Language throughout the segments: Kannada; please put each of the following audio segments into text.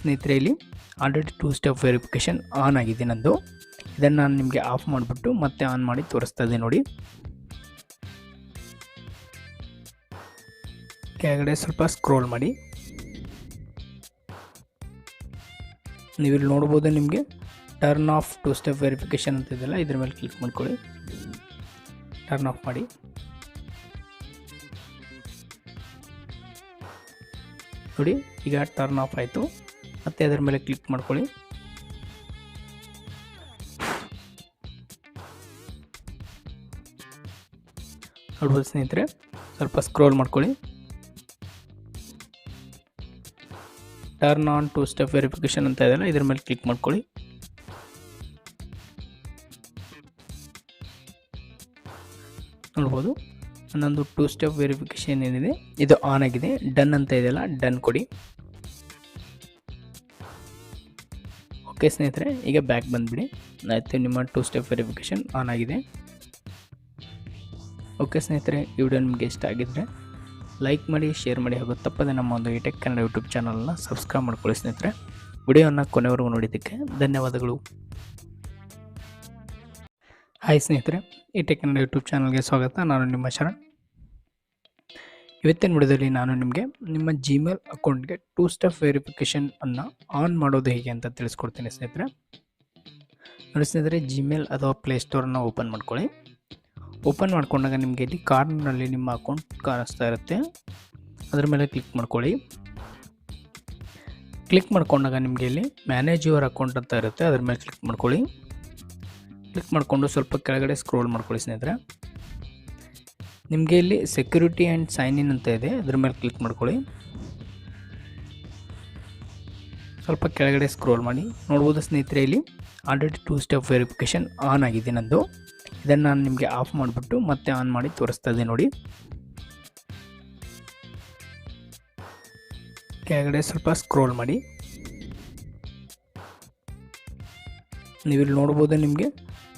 ಸ್ನೇಹಿತರೆ ಇಲ್ಲಿ ಆಲ್ರೆಡಿ 2 ಸ್ಟೆಪ್ ವೆರಿಫಿಕೇಷನ್ ಆನ್ ಆಗಿದೆ ನಂದು. ಇದನ್ನು ನಾನು ನಿಮಗೆ ಆಫ್ ಮಾಡಿಬಿಟ್ಟು ಮತ್ತೆ ಆನ್ ಮಾಡಿ ತೋರಿಸ್ತಾ ಇದ್ದೀನಿ ನೋಡಿ. ಕೆಳಗಡೆ ಸ್ವಲ್ಪ ಸ್ಕ್ರೋಲ್ ಮಾಡಿ. ನೀವು ಇಲ್ಲಿ ನೋಡ್ಬೋದು, ನಿಮಗೆ ಟರ್ನ್ ಆಫ್ 2 ಸ್ಟೆಪ್ ವೆರಿಫಿಕೇಷನ್ ಅಂತ ಇದೆಯಲ್ಲ, ಇದ್ರ ಮೇಲೆ ಕ್ಲಿಕ್ ಮಾಡ್ಕೊಳ್ಳಿ. ಟರ್ನ್ ಆಫ್ ಮಾಡಿ. ನೋಡಿ, ಈಗ ಟರ್ನ್ ಆಫ್ ಆಯಿತು. ಮತ್ತೆ ಅದರ ಮೇಲೆ ಕ್ಲಿಕ್ ಮಾಡ್ಕೊಳ್ಳಿ. ನೋಡ್ಬೋದು ಸ್ನೇಹಿತರೆ, ಸ್ವಲ್ಪ ಸ್ಕ್ರೋಲ್ ಮಾಡ್ಕೊಳ್ಳಿ. ಟರ್ನ್ ಆನ್ 2 ಸ್ಟೆಪ್ ವೆರಿಫಿಕೇಷನ್ ಅಂತ ಇದೆಯಲ್ಲ, ಇದ್ರ ಮೇಲೆ ಕ್ಲಿಕ್ ಮಾಡ್ಕೊಳ್ಳಿ. ನೋಡ್ಬೋದು, ನನ್ನೊಂದು 2 ಸ್ಟೆಪ್ ವೆರಿಫಿಕೇಷನ್ ಏನಿದೆ ಇದು ಆನ್ ಆಗಿದೆ. ಡನ್ ಅಂತ ಇದೆಯಲ್ಲ, ಡನ್ ಕೊಡಿ. ಓಕೆ ಸ್ನೇಹಿತರೆ, ಈಗ ಬ್ಯಾಕ್ ಬಂದುಬಿಡಿ. ಆಯಿತು, ನಿಮ್ಮ 2 ಸ್ಟೆಪ್ ವೆರಿಫಿಕೇಷನ್ ಆನ್ ಆಗಿದೆ. ಓಕೆ ಸ್ನೇಹಿತರೆ, ಈ ವಿಡಿಯೋ ನಿಮಗೆ ಇಷ್ಟ ಆಗಿದ್ದರೆ ಲೈಕ್ ಮಾಡಿ, ಶೇರ್ ಮಾಡಿ, ಹಾಗೂ ತಪ್ಪದೆ ನಮ್ಮ ಒಂದು ಇಟೆಕ್ ಕನ್ನಡ ಯೂಟ್ಯೂಬ್ ಚಾನಲ್ನ ಸಬ್ಸ್ಕ್ರೈಬ್ ಮಾಡ್ಕೊಳ್ಳಿ ಸ್ನೇಹಿತರೆ. ವಿಡಿಯೋನ ಕೊನೆವರೆಗೂ ನೋಡಿದ್ದಕ್ಕೆ ಧನ್ಯವಾದಗಳು. ಹಾಯ್ ಸ್ನೇಹಿತರೆ, ಇಟೆಕ್ ಕನ್ನಡ ಯೂಟ್ಯೂಬ್ ಚಾನಲ್ಗೆ ಸ್ವಾಗತ. ನಾನು ನಿಮ್ಮ ಶರಣ್. ಇವತ್ತಿನ ವಿಡಿಯೋದಲ್ಲಿ ನಾನು ನಿಮಗೆ ನಿಮ್ಮ ಜಿಮೇಲ್ ಅಕೌಂಟ್ಗೆ 2 ಸ್ಟೆಪ್ ವೆರಿಫಿಕೇಷನ್ ಅನ್ನು ಆನ್ ಮಾಡೋದು ಹೇಗೆ ಅಂತ ತಿಳಿಸ್ಕೊಡ್ತೀನಿ ಸ್ನೇಹಿತರೆ. ನೋಡಿ ಸ್ನೇಹಿತರೆ, ಜಿಮೇಲ್ ಅಥವಾ ಪ್ಲೇಸ್ಟೋರನ್ನು ಓಪನ್ ಮಾಡ್ಕೊಳ್ಳಿ. ಓಪನ್ ಮಾಡ್ಕೊಂಡಾಗ ನಿಮಗೆ ಇಲ್ಲಿ ಕಾರ್ನರ್ನಲ್ಲಿ ನಿಮ್ಮ ಅಕೌಂಟ್ ಕಾಣಿಸ್ತಾ ಇರುತ್ತೆ, ಅದರ ಮೇಲೆ ಕ್ಲಿಕ್ ಮಾಡ್ಕೊಳ್ಳಿ. ಕ್ಲಿಕ್ ಮಾಡ್ಕೊಂಡಾಗ ನಿಮಗೆ ಇಲ್ಲಿ ಮ್ಯಾನೇಜ್ ಯುವರ್ ಅಕೌಂಟ್ ಅಂತ ಇರುತ್ತೆ, ಅದರ ಮೇಲೆ ಕ್ಲಿಕ್ ಮಾಡ್ಕೊಳ್ಳಿ. ಕ್ಲಿಕ್ ಮಾಡಿಕೊಂಡು ಸ್ವಲ್ಪ ಕೆಳಗಡೆ ಸ್ಕ್ರೋಲ್ ಮಾಡ್ಕೊಳ್ಳಿ ಸ್ನೇಹಿತರೆ. ನಿಮಗೆ ಇಲ್ಲಿ ಸೆಕ್ಯೂರಿಟಿ ಆ್ಯಂಡ್ ಸೈನ್ ಇನ್ ಅಂತ ಇದೆ, ಅದರ ಮೇಲೆ ಕ್ಲಿಕ್ ಮಾಡ್ಕೊಳ್ಳಿ. ಸ್ವಲ್ಪ ಕೆಳಗಡೆ ಸ್ಕ್ರೋಲ್ ಮಾಡಿ. ನೋಡ್ಬೋದು ಸ್ನೇಹಿತರೆ, ಇಲ್ಲಿ ಆಲ್ರೆಡಿ 2 ಸ್ಟೆಪ್ ವೆರಿಫಿಕೇಷನ್ ಆನ್ ಆಗಿದೆ ನಂದು. ಇದನ್ನು ನಾನು ನಿಮಗೆ ಆಫ್ ಮಾಡಿಬಿಟ್ಟು ಮತ್ತೆ ಆನ್ ಮಾಡಿ ತೋರಿಸ್ತಾ ಇದ್ದೀನಿ ನೋಡಿ. ಕೆಳಗಡೆ ಸ್ವಲ್ಪ ಸ್ಕ್ರೋಲ್ ಮಾಡಿ. ನೀವು ಇಲ್ಲಿ ನೋಡ್ಬೋದು, ನಿಮಗೆ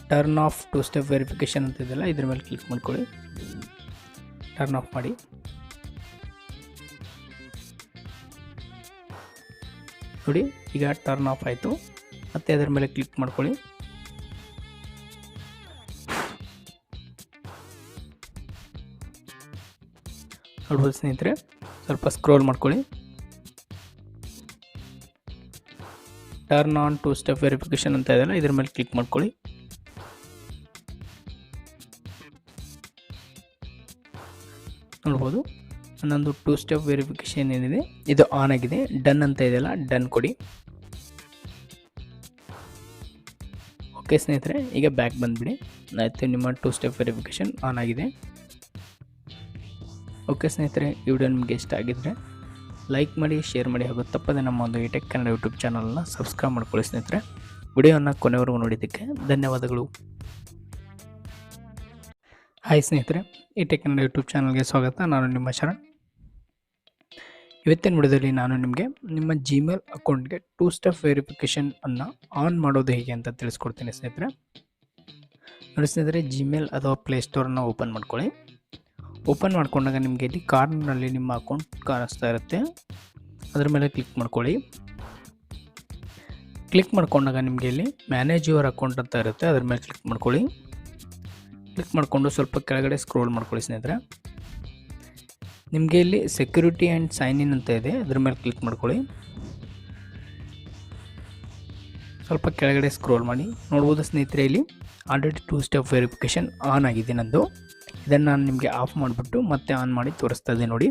ಟರ್ನ್ ಆಫ್ 2 ಸ್ಟೆಪ್ ವೆರಿಫಿಕೇಷನ್ ಅಂತ ಇದೆಯಲ್ಲ, ಇದ್ರ ಮೇಲೆ ಕ್ಲಿಕ್ ಮಾಡ್ಕೊಳ್ಳಿ. ಟರ್ನ್ ಆಫ್ ಮಾಡಿ. ನೋಡಿ, ಈಗ ಟರ್ನ್ ಆಫ್ ಆಯಿತು. ಮತ್ತೆ ಅದರ ಮೇಲೆ ಕ್ಲಿಕ್ ಮಾಡ್ಕೊಳ್ಳಿ. ನೋಡ್ಬೋದು ಸ್ನೇಹಿತರೆ, ಸ್ವಲ್ಪ ಸ್ಕ್ರೋಲ್ ಮಾಡ್ಕೊಳ್ಳಿ. ಟರ್ನ್ ಆನ್ 2 ಸ್ಟೆಪ್ ವೆರಿಫಿಕೇಷನ್ ಅಂತ ಇದೆಯಲ್ಲ, ಇದ್ರ ಮೇಲೆ ಕ್ಲಿಕ್ ಮಾಡ್ಕೊಳ್ಳಿ. ನೋಡ್ಬೋದು, ನನ್ನೊಂದು 2 ಸ್ಟೆಪ್ ವೆರಿಫಿಕೇಷನ್ ಏನಿದೆ ಇದು ಆನ್ ಆಗಿದೆ. ಡನ್ ಅಂತ ಇದೆಯಲ್ಲ, ಡನ್ ಕೊಡಿ. ಓಕೆ ಸ್ನೇಹಿತರೆ, ಈಗ ಬ್ಯಾಕ್ ಬಂದುಬಿಡಿ. ಆಯಿತು, ನಿಮ್ಮ 2 ಸ್ಟೆಪ್ ವೆರಿಫಿಕೇಷನ್ ಆನ್ ಆಗಿದೆ. ಓಕೆ ಸ್ನೇಹಿತರೆ, ಈ ವಿಡಿಯೋ ನಿಮಗೆ ಇಷ್ಟ ಆಗಿದ್ದರೆ ಲೈಕ್ ಮಾಡಿ, ಶೇರ್ ಮಾಡಿ, ಹಾಗೂ ತಪ್ಪದೆ ನಮ್ಮ ಒಂದು ಇಟೆಕ್ ಕನ್ನಡ ಯೂಟ್ಯೂಬ್ ಚಾನಲ್ನ ಸಬ್ಸ್ಕ್ರೈಬ್ ಮಾಡ್ಕೊಳ್ಳಿ ಸ್ನೇಹಿತರೆ. ವಿಡಿಯೋನ ಕೊನೆವರೆಗೂ ನೋಡಿದ್ದಕ್ಕೆ ಧನ್ಯವಾದಗಳು. ಹಾಯ್ ಸ್ನೇಹಿತರೆ, ಇಟೆಕ್ ಕನ್ನಡ ಯೂಟ್ಯೂಬ್ ಚಾನಲ್ಗೆ ಸ್ವಾಗತ. ನಾನು ನಿಮ್ಮ ಶರಣ್. ಇವತ್ತಿನ ವಿಡಿಯೋದಲ್ಲಿ ನಾನು ನಿಮಗೆ ನಿಮ್ಮ ಜಿಮೇಲ್ ಅಕೌಂಟ್ಗೆ 2 ಸ್ಟೆಪ್ ವೆರಿಫಿಕೇಷನ್ ಅನ್ನು ಆನ್ ಮಾಡೋದು ಹೇಗೆ ಅಂತ ತಿಳಿಸ್ಕೊಡ್ತೀನಿ ಸ್ನೇಹಿತರೆ. ನೋಡಿ ಸ್ನೇಹಿತರೆ, ಜಿಮೇಲ್ ಅಥವಾ ಪ್ಲೇಸ್ಟೋರನ್ನು ಓಪನ್ ಮಾಡ್ಕೊಳ್ಳಿ. ಓಪನ್ ಮಾಡ್ಕೊಂಡಾಗ ನಿಮಗೆ ಇಲ್ಲಿ ಕಾರ್ನರ್ನಲ್ಲಿ ನಿಮ್ಮ ಅಕೌಂಟ್ ಕಾಣಿಸ್ತಾ ಇರುತ್ತೆ, ಅದರ ಮೇಲೆ ಕ್ಲಿಕ್ ಮಾಡ್ಕೊಳ್ಳಿ. ಕ್ಲಿಕ್ ಮಾಡ್ಕೊಂಡಾಗ ನಿಮಗೆ ಇಲ್ಲಿ ಮ್ಯಾನೇಜ್ ಯುವರ್ ಅಕೌಂಟ್ ಅಂತ ಇರುತ್ತೆ, ಅದರ ಮೇಲೆ ಕ್ಲಿಕ್ ಮಾಡ್ಕೊಳ್ಳಿ. ಕ್ಲಿಕ್ ಮಾಡಿಕೊಂಡು ಸ್ವಲ್ಪ ಕೆಳಗಡೆ ಸ್ಕ್ರೋಲ್ ಮಾಡ್ಕೊಳ್ಳಿ ಸ್ನೇಹಿತರೆ. ನಿಮಗೆ ಇಲ್ಲಿ ಸೆಕ್ಯೂರಿಟಿ ಆ್ಯಂಡ್ ಸೈನ್ ಇನ್ ಅಂತ ಇದೆ, ಅದರ ಮೇಲೆ ಕ್ಲಿಕ್ ಮಾಡ್ಕೊಳ್ಳಿ. ಸ್ವಲ್ಪ ಕೆಳಗಡೆ ಸ್ಕ್ರೋಲ್ ಮಾಡಿ. ನೋಡ್ಬೋದು ಸ್ನೇಹಿತರೆ, ಇಲ್ಲಿ ಆಲ್ರೆಡಿ 2 ಸ್ಟೆಪ್ ವೆರಿಫಿಕೇಷನ್ ಆನ್ ಆಗಿದೆ ನಂದು. ಇದನ್ನು ನಾನು ನಿಮಗೆ ಆಫ್ ಮಾಡಿಬಿಟ್ಟು ಮತ್ತೆ ಆನ್ ಮಾಡಿ ತೋರಿಸ್ತಾ ಇದ್ದೀನಿ ನೋಡಿ.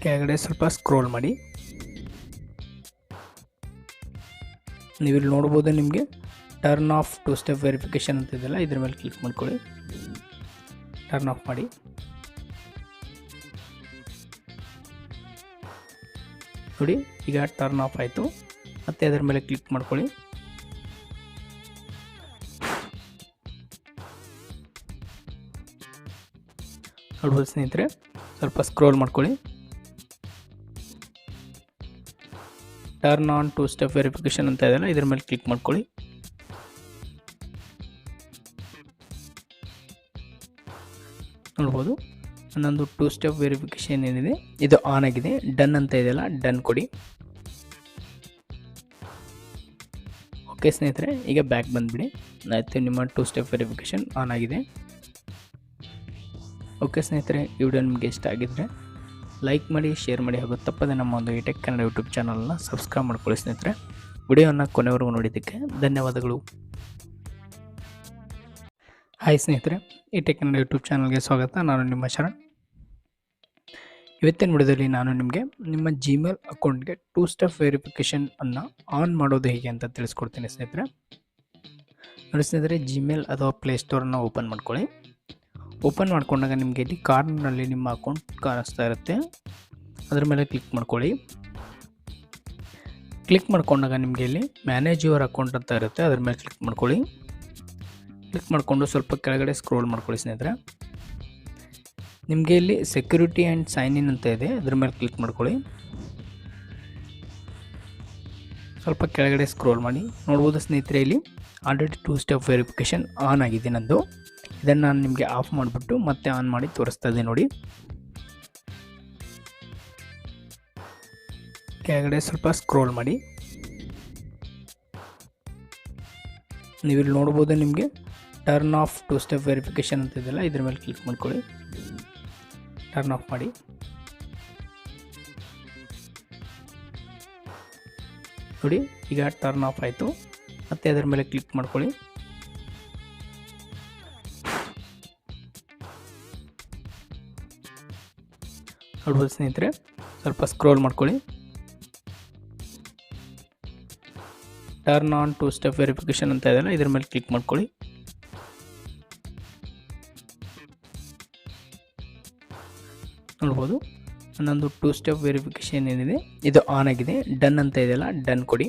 ಕೆಳಗಡೆ ಸ್ವಲ್ಪ ಸ್ಕ್ರೋಲ್ ಮಾಡಿ. ನೀವು ಇಲ್ಲಿ ನೋಡ್ಬೋದು, ನಿಮಗೆ ಟರ್ನ್ ಆಫ್ 2 ಸ್ಟೆಪ್ ವೆರಿಫಿಕೇಷನ್ ಅಂತ ಇದೆಯಲ್ಲ, ಇದ್ರ ಮೇಲೆ ಕ್ಲಿಕ್ ಮಾಡ್ಕೊಳ್ಳಿ. ಟರ್ನ್ ಆಫ್ ಮಾಡಿ. ನೋಡಿ, ಈಗ ಟರ್ನ್ ಆಫ್ ಆಯಿತು. ಮತ್ತೆ ಅದರ ಮೇಲೆ ಕ್ಲಿಕ್ ಮಾಡ್ಕೊಳ್ಳಿ. ನೋಡ್ಬೋದು ಸ್ನೇಹಿತರೆ, ಸ್ವಲ್ಪ ಸ್ಕ್ರೋಲ್ ಮಾಡ್ಕೊಳ್ಳಿ. ಟರ್ನ್ ಆನ್ 2 ಸ್ಟೆಪ್ ವೆರಿಫಿಕೇಷನ್ ಅಂತ ಇದೆಯಲ್ಲ, ಇದ್ರ ಮೇಲೆ ಕ್ಲಿಕ್ ಮಾಡ್ಕೊಳ್ಳಿ. ನೋಡ್ಬೋದು, ನನ್ನೊಂದು 2 ಸ್ಟೆಪ್ ವೆರಿಫಿಕೇಷನ್ ಏನಿದೆ ಇದು ಆನ್ ಆಗಿದೆ. ಡನ್ ಅಂತ ಇದೆಯಲ್ಲ, ಡನ್ ಕೊಡಿ. ಓಕೆ ಸ್ನೇಹಿತರೆ, ಈಗ ಬ್ಯಾಕ್ ಬಂದುಬಿಡಿ. ಆಯಿತು, ನಿಮ್ಮ 2 ಸ್ಟೆಪ್ ವೆರಿಫಿಕೇಷನ್ ಆನ್ ಆಗಿದೆ. ಓಕೆ ಸ್ನೇಹಿತರೆ, ಈ ವಿಡಿಯೋ ನಿಮಗೆ ಇಷ್ಟ ಆಗಿದ್ದರೆ ಲೈಕ್ ಮಾಡಿ, ಶೇರ್ ಮಾಡಿ, ಹಾಗೂ ತಪ್ಪದೆ ನಮ್ಮ ಒಂದು ಇಟೆಕ್ ಕನ್ನಡ ಯೂಟ್ಯೂಬ್ ಚಾನಲ್ನ ಸಬ್ಸ್ಕ್ರೈಬ್ ಮಾಡ್ಕೊಳ್ಳಿ ಸ್ನೇಹಿತರೆ. ವಿಡಿಯೋನ ಕೊನೆವರೆಗೂ ನೋಡಿದ್ದಕ್ಕೆ ಧನ್ಯವಾದಗಳು. ಹಾಯ್ ಸ್ನೇಹಿತರೆ, ಇಟೆಕ್ ಕನ್ನಡ ಯೂಟ್ಯೂಬ್ ಚಾನಲ್ಗೆ ಸ್ವಾಗತ. ನಾನು ನಿಮ್ಮ ಶರಣ್. ಇವತ್ತಿನ ವಿಡಿಯೋದಲ್ಲಿ ನಾನು ನಿಮಗೆ ನಿಮ್ಮ ಜಿಮೇಲ್ ಅಕೌಂಟ್ಗೆ 2 ಸ್ಟೆಪ್ ವೆರಿಫಿಕೇಷನ್ ಅನ್ನು ಆನ್ ಮಾಡೋದು ಹೇಗೆ ಅಂತ ತಿಳಿಸ್ಕೊಡ್ತೀನಿ ಸ್ನೇಹಿತರೆ. ನೋಡಿ ಸ್ನೇಹಿತರೆ, ಜಿಮೇಲ್ ಅಥವಾ ಪ್ಲೇಸ್ಟೋರನ್ನು ಓಪನ್ ಮಾಡ್ಕೊಳ್ಳಿ. ಓಪನ್ ಮಾಡ್ಕೊಂಡಾಗ ನಿಮಗೆ ಇಲ್ಲಿ ಕಾರ್ನರ್ನಲ್ಲಿ ನಿಮ್ಮ ಅಕೌಂಟ್ ಕಾಣಿಸ್ತಾ ಇರುತ್ತೆ, ಅದರ ಮೇಲೆ ಕ್ಲಿಕ್ ಮಾಡ್ಕೊಳ್ಳಿ. ಕ್ಲಿಕ್ ಮಾಡ್ಕೊಂಡಾಗ ನಿಮಗೆ ಇಲ್ಲಿ ಮ್ಯಾನೇಜ್ ಯುವರ್ ಅಕೌಂಟ್ ಅಂತ ಇರುತ್ತೆ, ಅದರ ಮೇಲೆ ಕ್ಲಿಕ್ ಮಾಡ್ಕೊಳ್ಳಿ. ಕ್ಲಿಕ್ ಮಾಡಿಕೊಂಡು ಸ್ವಲ್ಪ ಕೆಳಗಡೆ ಸ್ಕ್ರೋಲ್ ಮಾಡ್ಕೊಳ್ಳಿ ಸ್ನೇಹಿತರೆ. ನಿಮಗೆ ಇಲ್ಲಿ ಸೆಕ್ಯೂರಿಟಿ ಆ್ಯಂಡ್ ಸೈನ್ ಇನ್ ಅಂತ ಇದೆ, ಅದರ ಮೇಲೆ ಕ್ಲಿಕ್ ಮಾಡ್ಕೊಳ್ಳಿ. ಸ್ವಲ್ಪ ಕೆಳಗಡೆ ಸ್ಕ್ರೋಲ್ ಮಾಡಿ ನೋಡ್ಬೋದು ಸ್ನೇಹಿತರೆ, ಇಲ್ಲಿ ಆಲ್ರೆಡಿ 2 ಸ್ಟೆಪ್ ವೆರಿಫಿಕೇಷನ್ ಆನ್ ಆಗಿದೆ ನಂದು. ಇದನ್ನು ನಾನು ನಿಮಗೆ ಆಫ್ ಮಾಡಿಬಿಟ್ಟು ಮತ್ತೆ ಆನ್ ಮಾಡಿ ತೋರಿಸ್ತಾ ಇದ್ದೀನಿ ನೋಡಿ. ಕೆಳಗಡೆ ಸ್ವಲ್ಪ ಸ್ಕ್ರೋಲ್ ಮಾಡಿ, ನೀವಿಲ್ಲಿ ನೋಡ್ಬೋದು ನಿಮಗೆ ಟರ್ನ್ ಆಫ್ 2 ಸ್ಟೆಪ್ ವೆರಿಫಿಕೇಷನ್ ಅಂತ ಇದೆಯಲ್ಲ, ಇದ್ರ ಮೇಲೆ ಕ್ಲಿಕ್ ಮಾಡ್ಕೊಳ್ಳಿ. ಟರ್ನ್ ಆಫ್ ಮಾಡಿ. ನೋಡಿ, ಈಗ ಟರ್ನ್ ಆಫ್ ಆಯಿತು. ಮತ್ತೆ ಅದರ ಮೇಲೆ ಕ್ಲಿಕ್ ಮಾಡ್ಕೊಳ್ಳಿ. ನೋಡ್ಬೋದು ಸ್ನೇಹಿತರೆ, ಸ್ವಲ್ಪ ಸ್ಕ್ರೋಲ್ ಮಾಡ್ಕೊಳ್ಳಿ. ಟರ್ನ್ ಆನ್ 2 ಸ್ಟೆಪ್ ವೆರಿಫಿಕೇಷನ್ ಅಂತ ಇದೆಯಲ್ಲ, ಇದ್ರ ಮೇಲೆ ಕ್ಲಿಕ್ ಮಾಡ್ಕೊಳ್ಳಿ. ನೋಡ್ಬೋದು ನನ್ನೊಂದು 2 ಸ್ಟೆಪ್ ವೆರಿಫಿಕೇಷನ್ ಏನಿದೆ ಇದು ಆನ್ ಆಗಿದೆ. ಡನ್ ಅಂತ ಇದೆಯಲ್ಲ, ಡನ್ ಕೊಡಿ.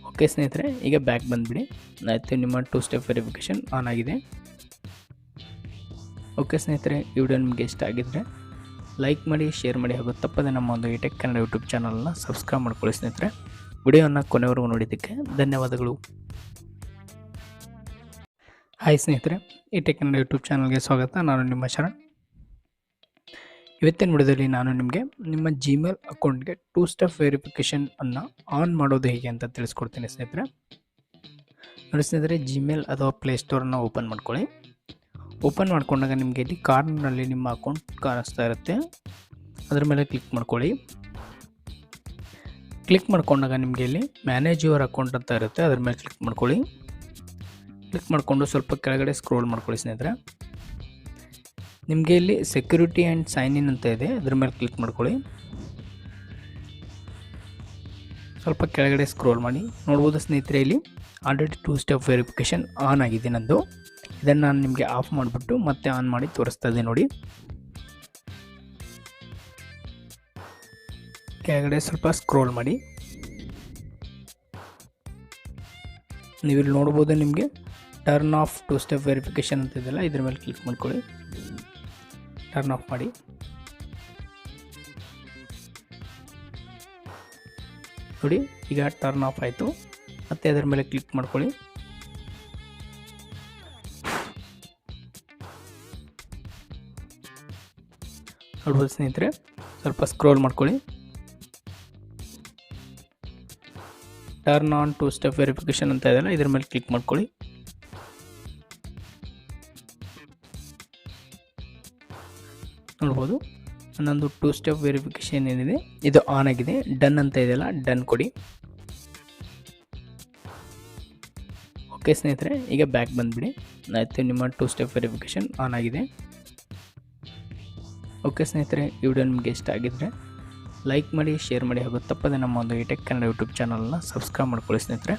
ಓಕೆ ಸ್ನೇಹಿತರೆ, ಈಗ ಬ್ಯಾಕ್ ಬಂದುಬಿಡಿ. ಆಯಿತು, ನಿಮ್ಮ 2 ಸ್ಟೆಪ್ ವೆರಿಫಿಕೇಷನ್ ಆನ್ ಆಗಿದೆ. ಓಕೆ ಸ್ನೇಹಿತರೆ, ಈ ವಿಡಿಯೋ ನಿಮಗೆ ಇಷ್ಟ ಆಗಿದ್ದರೆ ಲೈಕ್ ಮಾಡಿ, ಶೇರ್ ಮಾಡಿ, ಹಾಗೂ ತಪ್ಪದೆ ನಮ್ಮ ಒಂದು ಇಟೆಕ್ ಕನ್ನಡ ಯೂಟ್ಯೂಬ್ ಚಾನಲ್ನ ಸಬ್ಸ್ಕ್ರೈಬ್ ಮಾಡ್ಕೊಳ್ಳಿ ಸ್ನೇಹಿತರೆ. ವಿಡಿಯೋನ ಕೊನೆವರೆಗೂ ನೋಡಿದ್ದಕ್ಕೆ ಧನ್ಯವಾದಗಳು. ಹಾಯ್ ಸ್ನೇಹಿತರೆ, ಇಟೆಕ್ ಕನ್ನಡ ಯೂಟ್ಯೂಬ್ ಚಾನಲ್ಗೆ ಸ್ವಾಗತ. ನಾನು ನಿಮ್ಮ ಶರಣ್. ಇವತ್ತಿನ ವಿಡಿಯೋದಲ್ಲಿ ನಾನು ನಿಮಗೆ ನಿಮ್ಮ ಜಿಮೇಲ್ ಅಕೌಂಟ್ಗೆ 2 ಸ್ಟೆಪ್ ವೆರಿಫಿಕೇಷನ್ ಅನ್ನು ಆನ್ ಮಾಡೋದು ಹೇಗೆ ಅಂತ ತಿಳಿಸ್ಕೊಡ್ತೀನಿ ಸ್ನೇಹಿತರೆ. ನೋಡಿ ಸ್ನೇಹಿತರೆ, ಜಿಮೇಲ್ ಅಥವಾ ಪ್ಲೇಸ್ಟೋರನ್ನು ಓಪನ್ ಮಾಡ್ಕೊಳ್ಳಿ. ಓಪನ್ ಮಾಡ್ಕೊಂಡಾಗ ನಿಮಗೆ ಇಲ್ಲಿ ಕಾರ್ನರ್ನಲ್ಲಿ ನಿಮ್ಮ ಅಕೌಂಟ್ ಕಾಣಿಸ್ತಾ ಇರುತ್ತೆ, ಅದರ ಮೇಲೆ ಕ್ಲಿಕ್ ಮಾಡ್ಕೊಳ್ಳಿ. ಕ್ಲಿಕ್ ಮಾಡ್ಕೊಂಡಾಗ ನಿಮಗೆ ಇಲ್ಲಿ ಮ್ಯಾನೇಜ್ ಯುವರ್ ಅಕೌಂಟ್ ಅಂತ ಇರುತ್ತೆ, ಅದರ ಮೇಲೆ ಕ್ಲಿಕ್ ಮಾಡ್ಕೊಳ್ಳಿ. ಕ್ಲಿಕ್ ಮಾಡಿಕೊಂಡು ಸ್ವಲ್ಪ ಕೆಳಗಡೆ ಸ್ಕ್ರೋಲ್ ಮಾಡ್ಕೊಳ್ಳಿ ಸ್ನೇಹಿತರೆ. ನಿಮಗೆ ಇಲ್ಲಿ ಸೆಕ್ಯೂರಿಟಿ ಆ್ಯಂಡ್ ಸೈನ್ ಇನ್ ಅಂತ ಇದೆ, ಅದರ ಮೇಲೆ ಕ್ಲಿಕ್ ಮಾಡ್ಕೊಳ್ಳಿ. ಸ್ವಲ್ಪ ಕೆಳಗಡೆ ಸ್ಕ್ರೋಲ್ ಮಾಡಿ ನೋಡ್ಬೋದು ಸ್ನೇಹಿತರೆ, ಇಲ್ಲಿ ಆಲ್ರೆಡಿ 2 ಸ್ಟೆಪ್ ವೆರಿಫಿಕೇಷನ್ ಆನ್ ಆಗಿದೆ ನಂದು. ಇದನ್ನು ನಾನು ನಿಮಗೆ ಆಫ್ ಮಾಡಿಬಿಟ್ಟು ಮತ್ತೆ ಆನ್ ಮಾಡಿ ತೋರಿಸ್ತಾ ಇದ್ದೀನಿ ನೋಡಿ. ಕೆಳಗಡೆ ಸ್ವಲ್ಪ ಸ್ಕ್ರೋಲ್ ಮಾಡಿ, ನೀವಿಲ್ಲಿ ನೋಡ್ಬೋದು ನಿಮಗೆ ಟರ್ನ್ ಆಫ್ 2 ಸ್ಟೆಪ್ ವೆರಿಫಿಕೇಷನ್ ಅಂತ ಇದೆಯಲ್ಲ, ಇದ್ರ ಮೇಲೆ ಕ್ಲಿಕ್ ಮಾಡ್ಕೊಳ್ಳಿ. ಟರ್ನ್ ಆಫ್ ಮಾಡಿ. ನೋಡಿ, ಈಗ ಟರ್ನ್ ಆಫ್ ಆಯಿತು. ಮತ್ತೆ ಅದರ ಮೇಲೆ ಕ್ಲಿಕ್ ಮಾಡ್ಕೊಳ್ಳಿ. ನೋಡ್ಬೋದು ಸ್ನೇಹಿತರೆ, ಸ್ವಲ್ಪ ಸ್ಕ್ರೋಲ್ ಮಾಡ್ಕೊಳ್ಳಿ. ಟರ್ನ್ ಆನ್ 2 ಸ್ಟೆಪ್ ವೆರಿಫಿಕೇಷನ್ ಅಂತ ಇದೆಯಲ್ಲ, ಇದ್ರ ಮೇಲೆ ಕ್ಲಿಕ್ ಮಾಡ್ಕೊಳ್ಳಿ. ನೋಡ್ಬೋದು ನನ್ನೊಂದು 2 ಸ್ಟೆಪ್ ವೆರಿಫಿಕೇಷನ್ ಏನಿದೆ ಇದು ಆನ್ ಆಗಿದೆ. ಡನ್ ಅಂತ ಇದೆಯಲ್ಲ, ಡನ್ ಕೊಡಿ. ಓಕೆ ಸ್ನೇಹಿತರೆ, ಈಗ ಬ್ಯಾಕ್ ಬಂದುಬಿಡಿ. ಆಯಿತು, ನಿಮ್ಮ 2 ಸ್ಟೆಪ್ ವೆರಿಫಿಕೇಷನ್ ಆನ್ ಆಗಿದೆ. ಓಕೆ ಸ್ನೇಹಿತರೆ, ಈ ವಿಡಿಯೋ ನಿಮಗೆ ಇಷ್ಟ ಆಗಿದ್ದರೆ ಲೈಕ್ ಮಾಡಿ, ಶೇರ್ ಮಾಡಿ, ಹಾಗೂ ತಪ್ಪದೆ ನಮ್ಮ ಒಂದು ಇಟೆಕ್ ಕನ್ನಡ ಯೂಟ್ಯೂಬ್ ಚಾನಲ್ನ ಸಬ್ಸ್ಕ್ರೈಬ್ ಮಾಡ್ಕೊಳ್ಳಿ ಸ್ನೇಹಿತರೆ.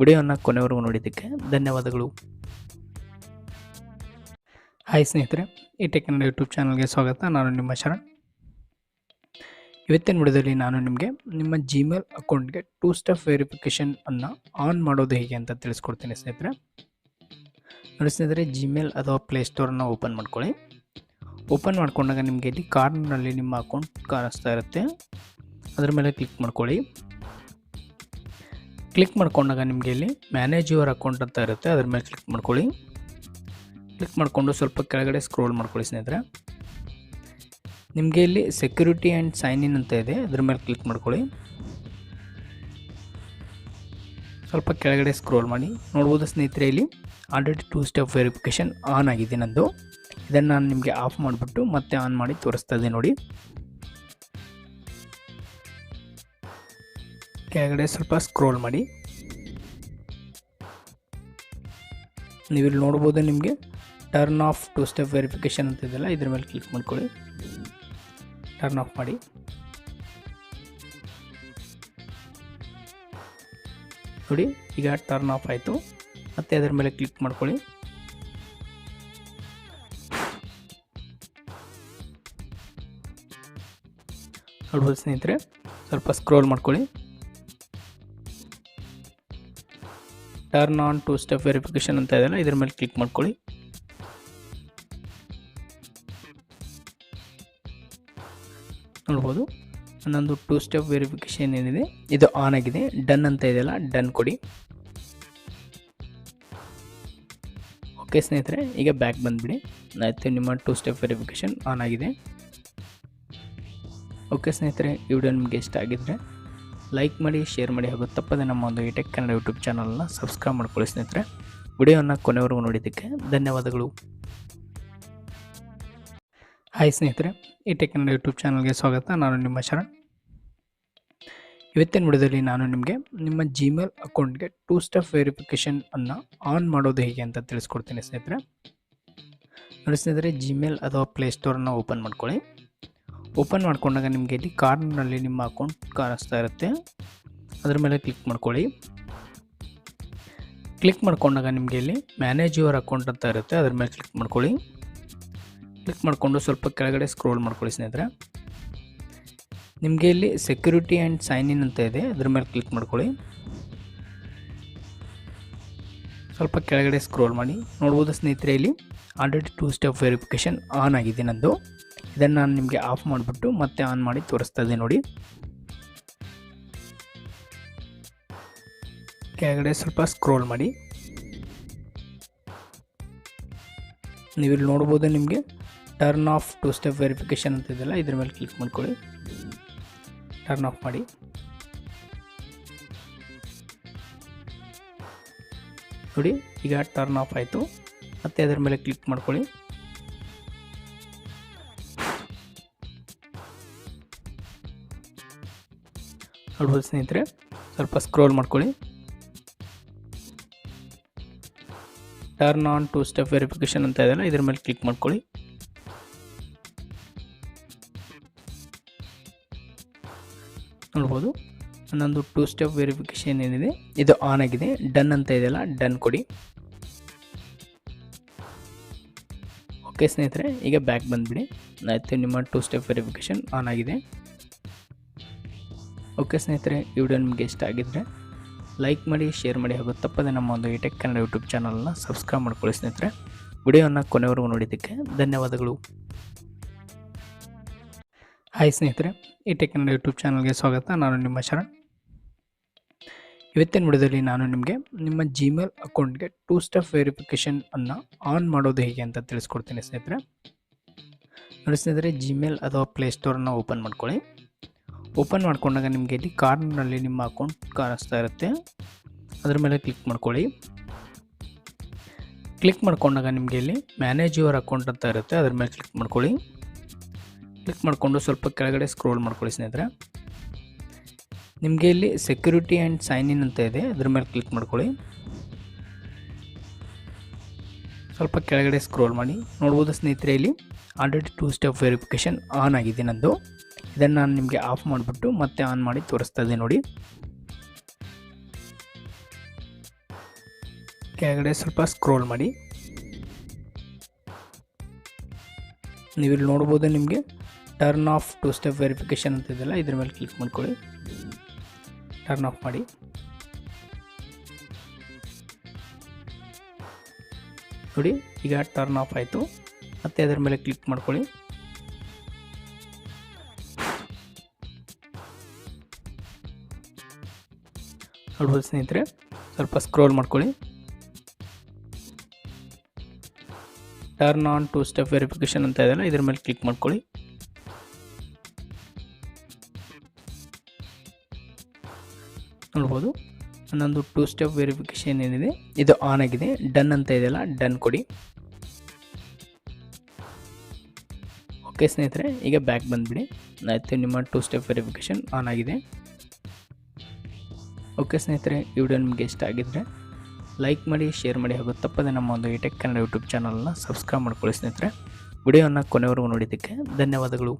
ವಿಡಿಯೋನ ಕೊನೆವರೆಗೂ ನೋಡಿದ್ದಕ್ಕೆ ಧನ್ಯವಾದಗಳು. ಹಾಯ್ ಸ್ನೇಹಿತರೆ, ಇಟೆಕ್ ಕನ್ನಡ ಯೂಟ್ಯೂಬ್ ಚಾನಲ್ಗೆ ಸ್ವಾಗತ. ನಾನು ನಿಮ್ಮ ಶರಣ್. ಇವತ್ತಿನ ವಿಡಿಯೋದಲ್ಲಿ ನಾನು ನಿಮಗೆ ನಿಮ್ಮ ಜಿಮೇಲ್ ಅಕೌಂಟ್ಗೆ 2 ಸ್ಟೆಪ್ ವೆರಿಫಿಕೇಷನ್ ಅನ್ನು ಆನ್ ಮಾಡೋದು ಹೇಗೆ ಅಂತ ತಿಳಿಸ್ಕೊಡ್ತೀನಿ ಸ್ನೇಹಿತರೆ. ನೋಡಿ ಸ್ನೇಹಿತರೆ, ಜಿಮೇಲ್ ಅಥವಾ ಪ್ಲೇಸ್ಟೋರನ್ನು ಓಪನ್ ಮಾಡ್ಕೊಳ್ಳಿ. ಓಪನ್ ಮಾಡ್ಕೊಂಡಾಗ ನಿಮಗೆ ಇಲ್ಲಿ ಕಾರ್ನರ್ನಲ್ಲಿ ನಿಮ್ಮ ಅಕೌಂಟ್ ಕಾಣಿಸ್ತಾ ಇರುತ್ತೆ, ಅದರ ಮೇಲೆ ಕ್ಲಿಕ್ ಮಾಡ್ಕೊಳ್ಳಿ. ಕ್ಲಿಕ್ ಮಾಡ್ಕೊಂಡಾಗ ನಿಮಗೆ ಇಲ್ಲಿ ಮ್ಯಾನೇಜ್ ಯುವರ್ ಅಕೌಂಟ್ ಅಂತ ಇರುತ್ತೆ, ಅದರ ಮೇಲೆ ಕ್ಲಿಕ್ ಮಾಡ್ಕೊಳ್ಳಿ. ಕ್ಲಿಕ್ ಮಾಡಿಕೊಂಡು ಸ್ವಲ್ಪ ಕೆಳಗಡೆ ಸ್ಕ್ರೋಲ್ ಮಾಡ್ಕೊಳ್ಳಿ ಸ್ನೇಹಿತರೆ. ನಿಮಗೆ ಇಲ್ಲಿ ಸೆಕ್ಯೂರಿಟಿ ಆ್ಯಂಡ್ ಸೈನ್ ಇನ್ ಅಂತ ಇದೆ, ಅದ್ರ ಮೇಲೆ ಕ್ಲಿಕ್ ಮಾಡ್ಕೊಳ್ಳಿ. ಸ್ವಲ್ಪ ಕೆಳಗಡೆ ಸ್ಕ್ರೋಲ್ ಮಾಡಿ ನೋಡ್ಬೋದು ಸ್ನೇಹಿತರೆ, ಇಲ್ಲಿ ಆಲ್ರೆಡಿ 2 ಸ್ಟೆಪ್ ವೆರಿಫಿಕೇಷನ್ ಆನ್ ಆಗಿದೆ ನಂದು. ಇದನ್ನು ನಾನು ನಿಮಗೆ ಆಫ್ ಮಾಡಿಬಿಟ್ಟು ಮತ್ತೆ ಆನ್ ಮಾಡಿ ತೋರಿಸ್ತಾ ಇದೆ ನೋಡಿ. ಕೆಳಗಡೆ ಸ್ವಲ್ಪ ಸ್ಕ್ರೋಲ್ ಮಾಡಿ, ನೀವಿಲ್ಲಿ ನೋಡ್ಬೋದು ನಿಮಗೆ ಟರ್ನ್ ಆಫ್ 2 ಸ್ಟೆಪ್ ವೆರಿಫಿಕೇಷನ್ ಅಂತ ಇದೆಯಲ್ಲ, ಇದ್ರ ಮೇಲೆ ಕ್ಲಿಕ್ ಮಾಡ್ಕೊಳ್ಳಿ. ಟರ್ನ್ ಆಫ್ ಮಾಡಿ. ನೋಡಿ ಈಗ ಟರ್ನ್ ಆಫ್ ಆಯಿತು. ಮತ್ತೆ ಅದರ ಮೇಲೆ ಕ್ಲಿಕ್ ಮಾಡ್ಕೊಳ್ಳಿ. ನೋಡ್ಬೋದು ಸ್ನೇಹಿತರೆ, ಸ್ವಲ್ಪ ಸ್ಕ್ರೋಲ್ ಮಾಡ್ಕೊಳ್ಳಿ. ಟರ್ನ್ ಆನ್ 2 ಸ್ಟೆಪ್ ವೆರಿಫಿಕೇಷನ್ ಅಂತ ಇದೆಯಲ್ಲ, ಇದ್ರ ಮೇಲೆ ಕ್ಲಿಕ್ ಮಾಡ್ಕೊಳ್ಳಿ. ನೋಡ್ಬೋದು ನನ್ನೊಂದು 2 ಸ್ಟೆಪ್ ವೆರಿಫಿಕೇಷನ್ ಏನಿದೆ ಇದು ಆನ್ ಆಗಿದೆ. ಡನ್ ಅಂತ ಇದೆಯಲ್ಲ, ಡನ್ ಕೊಡಿ. ಓಕೆ ಸ್ನೇಹಿತರೆ, ಈಗ ಬ್ಯಾಕ್ ಬಂದುಬಿಡಿ. ಆಯಿತು, ನಿಮ್ಮ 2 ಸ್ಟೆಪ್ ವೆರಿಫಿಕೇಷನ್ ಆನ್ ಆಗಿದೆ. ಓಕೆ ಸ್ನೇಹಿತರೆ, ಈ ವಿಡಿಯೋ ನಿಮಗೆ ಇಷ್ಟ ಆಗಿದ್ದರೆ ಲೈಕ್ ಮಾಡಿ, ಶೇರ್ ಮಾಡಿ, ಹಾಗೂ ತಪ್ಪದೆ ನಮ್ಮ ಒಂದು ಇಟೆಕ್ ಕನ್ನಡ ಯೂಟ್ಯೂಬ್ ಚಾನಲ್ನ ಸಬ್ಸ್ಕ್ರೈಬ್ ಮಾಡ್ಕೊಳ್ಳಿ ಸ್ನೇಹಿತರೆ. ವಿಡಿಯೋವನ್ನು ಕೊನೆವರೆಗೂ ನೋಡಿದ್ದಕ್ಕೆ ಧನ್ಯವಾದಗಳು. ಹಾಯ್ ಸ್ನೇಹಿತರೆ, ಇಟೆಕ್ ಕನ್ನಡ ಯೂಟ್ಯೂಬ್ ಚಾನಲ್ಗೆ ಸ್ವಾಗತ. ನಾನು ನಿಮ್ಮ ಶರಣ್. ಇವತ್ತಿನ ವಿಡಿಯೋದಲ್ಲಿ ನಾನು ನಿಮಗೆ ನಿಮ್ಮ ಜಿಮೇಲ್ ಅಕೌಂಟ್ಗೆ 2 ಸ್ಟೆಪ್ ವೆರಿಫಿಕೇಷನ್ ಅನ್ನು ಆನ್ ಮಾಡೋದು ಹೇಗೆ ಅಂತ ತಿಳಿಸ್ಕೊಡ್ತೀನಿ ಸ್ನೇಹಿತರೆ. ನೋಡಿ ಸ್ನೇಹಿತರೆ, ಜಿಮೇಲ್ ಅಥವಾ ಪ್ಲೇಸ್ಟೋರನ್ನು ಓಪನ್ ಮಾಡ್ಕೊಳ್ಳಿ. ಓಪನ್ ಮಾಡ್ಕೊಂಡಾಗ ನಿಮಗೆ ಇಲ್ಲಿ ಕಾರ್ನರ್ನಲ್ಲಿ ನಿಮ್ಮ ಅಕೌಂಟ್ ಕಾಣಿಸ್ತಾ ಇರುತ್ತೆ, ಅದರ ಮೇಲೆ ಕ್ಲಿಕ್ ಮಾಡ್ಕೊಳ್ಳಿ. ಕ್ಲಿಕ್ ಮಾಡ್ಕೊಂಡಾಗ ನಿಮಗೆ ಇಲ್ಲಿ ಮ್ಯಾನೇಜ್ ಯುವರ್ ಅಕೌಂಟ್ ಅಂತ ಇರುತ್ತೆ, ಅದರ ಮೇಲೆ ಕ್ಲಿಕ್ ಮಾಡ್ಕೊಳ್ಳಿ. ಕ್ಲಿಕ್ ಮಾಡಿಕೊಂಡು ಸ್ವಲ್ಪ ಕೆಳಗಡೆ ಸ್ಕ್ರೋಲ್ ಮಾಡ್ಕೊಳ್ಳಿ ಸ್ನೇಹಿತರೆ. ನಿಮಗೆ ಇಲ್ಲಿ ಸೆಕ್ಯೂರಿಟಿ ಆ್ಯಂಡ್ ಸೈನ್ ಇನ್ ಅಂತ ಇದೆ, ಅದ್ರ ಮೇಲೆ ಕ್ಲಿಕ್ ಮಾಡ್ಕೊಳ್ಳಿ. ಸ್ವಲ್ಪ ಕೆಳಗಡೆ ಸ್ಕ್ರೋಲ್ ಮಾಡಿ ನೋಡ್ಬೋದು ಸ್ನೇಹಿತರೆ, ಇಲ್ಲಿ ಆಲ್ರೆಡಿ 2 ಸ್ಟೆಪ್ ವೆರಿಫಿಕೇಷನ್ ಆನ್ ಆಗಿದೆ ನಂದು. ಇದನ್ನು ನಾನು ನಿಮಗೆ ಆಫ್ ಮಾಡಿಬಿಟ್ಟು ಮತ್ತೆ ಆನ್ ಮಾಡಿ ತೋರಿಸ್ತಾ ಇದೆ ನೋಡಿ. ಕೆಳಗಡೆ ಸ್ವಲ್ಪ ಸ್ಕ್ರೋಲ್ ಮಾಡಿ, ನೀವಿಲ್ಲಿ ನೋಡ್ಬೋದು ನಿಮಗೆ ಟರ್ನ್ ಆಫ್ 2 ಸ್ಟೆಪ್ ವೆರಿಫಿಕೇಷನ್ ಅಂತ ಇದೆಯಲ್ಲ, ಇದ್ರ ಮೇಲೆ ಕ್ಲಿಕ್ ಮಾಡ್ಕೊಳ್ಳಿ. ಟರ್ನ್ ಆಫ್ ಮಾಡಿ. ನೋಡಿ ಈಗ ಟರ್ನ್ ಆಫ್ ಆಯಿತು. ಮತ್ತೆ ಅದರ ಮೇಲೆ ಕ್ಲಿಕ್ ಮಾಡ್ಕೊಳ್ಳಿ. ನೋಡ್ಬೋದು ಸ್ನೇಹಿತರೆ, ಸ್ವಲ್ಪ ಸ್ಕ್ರೋಲ್ ಮಾಡ್ಕೊಳ್ಳಿ. ಟರ್ನ್ ಆನ್ 2 ಸ್ಟೆಪ್ ವೆರಿಫಿಕೇಷನ್ ಅಂತ ಇದೆಯಲ್ಲ, ಇದ್ರ ಮೇಲೆ ಕ್ಲಿಕ್ ಮಾಡ್ಕೊಳ್ಳಿ. ನೋಡ್ಬೋದು ನನ್ನೊಂದು 2 ಸ್ಟೆಪ್ ವೆರಿಫಿಕೇಷನ್ ಏನಿದೆ ಇದು ಆನ್ ಆಗಿದೆ. ಡನ್ ಅಂತ ಇದೆಯಲ್ಲ, ಡನ್ ಕೊಡಿ. ಓಕೆ ಸ್ನೇಹಿತರೆ, ಈಗ ಬ್ಯಾಕ್ ಬಂದುಬಿಡಿ. ಆಯಿತು, ನಿಮ್ಮ 2 ಸ್ಟೆಪ್ ವೆರಿಫಿಕೇಷನ್ ಆನ್ ಆಗಿದೆ. ಓಕೆ ಸ್ನೇಹಿತರೆ, ಈ ವಿಡಿಯೋ ನಿಮಗೆ ಇಷ್ಟ ಆಗಿದ್ದರೆ ಲೈಕ್ ಮಾಡಿ, ಶೇರ್ ಮಾಡಿ, ಹಾಗೂ ತಪ್ಪದೆ ನಮ್ಮ ಒಂದು ಇಟೆಕ್ ಕನ್ನಡ ಯೂಟ್ಯೂಬ್ ಚಾನಲ್ನ ಸಬ್ಸ್ಕ್ರೈಬ್ ಮಾಡ್ಕೊಳ್ಳಿ ಸ್ನೇಹಿತರೆ. ವಿಡಿಯೋವನ್ನು ಕೊನೆವರೆಗೂ ನೋಡಿದ್ದಕ್ಕೆ ಧನ್ಯವಾದಗಳು. ಹಾಯ್ ಸ್ನೇಹಿತರೆ, ಇಟೆಕ್ ಕನ್ನಡ ಯೂಟ್ಯೂಬ್ ಚಾನಲ್ಗೆ ಸ್ವಾಗತ. ನಾನು ನಿಮ್ಮ ಶರಣ್. ಇವತ್ತಿನ ವಿಡಿಯೋದಲ್ಲಿ ನಾನು ನಿಮಗೆ ನಿಮ್ಮ ಜಿಮೇಲ್ ಅಕೌಂಟ್ಗೆ 2 ಸ್ಟೆಪ್ ವೆರಿಫಿಕೇಷನ್ ಅನ್ನು ಆನ್ ಮಾಡೋದು ಹೇಗೆ ಅಂತ ತಿಳಿಸ್ಕೊಡ್ತೀನಿ ಸ್ನೇಹಿತರೆ. ನೋಡಿ ಸ್ನೇಹಿತರೆ, ಜಿಮೇಲ್ ಅಥವಾ ಪ್ಲೇಸ್ಟೋರನ್ನು ಓಪನ್ ಮಾಡ್ಕೊಳ್ಳಿ. ಓಪನ್ ಮಾಡ್ಕೊಂಡಾಗ ನಿಮಗೆ ಇಲ್ಲಿ ಕಾರ್ನರ್ನಲ್ಲಿ ನಿಮ್ಮ ಅಕೌಂಟ್ ಕಾಣಿಸ್ತಾ ಇರುತ್ತೆ, ಅದರ ಮೇಲೆ ಕ್ಲಿಕ್ ಮಾಡ್ಕೊಳ್ಳಿ. ಕ್ಲಿಕ್ ಮಾಡ್ಕೊಂಡಾಗ ನಿಮಗೆ ಇಲ್ಲಿ ಮ್ಯಾನೇಜ್ ಯುವರ್ ಅಕೌಂಟ್ ಅಂತ ಇರುತ್ತೆ, ಅದರ ಮೇಲೆ ಕ್ಲಿಕ್ ಮಾಡ್ಕೊಳ್ಳಿ. ಕ್ಲಿಕ್ ಮಾಡಿಕೊಂಡು ಸ್ವಲ್ಪ ಕೆಳಗಡೆ ಸ್ಕ್ರೋಲ್ ಮಾಡ್ಕೊಳ್ಳಿ ಸ್ನೇಹಿತರೆ. ನಿಮಗೆ ಇಲ್ಲಿ ಸೆಕ್ಯೂರಿಟಿ ಆ್ಯಂಡ್ ಸೈನ್ ಇನ್ ಅಂತ ಇದೆ, ಅದ್ರ ಮೇಲೆ ಕ್ಲಿಕ್ ಮಾಡ್ಕೊಳ್ಳಿ. ಸ್ವಲ್ಪ ಕೆಳಗಡೆ ಸ್ಕ್ರೋಲ್ ಮಾಡಿ ನೋಡ್ಬೋದು ಸ್ನೇಹಿತರೆ, ಇಲ್ಲಿ ಆಲ್ರೆಡಿ 2 ಸ್ಟೆಪ್ ವೆರಿಫಿಕೇಷನ್ ಆನ್ ಆಗಿದೆ ನಂದು. ಇದನ್ನು ನಾನು ನಿಮಗೆ ಆಫ್ ಮಾಡಿಬಿಟ್ಟು ಮತ್ತೆ ಆನ್ ಮಾಡಿ ತೋರಿಸ್ತಾ ಇದೆ ನೋಡಿ. ಕೆಳಗಡೆ ಸ್ವಲ್ಪ ಸ್ಕ್ರೋಲ್ ಮಾಡಿ, ನೀವಿಲ್ಲಿ ನೋಡ್ಬೋದು ನಿಮಗೆ ಟರ್ನ್ ಆಫ್ 2 ಸ್ಟೆಪ್ ವೆರಿಫಿಕೇಷನ್ ಅಂತ ಇದೆಯಲ್ಲ, ಇದ್ರ ಮೇಲೆ ಕ್ಲಿಕ್ ಮಾಡ್ಕೊಳ್ಳಿ. ಟರ್ನ್ ಆಫ್ ಮಾಡಿ. ನೋಡಿ ಈಗ ಟರ್ನ್ ಆಫ್ ಆಯಿತು. ಮತ್ತೆ ಅದರ ಮೇಲೆ ಕ್ಲಿಕ್ ಮಾಡ್ಕೊಳ್ಳಿ. ನೋಡ್ಬೋದು ಸ್ನೇಹಿತರೆ, ಸ್ವಲ್ಪ ಸ್ಕ್ರೋಲ್ ಮಾಡ್ಕೊಳ್ಳಿ. Turn on two step verification ಅಂತ ಇದೆಯಲ್ಲ ಇದ್ರ ಮೇಲೆ ಕ್ಲಿಕ್ ಮಾಡ್ಕೊಳ್ಳಿ. ನೋಡ್ಬೋದು ನನ್ನೊಂದು ಟೂ ಸ್ಟೆಪ್ ವೆರಿಫಿಕೇಷನ್ ಏನಿದೆ ಇದು ಆನ್ ಆಗಿದೆ. ಡನ್ ಅಂತ ಇದೆಯಲ್ಲ ಡನ್ ಕೊಡಿ. ಓಕೆ ಸ್ನೇಹಿತರೆ, ಈಗ ಬ್ಯಾಕ್ ಬಂದುಬಿಡಿ. ಆಯಿತು, ನಿಮ್ಮ ಟೂ ಸ್ಟೆಪ್ ವೆರಿಫಿಕೇಷನ್ ಆನ್ ಆಗಿದೆ. ಓಕೆ ಸ್ನೇಹಿತರೆ, ಈ ವಿಡಿಯೋ ನಿಮಗೆ ಇಷ್ಟ ಆಗಿದ್ದರೆ ಲೈಕ್ ಮಾಡಿ, ಶೇರ್ ಮಾಡಿ ಹಾಗೂ ತಪ್ಪದೆ ನಮ್ಮ ಒಂದು ಇಟೆಕ್ ಕನ್ನಡ ಯೂಟ್ಯೂಬ್ ಚಾನಲ್ನ ಸಬ್ಸ್ಕ್ರೈಬ್ ಮಾಡ್ಕೊಳ್ಳಿ ಸ್ನೇಹಿತರೆ. ವಿಡಿಯೋನ ಕೊನೆವರೆಗೂ ನೋಡಿದ್ದಕ್ಕೆ ಧನ್ಯವಾದಗಳು.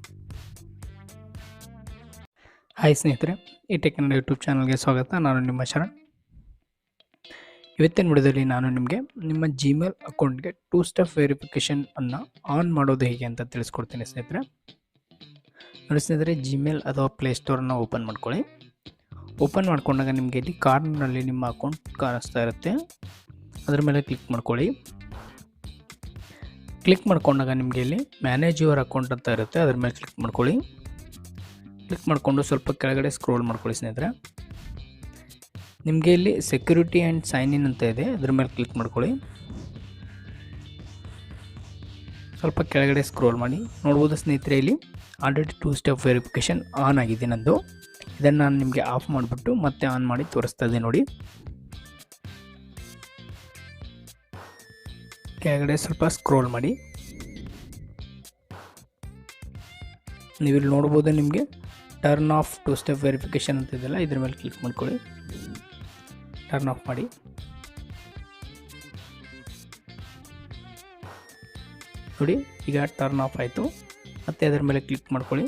ಹಾಯ್ ಸ್ನೇಹಿತರೆ, ಇಟೆಕ್ ಕನ್ನಡ ಯೂಟ್ಯೂಬ್ ಚಾನಲ್ಗೆ ಸ್ವಾಗತ. ನಾನು ನಿಮ್ಮ ಶರಣ್. ಇವತ್ತಿನ ವಿಡಿಯೋದಲ್ಲಿ ನಾನು ನಿಮಗೆ ನಿಮ್ಮ ಜಿಮೇಲ್ ಅಕೌಂಟ್ಗೆ ಟೂ ಸ್ಟೆಪ್ ವೆರಿಫಿಕೇಷನ್ ಅನ್ನು ಆನ್ ಮಾಡೋದು ಹೇಗೆ ಅಂತ ತಿಳಿಸ್ಕೊಡ್ತೀನಿ ಸ್ನೇಹಿತರೆ. ನೋಡಿ ಸ್ನೇಹಿತರೆ, ಜಿಮೇಲ್ ಅಥವಾ ಪ್ಲೇಸ್ಟೋರನ್ನು ಓಪನ್ ಮಾಡ್ಕೊಳ್ಳಿ. ಓಪನ್ ಮಾಡ್ಕೊಂಡಾಗ ನಿಮಗೆ ಇಲ್ಲಿ ಕಾರ್ನರ್ನಲ್ಲಿ ನಿಮ್ಮ ಅಕೌಂಟ್ ಕಾಣಿಸ್ತಾ ಇರುತ್ತೆ, ಅದರ ಮೇಲೆ ಕ್ಲಿಕ್ ಮಾಡ್ಕೊಳ್ಳಿ. ಕ್ಲಿಕ್ ಮಾಡ್ಕೊಂಡಾಗ ನಿಮಗೆ ಇಲ್ಲಿ ಮ್ಯಾನೇಜ್ ಯುವರ್ ಅಕೌಂಟ್ ಅಂತ ಇರುತ್ತೆ, ಅದರ ಮೇಲೆ ಕ್ಲಿಕ್ ಮಾಡ್ಕೊಳ್ಳಿ. ಕ್ಲಿಕ್ ಮಾಡಿಕೊಂಡು ಸ್ವಲ್ಪ ಕೆಳಗಡೆ ಸ್ಕ್ರೋಲ್ ಮಾಡ್ಕೊಳ್ಳಿ ಸ್ನೇಹಿತರೆ. ನಿಮಗೆ ಇಲ್ಲಿ ಸೆಕ್ಯೂರಿಟಿ ಆ್ಯಂಡ್ ಸೈನ್ ಇನ್ ಅಂತ ಇದೆ, ಅದರ ಮೇಲೆ ಕ್ಲಿಕ್ ಮಾಡ್ಕೊಳ್ಳಿ. ಸ್ವಲ್ಪ ಕೆಳಗಡೆ ಸ್ಕ್ರೋಲ್ ಮಾಡಿ. ನೋಡ್ಬೋದು ಸ್ನೇಹಿತರೆ, ಇಲ್ಲಿ already two step verification on ಆಗಿದೆ ನಂದು. ಇದನ್ನು ನಾನು ನಿಮಗೆ ಆಫ್ ಮಾಡಿಬಿಟ್ಟು ಮತ್ತೆ ಆನ್ ಮಾಡಿ ತೋರಿಸ್ತಾ ಇದ್ದೆ ನೋಡಿ. ಕೆಳಗಡೆ ಸ್ವಲ್ಪ ಸ್ಕ್ರೋಲ್ ಮಾಡಿ. ನೀವಿಲ್ಲಿ ನೋಡ್ಬೋದು ನಿಮಗೆ turn off two step verification ಅಂತ ಇದೆಯಲ್ಲ, ಇದ್ರ ಮೇಲೆ ಕ್ಲಿಕ್ ಮಾಡ್ಕೊಳ್ಳಿ. ಟರ್ನ್ ಆಫ್ ಮಾಡಿ. ನೋಡಿ, ಈಗ ಟರ್ನ್ ಆಫ್ ಆಯಿತು. ಮತ್ತೆ ಅದರ ಮೇಲೆ ಕ್ಲಿಕ್ ಮಾಡ್ಕೊಳ್ಳಿ.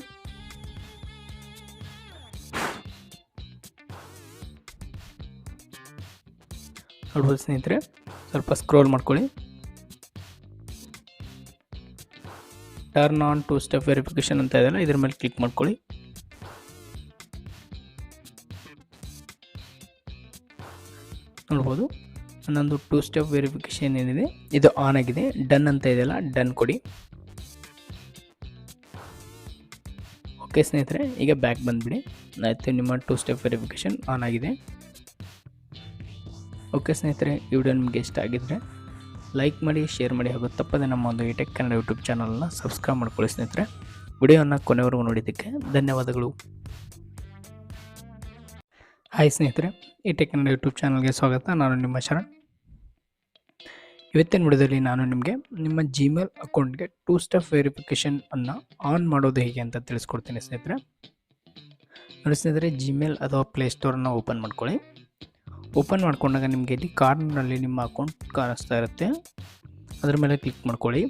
ನೋಡ್ಬೋದು ಸ್ನೇಹಿತರೆ, ಸ್ವಲ್ಪ ಸ್ಕ್ರೋಲ್ ಮಾಡ್ಕೊಳ್ಳಿ. Turn on two step verification ಅಂತ ಇದೆಯಲ್ಲ, ಇದ್ರ ಮೇಲೆ ಕ್ಲಿಕ್ ಮಾಡ್ಕೊಳ್ಳಿ. ನೋಡ್ಬೋದು ನನ್ನೊಂದು ಟೂ ಸ್ಟೆಪ್ ವೆರಿಫಿಕೇಷನ್ ಏನಿದೆ ಇದು ಆನ್ ಆಗಿದೆ. ಡನ್ ಅಂತ ಇದೆಯಲ್ಲ ಡನ್ ಕೊಡಿ. ಓಕೆ ಸ್ನೇಹಿತರೆ, ಈಗ ಬ್ಯಾಕ್ ಬಂದುಬಿಡಿ. ಆಯಿತು, ನಿಮ್ಮ ಟೂ ಸ್ಟೆಪ್ ವೆರಿಫಿಕೇಷನ್ ಆನ್ ಆಗಿದೆ. ಓಕೆ ಸ್ನೇಹಿತರೆ, ಈ ವಿಡಿಯೋ ನಿಮಗೆ ಇಷ್ಟ ಆಗಿದ್ದರೆ ಲೈಕ್ ಮಾಡಿ, ಶೇರ್ ಮಾಡಿ ಹಾಗೂ ತಪ್ಪದೆ ನಮ್ಮ ಒಂದು ಇಟೆಕ್ ಕನ್ನಡ ಯೂಟ್ಯೂಬ್ ಚಾನಲ್ನ ಸಬ್ಸ್ಕ್ರೈಬ್ ಮಾಡ್ಕೊಳ್ಳಿ ಸ್ನೇಹಿತರೆ. ವಿಡಿಯೋನ ಕೊನೆವರೆಗೂ ನೋಡಿದ್ದಕ್ಕೆ ಧನ್ಯವಾದಗಳು. ಹಾಯ್ ಸ್ನೇಹಿತರೆ, ಇಟೆಕ್ ಕನ್ನಡ ಯೂಟ್ಯೂಬ್ ಚಾನಲ್ಗೆ ಸ್ವಾಗತ. ನಾನು ನಿಮ್ಮ ಶರಣ್. ಇವತ್ತಿನ ವಿಡಿಯೋದಲ್ಲಿ ನಾನು ನಿಮಗೆ ನಿಮ್ಮ ಜಿಮೇಲ್ ಅಕೌಂಟ್ಗೆ ಟೂ ಸ್ಟೆಪ್ ವೆರಿಫಿಕೇಷನ್ ಅನ್ನು ಆನ್ ಮಾಡೋದು ಹೇಗೆ ಅಂತ ತಿಳಿಸ್ಕೊಡ್ತೀನಿ ಸ್ನೇಹಿತರೆ. ನೋಡಿ ಸ್ನೇಹಿತರೆ, ಜಿಮೇಲ್ ಅಥವಾ ಪ್ಲೇಸ್ಟೋರನ್ನು ಓಪನ್ ಮಾಡ್ಕೊಳ್ಳಿ. ಓಪನ್ ಮಾಡ್ಕೊಂಡಾಗ ನಿಮಗೆ ಇಲ್ಲಿ ಕಾರ್ನರ್ನಲ್ಲಿ ನಿಮ್ಮ ಅಕೌಂಟ್ ಕಾಣಿಸ್ತಾ ಇರುತ್ತೆ, ಅದರ ಮೇಲೆ ಕ್ಲಿಕ್ ಮಾಡ್ಕೊಳ್ಳಿ.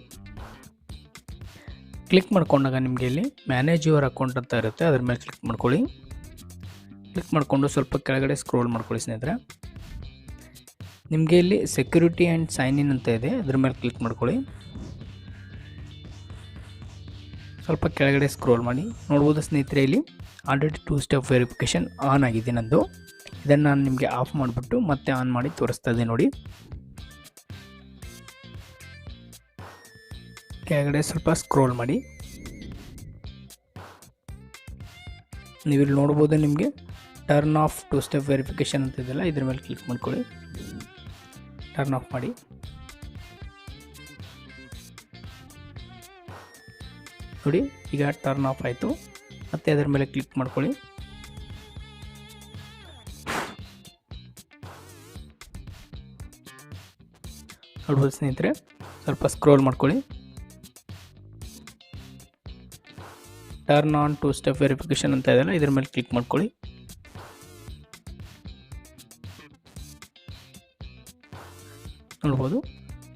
ಕ್ಲಿಕ್ ಮಾಡ್ಕೊಂಡಾಗ ನಿಮಗೆ ಇಲ್ಲಿ ಮ್ಯಾನೇಜ್ ಯುವರ್ ಅಕೌಂಟ್ ಅಂತ ಇರುತ್ತೆ, ಅದರ ಮೇಲೆ ಕ್ಲಿಕ್ ಮಾಡ್ಕೊಳ್ಳಿ. ಕ್ಲಿಕ್ ಮಾಡಿಕೊಂಡು ಸ್ವಲ್ಪ ಕೆಳಗಡೆ ಸ್ಕ್ರೋಲ್ ಮಾಡ್ಕೊಳ್ಳಿ ಸ್ನೇಹಿತರೆ. ನಿಮಗೆ ಇಲ್ಲಿ ಸೆಕ್ಯೂರಿಟಿ ಆ್ಯಂಡ್ ಸೈನ್ ಇನ್ ಅಂತ ಇದೆ, ಅದರ ಮೇಲೆ ಕ್ಲಿಕ್ ಮಾಡ್ಕೊಳ್ಳಿ. ಸ್ವಲ್ಪ ಕೆಳಗಡೆ ಸ್ಕ್ರೋಲ್ ಮಾಡಿ. ನೋಡ್ಬೋದು ಸ್ನೇಹಿತರೆ, ಇಲ್ಲಿ already two step verification on ಆಗಿದೆ ನಂದು. ಇದನ್ನು ನಾನು ನಿಮಗೆ ಆಫ್ ಮಾಡಿಬಿಟ್ಟು ಮತ್ತೆ ಆನ್ ಮಾಡಿ ತೋರಿಸ್ತಾ ಇದ್ದೆ ನೋಡಿ. ಕೆಳಗಡೆ ಸ್ವಲ್ಪ ಸ್ಕ್ರೋಲ್ ಮಾಡಿ. ನೀವಿಲ್ಲಿ ನೋಡ್ಬೋದು ನಿಮಗೆ turn off two step verification ಅಂತ ಇದೆಯಲ್ಲ, ಇದ್ರ ಮೇಲೆ ಕ್ಲಿಕ್ ಮಾಡ್ಕೊಳ್ಳಿ. ಟರ್ನ್ ಆಫ್ ಮಾಡಿ. ನೋಡಿ, ಈಗ ಟರ್ನ್ ಆಫ್ ಆಯಿತು. ಮತ್ತೆ ಅದರ ಮೇಲೆ ಕ್ಲಿಕ್ ಮಾಡ್ಕೊಳ್ಳಿ. ನೋಡ್ಬೋದು ಸ್ನೇಹಿತರೆ, ಸ್ವಲ್ಪ ಸ್ಕ್ರೋಲ್ ಮಾಡ್ಕೊಳ್ಳಿ. Turn on two step verification ಅಂತ ಇದೆಯಲ್ಲ, ಇದ್ರ ಮೇಲೆ ಕ್ಲಿಕ್ ಮಾಡ್ಕೊಳ್ಳಿ. ನೋಡ್ಬೋದು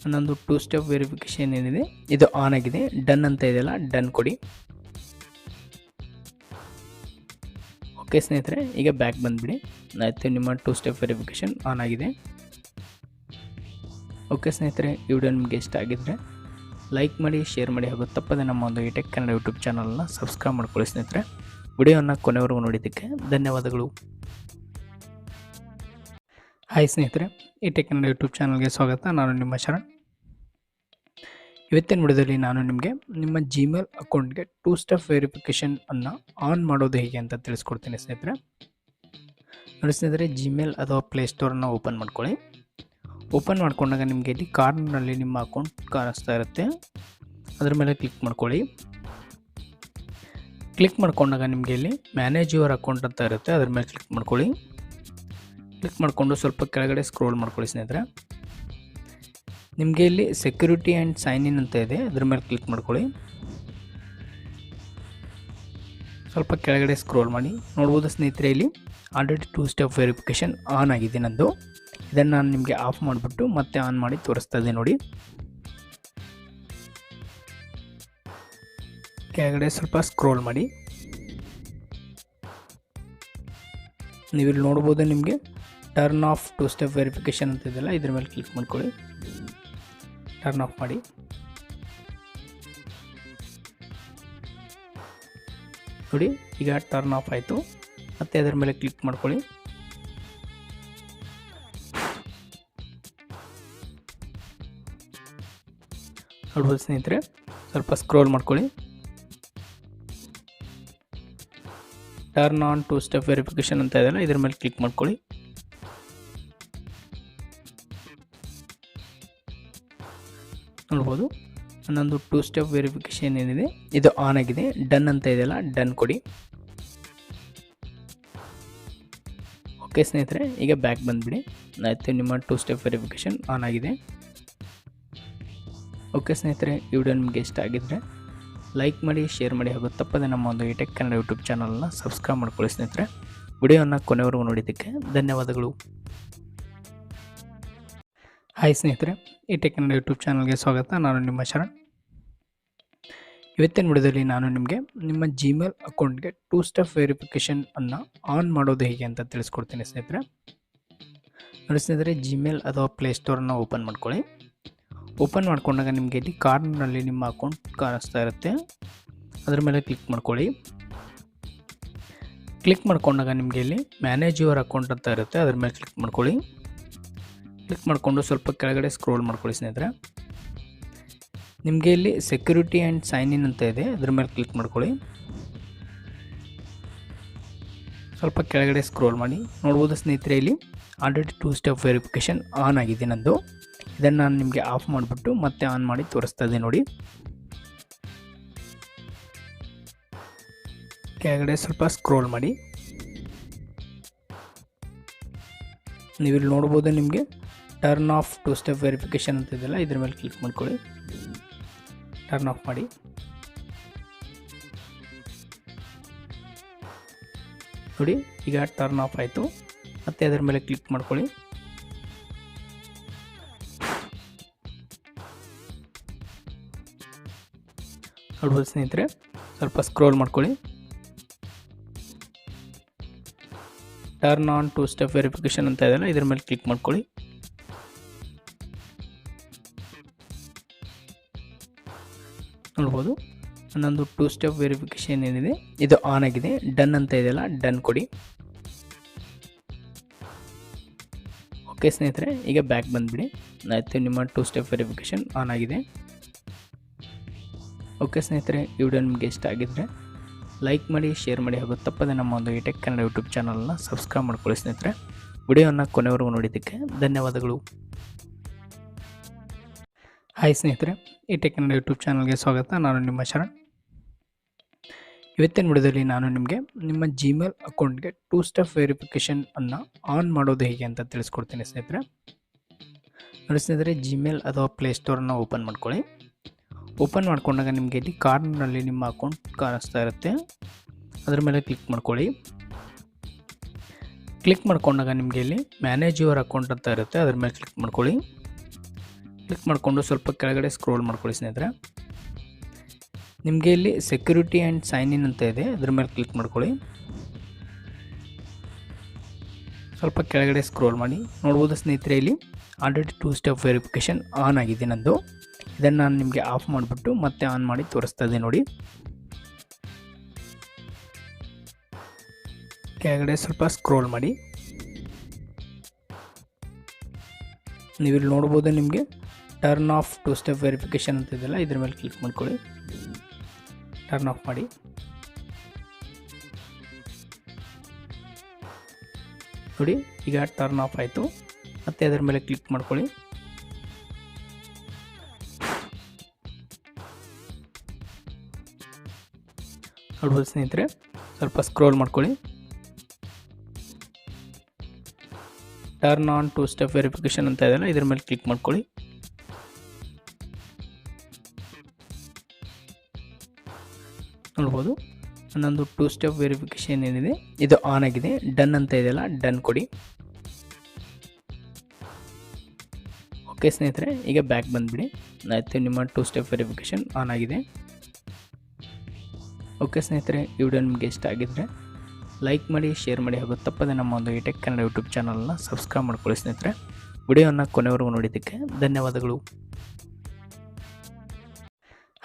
ನನ್ನೊಂದು ಟೂ ಸ್ಟೆಪ್ ವೆರಿಫಿಕೇಷನ್ ಏನಿದೆ ಇದು ಆನ್ ಆಗಿದೆ. ಡನ್ ಅಂತ ಇದೆಯಲ್ಲ ಡನ್ ಕೊಡಿ. ಓಕೆ ಸ್ನೇಹಿತರೆ, ಈಗ ಬ್ಯಾಕ್ ಬಂದುಬಿಡಿ. ಆಯಿತು, ನಿಮ್ಮ ಟೂ ಸ್ಟೆಪ್ ವೆರಿಫಿಕೇಷನ್ ಆನ್ ಆಗಿದೆ. ಓಕೆ ಸ್ನೇಹಿತರೆ, ಈ ವಿಡಿಯೋ ನಿಮಗೆ ಇಷ್ಟ ಆಗಿದ್ದರೆ ಲೈಕ್ ಮಾಡಿ, ಶೇರ್ ಮಾಡಿ ಹಾಗೂ ತಪ್ಪದೆ ನಮ್ಮ ಒಂದು ಇಟೆಕ್ ಕನ್ನಡ ಯೂಟ್ಯೂಬ್ ಚಾನಲ್ನ ಸಬ್ಸ್ಕ್ರೈಬ್ ಮಾಡ್ಕೊಳ್ಳಿ ಸ್ನೇಹಿತರೆ. ವಿಡಿಯೋನ ಕೊನೆವರೆಗೂ ನೋಡಿದ್ದಕ್ಕೆ ಧನ್ಯವಾದಗಳು. ಹಾಯ್ ಸ್ನೇಹಿತರೆ, ಇಟೆಕ್ ಕನ್ನಡ ಯೂಟ್ಯೂಬ್ ಚಾನಲ್ಗೆ ಸ್ವಾಗತ. ನಾನು ನಿಮ್ಮ ಶರಣ್. ಇವತ್ತಿನ ವಿಡಿಯೋದಲ್ಲಿ ನಾನು ನಿಮಗೆ ನಿಮ್ಮ ಜಿಮೇಲ್ ಅಕೌಂಟ್ಗೆ ಟೂ ಸ್ಟೆಪ್ ವೆರಿಫಿಕೇಷನ್ ಅನ್ನು ಆನ್ ಮಾಡೋದು ಹೇಗೆ ಅಂತ ತಿಳಿಸ್ಕೊಡ್ತೀನಿ ಸ್ನೇಹಿತರೆ. ನೋಡಿ ಸ್ನೇಹಿತರೆ, ಜಿಮೇಲ್ ಅಥವಾ ಪ್ಲೇಸ್ಟೋರನ್ನು ಓಪನ್ ಮಾಡ್ಕೊಳ್ಳಿ. ಓಪನ್ ಮಾಡ್ಕೊಂಡಾಗ ನಿಮಗೆ ಇಲ್ಲಿ ಕಾರ್ನರ್ನಲ್ಲಿ ನಿಮ್ಮ ಅಕೌಂಟ್ ಕಾಣಿಸ್ತಾ ಇರುತ್ತೆ, ಅದರ ಮೇಲೆ ಕ್ಲಿಕ್ ಮಾಡ್ಕೊಳ್ಳಿ. ಕ್ಲಿಕ್ ಮಾಡ್ಕೊಂಡಾಗ ನಿಮಗೆ ಇಲ್ಲಿ ಮ್ಯಾನೇಜ್ ಯುವರ್ ಅಕೌಂಟ್ ಅಂತ ಇರುತ್ತೆ, ಅದರ ಮೇಲೆ ಕ್ಲಿಕ್ ಮಾಡ್ಕೊಳ್ಳಿ. ಕ್ಲಿಕ್ ಮಾಡಿಕೊಂಡು ಸ್ವಲ್ಪ ಕೆಳಗಡೆ ಸ್ಕ್ರೋಲ್ ಮಾಡ್ಕೊಳ್ಳಿ ಸ್ನೇಹಿತರೆ. ನಿಮಗೆ ಇಲ್ಲಿ ಸೆಕ್ಯೂರಿಟಿ ಆ್ಯಂಡ್ ಸೈನ್ ಇನ್ ಅಂತ ಇದೆ, ಅದ್ರ ಮೇಲೆ ಕ್ಲಿಕ್ ಮಾಡ್ಕೊಳ್ಳಿ. ಸ್ವಲ್ಪ ಕೆಳಗಡೆ ಸ್ಕ್ರೋಲ್ ಮಾಡಿ ನೋಡ್ಬೋದು ಸ್ನೇಹಿತರೆ, ಇಲ್ಲಿ ಆಲ್ರೆಡಿ 2 ಸ್ಟೆಪ್ ವೆರಿಫಿಕೇಷನ್ ಆನ್ ಆಗಿದೆ ನಂದು. ಇದನ್ನು ನಾನು ನಿಮಗೆ ಆಫ್ ಮಾಡಿಬಿಟ್ಟು ಮತ್ತೆ ಆನ್ ಮಾಡಿ ತೋರಿಸ್ತಾ ಇದ್ದೆ ನೋಡಿ. ಕೆಳಗಡೆ ಸ್ವಲ್ಪ ಸ್ಕ್ರೋಲ್ ಮಾಡಿ, ನೀವಿಲ್ಲಿ ನೋಡ್ಬೋದು ನಿಮಗೆ ಟರ್ನ್ ಆಫ್ 2 ಸ್ಟೆಪ್ ವೆರಿಫಿಕೇಷನ್ ಅಂತ ಇದೆಯಲ್ಲ, ಇದ್ರ ಮೇಲೆ ಕ್ಲಿಕ್ ಮಾಡ್ಕೊಳ್ಳಿ. ಟರ್ನ್ ಆಫ್ ಮಾಡಿ. ನೋಡಿ ಈಗ ಟರ್ನ್ ಆಫ್ ಆಯಿತು. ಮತ್ತೆ ಅದರ ಮೇಲೆ ಕ್ಲಿಕ್ ಮಾಡ್ಕೊಳ್ಳಿ. ನೋಡ್ಬೋದು ಸ್ನೇಹಿತರೆ, ಸ್ವಲ್ಪ ಸ್ಕ್ರೋಲ್ ಮಾಡ್ಕೊಳ್ಳಿ. ಟರ್ನ್ ಆನ್ 2 ಸ್ಟೆಪ್ ವೆರಿಫಿಕೇಷನ್ ಅಂತ ಇದೆಯಲ್ಲ, ಇದ್ರ ಮೇಲೆ ಕ್ಲಿಕ್ ಮಾಡ್ಕೊಳ್ಳಿ. ನೋಡ್ಬೋದು ನನ್ನೊಂದು 2 ಸ್ಟೆಪ್ ವೆರಿಫಿಕೇಷನ್ ಏನಿದೆ ಇದು ಆನ್ ಆಗಿದೆ. ಡನ್ ಅಂತ ಇದೆಯಲ್ಲ, ಡನ್ ಕೊಡಿ. ಓಕೆ ಸ್ನೇಹಿತರೆ, ಈಗ ಬ್ಯಾಕ್ ಬಂದುಬಿಡಿ. ಆಯಿತು, ನಿಮ್ಮ 2 ಸ್ಟೆಪ್ ವೆರಿಫಿಕೇಷನ್ ಆನ್ ಆಗಿದೆ. ಓಕೆ ಸ್ನೇಹಿತರೆ, ಈ ವಿಡಿಯೋ ನಿಮಗೆ ಇಷ್ಟ ಆಗಿದ್ದರೆ ಲೈಕ್ ಮಾಡಿ, ಶೇರ್ ಮಾಡಿ, ಹಾಗೂ ತಪ್ಪದೆ ನಮ್ಮ ಒಂದು ಇಟೆಕ್ ಕನ್ನಡ ಯೂಟ್ಯೂಬ್ ಚಾನಲ್ನ ಸಬ್ಸ್ಕ್ರೈಬ್ ಮಾಡ್ಕೊಳ್ಳಿ ಸ್ನೇಹಿತರೆ. ವಿಡಿಯೋನ ಕೊನೆವರೆಗೂ ನೋಡಿದ್ದಕ್ಕೆ ಧನ್ಯವಾದಗಳು. ಹಾಯ್ ಸ್ನೇಹಿತರೆ, ಇಟೆಕ್ ಕನ್ನಡ ಯೂಟ್ಯೂಬ್ ಚಾನಲ್ಗೆ ಸ್ವಾಗತ. ನಾನು ನಿಮ್ಮ ಶರಣ್. ಇವತ್ತಿನ ವಿಡಿಯೋದಲ್ಲಿ ನಾನು ನಿಮಗೆ ನಿಮ್ಮ ಜಿಮೇಲ್ ಅಕೌಂಟ್ಗೆ 2 ಸ್ಟೆಪ್ ವೆರಿಫಿಕೇಷನ್ ಅನ್ನು ಆನ್ ಮಾಡೋದು ಹೇಗೆ ಅಂತ ತಿಳಿಸ್ಕೊಡ್ತೀನಿ ಸ್ನೇಹಿತರೆ. ನೋಡಿ ಸ್ನೇಹಿತರೆ, ಜಿಮೇಲ್ ಅಥವಾ ಪ್ಲೇಸ್ಟೋರನ್ನು ಓಪನ್ ಮಾಡ್ಕೊಳ್ಳಿ. ಓಪನ್ ಮಾಡ್ಕೊಂಡಾಗ ನಿಮಗೆ ಇಲ್ಲಿ ಕಾರ್ನರ್ನಲ್ಲಿ ನಿಮ್ಮ ಅಕೌಂಟ್ ಕಾಣಿಸ್ತಾ ಇರುತ್ತೆ, ಅದರ ಮೇಲೆ ಕ್ಲಿಕ್ ಮಾಡ್ಕೊಳ್ಳಿ. ಕ್ಲಿಕ್ ಮಾಡ್ಕೊಂಡಾಗ ನಿಮಗೆ ಇಲ್ಲಿ ಮ್ಯಾನೇಜ್ ಯುವರ್ ಅಕೌಂಟ್ ಅಂತ ಇರುತ್ತೆ, ಅದರ ಮೇಲೆ ಕ್ಲಿಕ್ ಮಾಡ್ಕೊಳ್ಳಿ. ಕ್ಲಿಕ್ ಮಾಡಿಕೊಂಡು ಸ್ವಲ್ಪ ಕೆಳಗಡೆ ಸ್ಕ್ರೋಲ್ ಮಾಡ್ಕೊಳ್ಳಿ ಸ್ನೇಹಿತರೆ. ನಿಮಗೆ ಇಲ್ಲಿ ಸೆಕ್ಯೂರಿಟಿ ಆ್ಯಂಡ್ ಸೈನ್ ಇನ್ ಅಂತ ಇದೆ, ಅದ್ರ ಮೇಲೆ ಕ್ಲಿಕ್ ಮಾಡ್ಕೊಳ್ಳಿ. ಸ್ವಲ್ಪ ಕೆಳಗಡೆ ಸ್ಕ್ರೋಲ್ ಮಾಡಿ ನೋಡ್ಬೋದು ಸ್ನೇಹಿತರೆ, ಇಲ್ಲಿ ಆಲ್ರೆಡಿ 2 ಸ್ಟೆಪ್ ವೆರಿಫಿಕೇಷನ್ ಆನ್ ಆಗಿದೆ ನಂದು. ಇದನ್ನು ನಾನು ನಿಮಗೆ ಆಫ್ ಮಾಡಿಬಿಟ್ಟು ಮತ್ತೆ ಆನ್ ಮಾಡಿ ತೋರಿಸ್ತಾ ಇದ್ದೆ ನೋಡಿ. ಕೆಳಗಡೆ ಸ್ವಲ್ಪ ಸ್ಕ್ರೋಲ್ ಮಾಡಿ, ನೀವಿಲ್ಲಿ ನೋಡ್ಬೋದು ನಿಮಗೆ ಟರ್ನ್ ಆಫ್ 2 ಸ್ಟೆಪ್ ವೆರಿಫಿಕೇಷನ್ ಅಂತ ಇದೆಯಲ್ಲ, ಇದ್ರ ಮೇಲೆ ಕ್ಲಿಕ್ ಮಾಡ್ಕೊಳ್ಳಿ. ಟರ್ನ್ ಆಫ್ ಮಾಡಿ. ನೋಡಿ ಈಗ ಟರ್ನ್ ಆಫ್ ಆಯಿತು. ಮತ್ತೆ ಅದರ ಮೇಲೆ ಕ್ಲಿಕ್ ಮಾಡ್ಕೊಳ್ಳಿ. ನೋಡ್ಬೋದು ಸ್ನೇಹಿತರೆ, ಸ್ವಲ್ಪ ಸ್ಕ್ರೋಲ್ ಮಾಡ್ಕೊಳ್ಳಿ. ಟರ್ನ್ ಆನ್ 2 ಸ್ಟೆಪ್ ವೆರಿಫಿಕೇಷನ್ ಅಂತ ಇದೆಯಲ್ಲ, ಇದ್ರ ಮೇಲೆ ಕ್ಲಿಕ್ ಮಾಡ್ಕೊಳ್ಳಿ. ನೋಡ್ಬೋದು ನನ್ನೊಂದು 2 ಸ್ಟೆಪ್ ವೆರಿಫಿಕೇಷನ್ ಏನಿದೆ ಇದು ಆನ್ ಆಗಿದೆ. ಡನ್ ಅಂತ ಇದೆಯಲ್ಲ, ಡನ್ ಕೊಡಿ. ಓಕೆ ಸ್ನೇಹಿತರೆ, ಈಗ ಬ್ಯಾಕ್ ಬಂದುಬಿಡಿ. ಆಯಿತು, ನಿಮ್ಮ 2 ಸ್ಟೆಪ್ ವೆರಿಫಿಕೇಷನ್ ಆನ್ ಆಗಿದೆ. ಓಕೆ ಸ್ನೇಹಿತರೆ, ಈ ವಿಡಿಯೋ ನಿಮಗೆ ಇಷ್ಟ ಆಗಿದ್ದರೆ ಲೈಕ್ ಮಾಡಿ, ಶೇರ್ ಮಾಡಿ, ಹಾಗೂ ತಪ್ಪದೆ ನಮ್ಮ ಒಂದು ಇಟೆಕ್ ಕನ್ನಡ ಯೂಟ್ಯೂಬ್ ಚಾನಲ್ನ ಸಬ್ಸ್ಕ್ರೈಬ್ ಮಾಡ್ಕೊಳ್ಳಿ ಸ್ನೇಹಿತರೆ. ವಿಡಿಯೋನ ಕೊನೆವರೆಗೂ ನೋಡಿದ್ದಕ್ಕೆ ಧನ್ಯವಾದಗಳು. ಹಾಯ್ ಸ್ನೇಹಿತರೆ, ಇಟೆಕ್ ಕನ್ನಡ ಯೂಟ್ಯೂಬ್ ಚಾನಲ್ಗೆ ಸ್ವಾಗತ. ನಾನು ನಿಮ್ಮ ಶರಣ್. ಇವತ್ತಿನ ವಿಡಿಯೋದಲ್ಲಿ ನಾನು ನಿಮಗೆ ನಿಮ್ಮ ಜಿಮೇಲ್ ಅಕೌಂಟ್ಗೆ 2 ಸ್ಟೆಪ್ ವೆರಿಫಿಕೇಷನ್ ಅನ್ನು ಆನ್ ಮಾಡೋದು ಹೇಗೆ ಅಂತ ತಿಳಿಸ್ಕೊಡ್ತೀನಿ ಸ್ನೇಹಿತರೆ. ನೋಡಿ ಸ್ನೇಹಿತರೆ, ಜಿಮೇಲ್ ಅಥವಾ ಪ್ಲೇಸ್ಟೋರನ್ನು ಓಪನ್ ಮಾಡ್ಕೊಳ್ಳಿ. ಓಪನ್ ಮಾಡ್ಕೊಂಡಾಗ ನಿಮಗೆ ಇಲ್ಲಿ ಕಾರ್ನರ್ನಲ್ಲಿ ನಿಮ್ಮ ಅಕೌಂಟ್ ಕಾಣಿಸ್ತಾ ಇರುತ್ತೆ, ಅದರ ಮೇಲೆ ಕ್ಲಿಕ್ ಮಾಡ್ಕೊಳ್ಳಿ. ಕ್ಲಿಕ್ ಮಾಡ್ಕೊಂಡಾಗ ನಿಮಗೆ ಇಲ್ಲಿ ಮ್ಯಾನೇಜ್ ಯುವರ್ ಅಕೌಂಟ್ ಅಂತ ಇರುತ್ತೆ, ಅದರ ಮೇಲೆ ಕ್ಲಿಕ್ ಮಾಡ್ಕೊಳ್ಳಿ. ಕ್ಲಿಕ್ ಮಾಡಿಕೊಂಡು ಸ್ವಲ್ಪ ಕೆಳಗಡೆ ಸ್ಕ್ರೋಲ್ ಮಾಡ್ಕೊಳ್ಳಿ ಸ್ನೇಹಿತರೆ. ನಿಮಗೆ ಇಲ್ಲಿ ಸೆಕ್ಯೂರಿಟಿ ಆ್ಯಂಡ್ ಸೈನ್ ಇನ್ ಅಂತ ಇದೆ, ಅದ್ರ ಮೇಲೆ ಕ್ಲಿಕ್ ಮಾಡ್ಕೊಳ್ಳಿ. ಸ್ವಲ್ಪ ಕೆಳಗಡೆ ಸ್ಕ್ರೋಲ್ ಮಾಡಿ ನೋಡ್ಬೋದು ಸ್ನೇಹಿತರೆ, ಇಲ್ಲಿ ಆಲ್ರೆಡಿ 2 ಸ್ಟೆಪ್ ವೆರಿಫಿಕೇಷನ್ ಆನ್ ಆಗಿದೆ ನಂದು. ಇದನ್ನು ನಾನು ನಿಮಗೆ ಆಫ್ ಮಾಡಿಬಿಟ್ಟು ಮತ್ತೆ ಆನ್ ಮಾಡಿ ತೋರಿಸ್ತಾ ಇದ್ದೆ ನೋಡಿ. ಕೆಳಗಡೆ ಸ್ವಲ್ಪ ಸ್ಕ್ರೋಲ್ ಮಾಡಿ, ನೀವಿಲ್ಲಿ ನೋಡ್ಬೋದು ನಿಮಗೆ ಟರ್ನ್ ಆಫ್ 2 ಸ್ಟೆಪ್ ವೆರಿಫಿಕೇಷನ್ ಅಂತ ಇದೆಯಲ್ಲ, ಇದ್ರ ಮೇಲೆ ಕ್ಲಿಕ್ ಮಾಡ್ಕೊಳ್ಳಿ. ಟರ್ನ್ ಆಫ್ ಮಾಡಿ. ನೋಡಿ ಈಗ ಟರ್ನ್ ಆಫ್ ಆಯಿತು. ಮತ್ತು ಅದರ ಮೇಲೆ ಕ್ಲಿಕ್ ಮಾಡ್ಕೊಳ್ಳಿ. ನೋಡ್ಬೋದು ಸ್ನೇಹಿತರೆ, ಸ್ವಲ್ಪ ಸ್ಕ್ರೋಲ್ ಮಾಡ್ಕೊಳ್ಳಿ. Turn on two step verification ಅಂತ ಇದೆಯಲ್ಲ, ಇದ್ರ ಮೇಲೆ ಕ್ಲಿಕ್ ಮಾಡ್ಕೊಳ್ಳಿ. ನೋಡ್ಬೋದು ನನ್ನೊಂದು ಟೂ ಸ್ಟೆಪ್ ವೆರಿಫಿಕೇಷನ್ ಏನಿದೆ ಇದು ಆನ್ ಆಗಿದೆ. ಡನ್ ಅಂತ ಇದೆಯಲ್ಲ, ಡನ್ ಕೊಡಿ. ಓಕೆ ಸ್ನೇಹಿತರೆ, ಈಗ ಬ್ಯಾಕ್ ಬಂದುಬಿಡಿ. ಆಯಿತು, ನಿಮ್ಮ ಟೂ ಸ್ಟೆಪ್ ವೆರಿಫಿಕೇಷನ್ ಆನ್ ಆಗಿದೆ. ಓಕೆ ಸ್ನೇಹಿತರೆ, ಈ ವಿಡಿಯೋ ನಿಮಗೆ ಇಷ್ಟ ಆಗಿದ್ದರೆ ಲೈಕ್ ಮಾಡಿ, ಶೇರ್ ಮಾಡಿ, ಹಾಗೂ ತಪ್ಪದೆ ನಮ್ಮ ಒಂದು ಟೆಕ್ ಕನ್ನಡ ಯೂಟ್ಯೂಬ್ ಚಾನಲ್ನ ಸಬ್ಸ್ಕ್ರೈಬ್ ಮಾಡ್ಕೊಳ್ಳಿ ಸ್ನೇಹಿತರೆ. ವಿಡಿಯೋನ ಕೊನೆವರೆಗೂ ನೋಡಿದ್ದಕ್ಕೆ ಧನ್ಯವಾದಗಳು.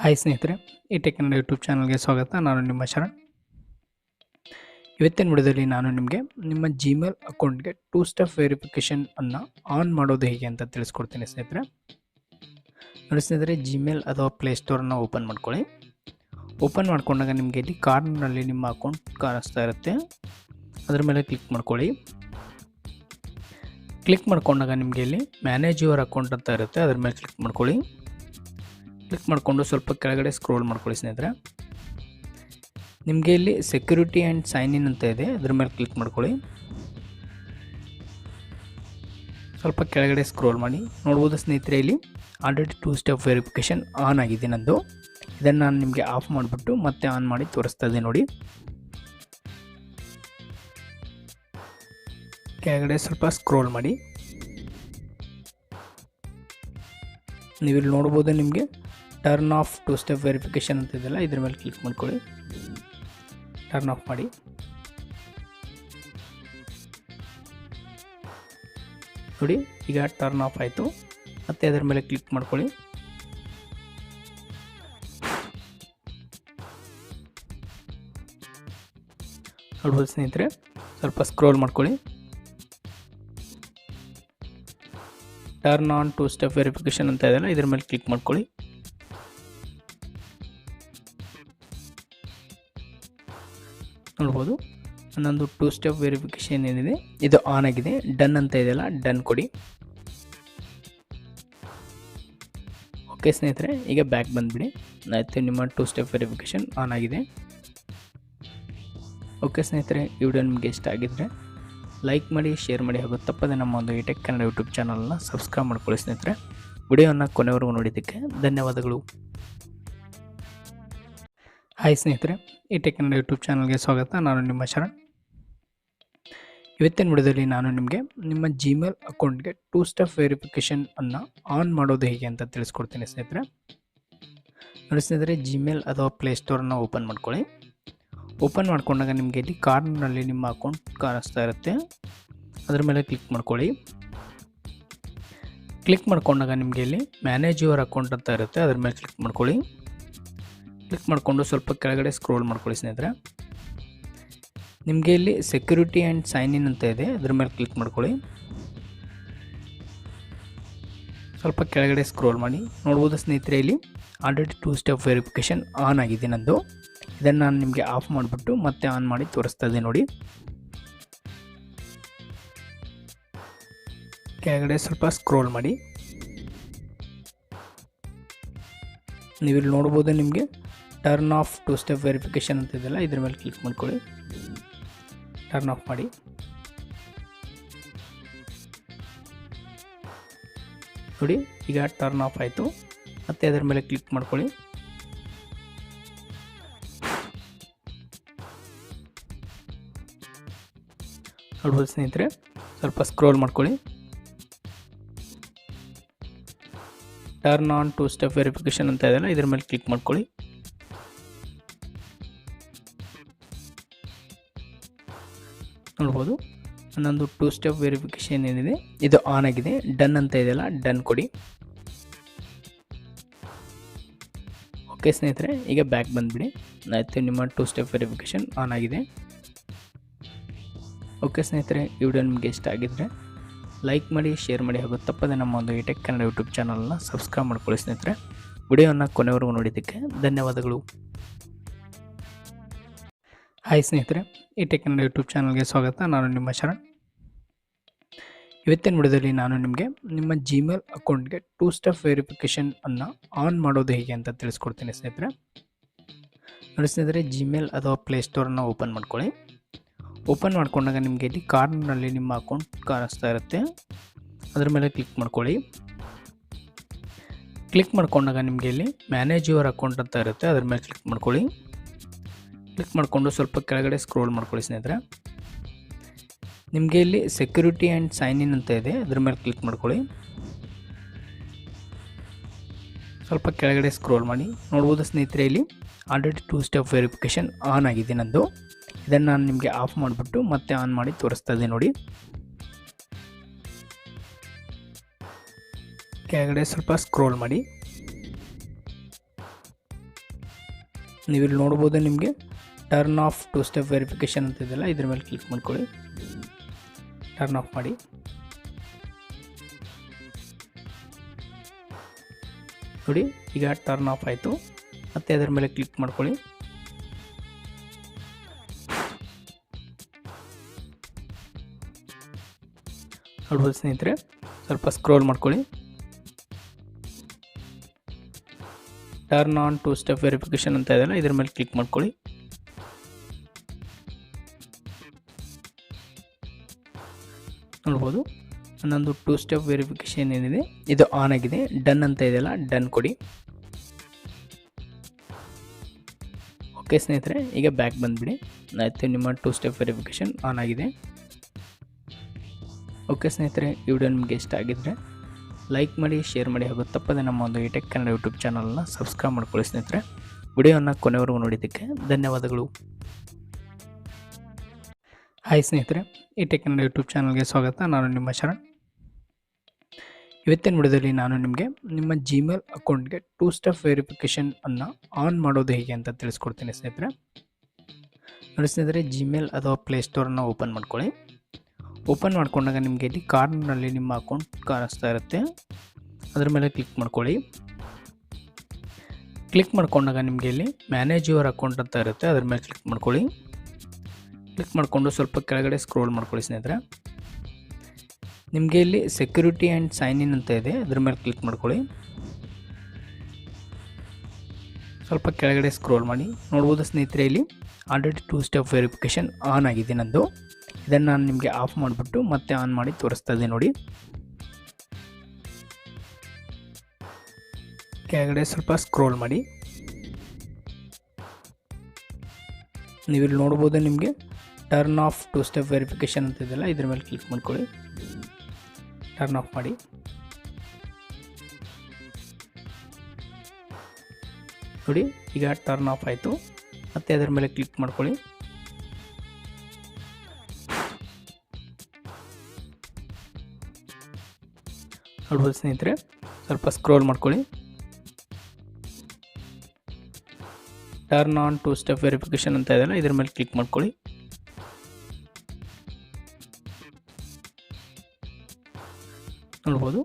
ಹಾಯ್ ಸ್ನೇಹಿತರೆ, ಈ ಟೆಕ್ ಕನ್ನಡ ಯೂಟ್ಯೂಬ್ ಚಾನಲ್ಗೆ ಸ್ವಾಗತ. ನಾನು ನಿಮ್ಮ ಶರಣ್. ಇವತ್ತಿನ ವಿಡಿಯೋದಲ್ಲಿ ನಾನು ನಿಮಗೆ ನಿಮ್ಮ ಜಿಮೇಲ್ ಅಕೌಂಟ್ಗೆ ಟೂ ಸ್ಟೆಪ್ ವೆರಿಫಿಕೇಷನ್ ಅನ್ನು ಆನ್ ಮಾಡೋದು ಹೇಗೆ ಅಂತ ತಿಳಿಸ್ಕೊಡ್ತೀನಿ ಸ್ನೇಹಿತರೆ. ನೋಡಿ ಸ್ನೇಹಿತರೆ, ಜಿಮೇಲ್ ಅಥವಾ ಪ್ಲೇಸ್ಟೋರನ್ನು ಓಪನ್ ಮಾಡ್ಕೊಳ್ಳಿ. ಓಪನ್ ಮಾಡ್ಕೊಂಡಾಗ ನಿಮಗೆ ಇಲ್ಲಿ ಕಾರ್ನರ್ನಲ್ಲಿ ನಿಮ್ಮ ಅಕೌಂಟ್ ಕಾಣಿಸ್ತಾ ಇರುತ್ತೆ, ಅದರ ಮೇಲೆ ಕ್ಲಿಕ್ ಮಾಡ್ಕೊಳ್ಳಿ. ಕ್ಲಿಕ್ ಮಾಡ್ಕೊಂಡಾಗ ನಿಮಗೆ ಇಲ್ಲಿ ಮ್ಯಾನೇಜ್ ಯುವರ್ ಅಕೌಂಟ್ ಅಂತ ಇರುತ್ತೆ, ಅದರ ಮೇಲೆ ಕ್ಲಿಕ್ ಮಾಡ್ಕೊಳ್ಳಿ. ಕ್ಲಿಕ್ ಮಾಡಿಕೊಂಡು ಸ್ವಲ್ಪ ಕೆಳಗಡೆ ಸ್ಕ್ರೋಲ್ ಮಾಡ್ಕೊಳ್ಳಿ ಸ್ನೇಹಿತರೆ. ನಿಮಗೆ ಇಲ್ಲಿ ಸೆಕ್ಯೂರಿಟಿ ಆ್ಯಂಡ್ ಸೈನ್ ಇನ್ ಅಂತ ಇದೆ, ಅದರ ಮೇಲೆ ಕ್ಲಿಕ್ ಮಾಡ್ಕೊಳ್ಳಿ. ಸ್ವಲ್ಪ ಕೆಳಗಡೆ ಸ್ಕ್ರೋಲ್ ಮಾಡಿ. ನೋಡ್ಬೋದು ಸ್ನೇಹಿತರೆ, ಇಲ್ಲಿ already two step verification on ಆಗಿದೆ ನಂದು. ಇದನ್ನು ನಾನು ನಿಮಗೆ ಆಫ್ ಮಾಡಿಬಿಟ್ಟು ಮತ್ತೆ ಆನ್ ಮಾಡಿ ತೋರಿಸ್ತಾ ಇದ್ದೆ ನೋಡಿ. ಕೆಳಗಡೆ ಸ್ವಲ್ಪ ಸ್ಕ್ರೋಲ್ ಮಾಡಿ. ನೀವಿಲ್ಲಿ ನೋಡ್ಬೋದು, ನಿಮಗೆ turn off two step verification ಅಂತ ಇದೆಯಲ್ಲ, ಇದ್ರ ಮೇಲೆ ಕ್ಲಿಕ್ ಮಾಡ್ಕೊಳ್ಳಿ. ಟರ್ನ್ ಆಫ್ ಮಾಡಿ. ನೋಡಿ, ಈಗ ಟರ್ನ್ ಆಫ್ ಆಯಿತು. ಮತ್ತೆ ಅದರ ಮೇಲೆ ಕ್ಲಿಕ್ ಮಾಡ್ಕೊಳ್ಳಿ. ನೋಡ್ಬೋದು ಸ್ನೇಹಿತರೆ, ಸ್ವಲ್ಪ ಸ್ಕ್ರೋಲ್ ಮಾಡ್ಕೊಳ್ಳಿ. Turn on two step verification ಅಂತ ಇದೆಯಲ್ಲ, ಇದ್ರ ಮೇಲೆ ಕ್ಲಿಕ್ ಮಾಡ್ಕೊಳ್ಳಿ. ನೋಡ್ಬೋದು ನನ್ನೊಂದು ಟೂ ಸ್ಟೆಪ್ ವೆರಿಫಿಕೇಷನ್ ಏನಿದೆ ಇದು ಆನ್ ಆಗಿದೆ. ಡನ್ ಅಂತ ಇದೆಯಲ್ಲ, ಡನ್ ಕೊಡಿ. ಓಕೆ ಸ್ನೇಹಿತರೆ, ಈಗ ಬ್ಯಾಕ್ ಬಂದುಬಿಡಿ. ಆಯಿತು, ನಿಮ್ಮ ಟೂ ಸ್ಟೆಪ್ ವೆರಿಫಿಕೇಷನ್ ಆನ್ ಆಗಿದೆ. ಓಕೆ ಸ್ನೇಹಿತರೆ, ಈ ವಿಡಿಯೋ ನಿಮಗೆ ಇಷ್ಟ ಆಗಿದ್ದರೆ ಲೈಕ್ ಮಾಡಿ, ಶೇರ್ ಮಾಡಿ, ಹಾಗೂ ತಪ್ಪದೆ ನಮ್ಮ ಒಂದು ಟೆಕ್ ಕನ್ನಡ ಯೂಟ್ಯೂಬ್ ಚಾನಲ್ನ ಸಬ್ಸ್ಕ್ರೈಬ್ ಮಾಡ್ಕೊಳ್ಳಿ ಸ್ನೇಹಿತರೆ. ವಿಡಿಯೋನ ಕೊನೆವರೆಗೂ ನೋಡಿದ್ದಕ್ಕೆ ಧನ್ಯವಾದಗಳು. ಹಾಯ್ ಸ್ನೇಹಿತರೆ, ಈ ಟೆಕ್ ಕನ್ನಡ ಯೂಟ್ಯೂಬ್ ಚಾನಲ್ಗೆ ಸ್ವಾಗತ. ನಾನು ನಿಮ್ಮ ಶರಣ್. ಇವತ್ತಿನ ವಿಡಿಯೋದಲ್ಲಿ ನಾನು ನಿಮಗೆ ನಿಮ್ಮ ಜಿಮೇಲ್ ಅಕೌಂಟ್ಗೆ ಟೂ ಸ್ಟೆಪ್ ವೆರಿಫಿಕೇಷನ್ ಅನ್ನು ಆನ್ ಮಾಡೋದು ಹೇಗೆ ಅಂತ ತಿಳಿಸ್ಕೊಡ್ತೀನಿ ಸ್ನೇಹಿತರೆ. ನೋಡಿ ಸ್ನೇಹಿತರೆ, ಜಿಮೇಲ್ ಅಥವಾ ಪ್ಲೇಸ್ಟೋರನ್ನು ಓಪನ್ ಮಾಡ್ಕೊಳ್ಳಿ. ಓಪನ್ ಮಾಡ್ಕೊಂಡಾಗ ನಿಮಗೆ ಇಲ್ಲಿ ಕಾರ್ನರ್ನಲ್ಲಿ ನಿಮ್ಮ ಅಕೌಂಟ್ ಕಾಣಿಸ್ತಾ ಇರುತ್ತೆ, ಅದರ ಮೇಲೆ ಕ್ಲಿಕ್ ಮಾಡ್ಕೊಳ್ಳಿ. ಕ್ಲಿಕ್ ಮಾಡ್ಕೊಂಡಾಗ ನಿಮಗೆ ಇಲ್ಲಿ ಮ್ಯಾನೇಜ್ ಯುವರ್ ಅಕೌಂಟ್ ಅಂತ ಇರುತ್ತೆ, ಅದರ ಮೇಲೆ ಕ್ಲಿಕ್ ಮಾಡ್ಕೊಳ್ಳಿ. ಕ್ಲಿಕ್ ಮಾಡಿಕೊಂಡು ಸ್ವಲ್ಪ ಕೆಳಗಡೆ ಸ್ಕ್ರೋಲ್ ಮಾಡ್ಕೊಳ್ಳಿ ಸ್ನೇಹಿತರೆ. ನಿಮಗೆ ಇಲ್ಲಿ ಸೆಕ್ಯೂರಿಟಿ ಆ್ಯಂಡ್ ಸೈನ್ ಇನ್ ಅಂತ ಇದೆ, ಅದರ ಮೇಲೆ ಕ್ಲಿಕ್ ಮಾಡ್ಕೊಳ್ಳಿ. ಸ್ವಲ್ಪ ಕೆಳಗಡೆ ಸ್ಕ್ರೋಲ್ ಮಾಡಿ. ನೋಡ್ಬೋದು ಸ್ನೇಹಿತರೆ, ಇಲ್ಲಿ already two step verification on ಆಗಿದೆ ನಂದು. ಇದನ್ನು ನಾನು ನಿಮಗೆ ಆಫ್ ಮಾಡಿಬಿಟ್ಟು ಮತ್ತೆ ಆನ್ ಮಾಡಿ ತೋರಿಸ್ತಾ ಇದ್ದೆ ನೋಡಿ. ಕೆಳಗಡೆ ಸ್ವಲ್ಪ ಸ್ಕ್ರೋಲ್ ಮಾಡಿ. ನೀವಿಲ್ಲಿ ನೋಡ್ಬೋದು, ನಿಮಗೆ turn off two step verification ಅಂತ ಇದೆಯಲ್ಲ, ಇದ್ರ ಮೇಲೆ ಕ್ಲಿಕ್ ಮಾಡ್ಕೊಳ್ಳಿ. ಟರ್ನ್ ಆಫ್ ಮಾಡಿ. ನೋಡಿ, ಈಗ ಟರ್ನ್ ಆಫ್ ಆಯಿತು. ಮತ್ತೆ ಅದರ ಮೇಲೆ ಕ್ಲಿಕ್ ಮಾಡ್ಕೊಳ್ಳಿ. ನೋಡ್ಬೋದು ಸ್ನೇಹಿತರೆ, ಸ್ವಲ್ಪ ಸ್ಕ್ರೋಲ್ ಮಾಡ್ಕೊಳ್ಳಿ. Turn on two step verification ಅಂತ ಇದೆಯಲ್ಲ, ಇದ್ರ ಮೇಲೆ ಕ್ಲಿಕ್ ಮಾಡ್ಕೊಳ್ಳಿ. ನೋಡ್ಬೋದು ನನ್ನೊಂದು ಟೂ ಸ್ಟೆಪ್ ವೆರಿಫಿಕೇಷನ್ ಏನಿದೆ ಇದು ಆನ್ ಆಗಿದೆ. ಡನ್ ಅಂತ ಇದೆಯಲ್ಲ, ಡನ್ ಕೊಡಿ. ಓಕೆ ಸ್ನೇಹಿತರೆ, ಈಗ ಬ್ಯಾಕ್ ಬಂದುಬಿಡಿ. ಆಯಿತು, ನಿಮ್ಮ ಟೂ ಸ್ಟೆಪ್ ವೆರಿಫಿಕೇಷನ್ ಆನ್ ಆಗಿದೆ. ಓಕೆ ಸ್ನೇಹಿತರೆ, ಈ ವಿಡಿಯೋ ನಿಮಗೆ ಇಷ್ಟ ಆಗಿದ್ದರೆ ಲೈಕ್ ಮಾಡಿ, ಶೇರ್ ಮಾಡಿ, ಹಾಗೂ ತಪ್ಪದೆ ನಮ್ಮ ಒಂದು ಟೆಕ್ ಕನ್ನಡ ಯೂಟ್ಯೂಬ್ ಚಾನಲ್ನ ಸಬ್ಸ್ಕ್ರೈಬ್ ಮಾಡ್ಕೊಳ್ಳಿ ಸ್ನೇಹಿತರೆ. ವಿಡಿಯೋನ ಕೊನೆವರೆಗೂ ನೋಡಿದ್ದಕ್ಕೆ ಧನ್ಯವಾದಗಳು. ಹಾಯ್ ಸ್ನೇಹಿತರೆ, ಈ ಟೆಕ್ ಕನ್ನಡ ಯೂಟ್ಯೂಬ್ ಚಾನಲ್ಗೆ ಸ್ವಾಗತ. ನಾನು ನಿಮ್ಮ ಶರಣ್. ಇವತ್ತಿನ ವಿಡಿಯೋದಲ್ಲಿ ನಾನು ನಿಮಗೆ ನಿಮ್ಮ ಜಿಮೇಲ್ ಅಕೌಂಟ್ಗೆ 2 ಸ್ಟೆಪ್ ವೆರಿಫಿಕೇಷನ್ ಅನ್ನು ಆನ್ ಮಾಡೋದು ಹೇಗೆ ಅಂತ ತಿಳಿಸ್ಕೊಡ್ತೀನಿ ಸ್ನೇಹಿತರೆ. ನೋಡಿ ಸ್ನೇಹಿತರೆ, ಜಿಮೇಲ್ ಅಥವಾ ಪ್ಲೇಸ್ಟೋರನ್ನು ಓಪನ್ ಮಾಡ್ಕೊಳ್ಳಿ. ಓಪನ್ ಮಾಡ್ಕೊಂಡಾಗ ನಿಮಗೆ ಇಲ್ಲಿ ಕಾರ್ನರ್ನಲ್ಲಿ ನಿಮ್ಮ ಅಕೌಂಟ್ ಕಾಣಿಸ್ತಾ ಇರುತ್ತೆ, ಅದರ ಮೇಲೆ ಕ್ಲಿಕ್ ಮಾಡ್ಕೊಳ್ಳಿ. ಕ್ಲಿಕ್ ಮಾಡ್ಕೊಂಡಾಗ ನಿಮಗೆ ಇಲ್ಲಿ ಮ್ಯಾನೇಜ್ ಯುವರ್ ಅಕೌಂಟ್ ಅಂತ ಇರುತ್ತೆ, ಅದರ ಮೇಲೆ ಕ್ಲಿಕ್ ಮಾಡ್ಕೊಳ್ಳಿ. ಕ್ಲಿಕ್ ಮಾಡಿಕೊಂಡು ಸ್ವಲ್ಪ ಕೆಳಗಡೆ ಸ್ಕ್ರೋಲ್ ಮಾಡ್ಕೊಳ್ಳಿ ಸ್ನೇಹಿತರೆ. ನಿಮಗೆ ಇಲ್ಲಿ ಸೆಕ್ಯೂರಿಟಿ ಆ್ಯಂಡ್ ಸೈನ್ ಇನ್ ಅಂತ ಇದೆ, ಅದ್ರ ಮೇಲೆ ಕ್ಲಿಕ್ ಮಾಡ್ಕೊಳ್ಳಿ. ಸ್ವಲ್ಪ ಕೆಳಗಡೆ ಸ್ಕ್ರೋಲ್ ಮಾಡಿ ನೋಡ್ಬೋದು ಸ್ನೇಹಿತರೆ, ಇಲ್ಲಿ ಆಲ್ರೆಡಿ 2 ಸ್ಟೆಪ್ ವೆರಿಫಿಕೇಷನ್ ಆನ್ ಆಗಿದೆ ನಂದು. ಇದನ್ನು ನಾನು ನಿಮಗೆ ಆಫ್ ಮಾಡಿಬಿಟ್ಟು ಮತ್ತೆ ಆನ್ ಮಾಡಿ ತೋರಿಸ್ತಾ ಇದ್ದೆ ನೋಡಿ. ಕೆಳಗಡೆ ಸ್ವಲ್ಪ ಸ್ಕ್ರೋಲ್ ಮಾಡಿ, ನೀವಿಲ್ಲಿ ನೋಡ್ಬೋದು ನಿಮಗೆ ಟರ್ನ್ ಆಫ್ 2 ಸ್ಟೆಪ್ ವೆರಿಫಿಕೇಷನ್ ಅಂತ ಇದೆಯಲ್ಲ, ಇದ್ರ ಮೇಲೆ ಕ್ಲಿಕ್ ಮಾಡ್ಕೊಳ್ಳಿ. ಟರ್ನ್ ಆಫ್ ಮಾಡಿ. ನೋಡಿ, ಈಗ ಟರ್ನ್ ಆಫ್ ಆಯಿತು. ಮತ್ತೆ ಅದರ ಮೇಲೆ ಕ್ಲಿಕ್ ಮಾಡ್ಕೊಳ್ಳಿ. ನೋಡ್ಬೋದು ಸ್ನೇಹಿತರೆ, ಸ್ವಲ್ಪ ಸ್ಕ್ರೋಲ್ ಮಾಡ್ಕೊಳ್ಳಿ. ಟರ್ನ್ ಆನ್ 2 ಸ್ಟೆಪ್ ವೆರಿಫಿಕೇಷನ್ ಅಂತ ಇದೆಯಲ್ಲ, ಇದ್ರ ಮೇಲೆ ಕ್ಲಿಕ್ ಮಾಡ್ಕೊಳ್ಳಿ. ನೋಡ್ಬೋದು ನನ್ನೊಂದು 2 ಸ್ಟೆಪ್ ವೆರಿಫಿಕೇಷನ್ ಏನಿದೆ ಇದು ಆನ್ ಆಗಿದೆ. ಡನ್ ಅಂತ ಇದೆಯಲ್ಲ, ಡನ್ ಕೊಡಿ. ಓಕೆ ಸ್ನೇಹಿತರೆ, ಈಗ ಬ್ಯಾಕ್ ಬಂದುಬಿಡಿ. ಆಯಿತು, ನಿಮ್ಮ 2 ಸ್ಟೆಪ್ ವೆರಿಫಿಕೇಷನ್ ಆನ್ ಆಗಿದೆ. ಓಕೆ ಸ್ನೇಹಿತರೆ, ಈ ವಿಡಿಯೋ ನಿಮಗೆ ಇಷ್ಟ ಆಗಿದ್ದರೆ ಲೈಕ್ ಮಾಡಿ, ಶೇರ್ ಮಾಡಿ, ಹಾಗೂ ತಪ್ಪದೆ ನಮ್ಮ ಒಂದು ಟೆಕ್ ಕನ್ನಡ ಯೂಟ್ಯೂಬ್ ಚಾನಲ್ನ ಸಬ್ಸ್ಕ್ರೈಬ್ ಮಾಡ್ಕೊಳ್ಳಿ ಸ್ನೇಹಿತರೆ. ವಿಡಿಯೋನ ಕೊನೆವರೆಗೂ ನೋಡಿದ್ದಕ್ಕೆ ಧನ್ಯವಾದಗಳು. ಹಾಯ್ ಸ್ನೇಹಿತರೆ, ಈ ಟೆಕ್ ಕನ್ನಡ ಯೂಟ್ಯೂಬ್ ಚಾನಲ್ಗೆ ಸ್ವಾಗತ. ನಾನು ನಿಮ್ಮ ಶರಣ್. ಇವತ್ತಿನ ವಿಡಿಯೋದಲ್ಲಿ ನಾನು ನಿಮಗೆ ನಿಮ್ಮ ಜಿಮೇಲ್ ಅಕೌಂಟ್ಗೆ 2 ಸ್ಟೆಪ್ ವೆರಿಫಿಕೇಷನ್ ಅನ್ನು ಆನ್ ಮಾಡೋದು ಹೇಗೆ ಅಂತ ತಿಳಿಸ್ಕೊಡ್ತೀನಿ ಸ್ನೇಹಿತರೆ. ನೋಡಿ ಸ್ನೇಹಿತರೆ, ಜಿಮೇಲ್ ಅಥವಾ ಪ್ಲೇಸ್ಟೋರನ್ನು ಓಪನ್ ಮಾಡ್ಕೊಳ್ಳಿ. ಓಪನ್ ಮಾಡ್ಕೊಂಡಾಗ ನಿಮಗೆ ಇಲ್ಲಿ ಕಾರ್ನರ್ನಲ್ಲಿ ನಿಮ್ಮ ಅಕೌಂಟ್ ಕಾಣಿಸ್ತಾ ಇರುತ್ತೆ, ಅದರ ಮೇಲೆ ಕ್ಲಿಕ್ ಮಾಡ್ಕೊಳ್ಳಿ. ಕ್ಲಿಕ್ ಮಾಡ್ಕೊಂಡಾಗ ನಿಮಗೆ ಇಲ್ಲಿ ಮ್ಯಾನೇಜ್ ಯುವರ್ ಅಕೌಂಟ್ ಅಂತ ಇರುತ್ತೆ, ಅದರ ಮೇಲೆ ಕ್ಲಿಕ್ ಮಾಡ್ಕೊಳ್ಳಿ. ಕ್ಲಿಕ್ ಮಾಡಿಕೊಂಡು ಸ್ವಲ್ಪ ಕೆಳಗಡೆ ಸ್ಕ್ರೋಲ್ ಮಾಡ್ಕೊಳ್ಳಿ ಸ್ನೇಹಿತರೆ. ನಿಮಗೆ ಇಲ್ಲಿ ಸೆಕ್ಯೂರಿಟಿ ಆ್ಯಂಡ್ ಸೈನ್ ಇನ್ ಅಂತ ಇದೆ, ಅದ್ರ ಮೇಲೆ ಕ್ಲಿಕ್ ಮಾಡ್ಕೊಳ್ಳಿ. ಸ್ವಲ್ಪ ಕೆಳಗಡೆ ಸ್ಕ್ರೋಲ್ ಮಾಡಿ ನೋಡ್ಬೋದು ಸ್ನೇಹಿತರೆ, ಇಲ್ಲಿ ಆಲ್ರೆಡಿ 2 ಸ್ಟೆಪ್ ವೆರಿಫಿಕೇಷನ್ ಆನ್ ಆಗಿದೆ ನಂದು. ಇದನ್ನು ನಾನು ನಿಮಗೆ ಆಫ್ ಮಾಡಿಬಿಟ್ಟು ಮತ್ತೆ ಆನ್ ಮಾಡಿ ತೋರಿಸ್ತಾ ಇದ್ದೆ ನೋಡಿ. ಕೆಳಗಡೆ ಸ್ವಲ್ಪ ಸ್ಕ್ರೋಲ್ ಮಾಡಿ, ನೀವಿಲ್ಲಿ ನೋಡ್ಬೋದು ನಿಮಗೆ ಟರ್ನ್ ಆಫ್ 2 ಸ್ಟೆಪ್ ವೆರಿಫಿಕೇಷನ್ ಅಂತ ಇದೆಯಲ್ಲ, ಇದ್ರ ಮೇಲೆ ಕ್ಲಿಕ್ ಮಾಡ್ಕೊಳ್ಳಿ. ಟರ್ನ್ ಆಫ್ ಮಾಡಿ. ನೋಡಿ, ಈಗ ಟರ್ನ್ ಆಫ್ ಆಯಿತು. ಮತ್ತೆ ಅದರ ಮೇಲೆ ಕ್ಲಿಕ್ ಮಾಡ್ಕೊಳ್ಳಿ. ನೋಡ್ಬೋದು ಸ್ನೇಹಿತರೆ, ಸ್ವಲ್ಪ ಸ್ಕ್ರೋಲ್ ಮಾಡ್ಕೊಳ್ಳಿ. ಟರ್ನ್ ಆನ್ 2 ಸ್ಟೆಪ್ ವೆರಿಫಿಕೇಷನ್ ಅಂತ ಇದೆಯಲ್ಲ, ಇದ್ರ ಮೇಲೆ ಕ್ಲಿಕ್ ಮಾಡ್ಕೊಳ್ಳಿ. ನೋಡ್ಬೋದು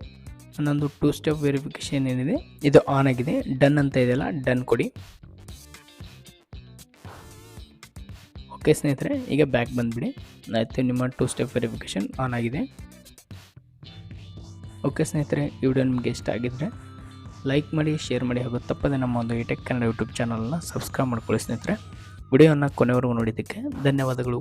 ನನ್ನೊಂದು 2 ಸ್ಟೆಪ್ ವೆರಿಫಿಕೇಷನ್ ಏನಿದೆ ಇದು ಆನ್ ಆಗಿದೆ. ಡನ್ ಅಂತ ಇದೆಯಲ್ಲ, ಡನ್ ಕೊಡಿ. ಓಕೆ ಸ್ನೇಹಿತರೆ, ಈಗ ಬ್ಯಾಕ್ ಬಂದುಬಿಡಿ. ಆಯಿತು, ನಿಮ್ಮ 2 ಸ್ಟೆಪ್ ವೆರಿಫಿಕೇಷನ್ ಆನ್ ಆಗಿದೆ. ಓಕೆ ಸ್ನೇಹಿತರೆ, ಈ ವಿಡಿಯೋ ನಿಮಗೆ ಇಷ್ಟ ಆಗಿದ್ದರೆ ಲೈಕ್ ಮಾಡಿ, ಶೇರ್ ಮಾಡಿ, ಹಾಗೂ ತಪ್ಪದೆ ನಮ್ಮ ಒಂದು ಟೆಕ್ ಕನ್ನಡ ಯೂಟ್ಯೂಬ್ ಚಾನಲ್ನ ಸಬ್ಸ್ಕ್ರೈಬ್ ಮಾಡ್ಕೊಳ್ಳಿ ಸ್ನೇಹಿತರೆ. ವಿಡಿಯೋನ ಕೊನೆವರೆಗೂ ನೋಡಿದ್ದಕ್ಕೆ ಧನ್ಯವಾದಗಳು.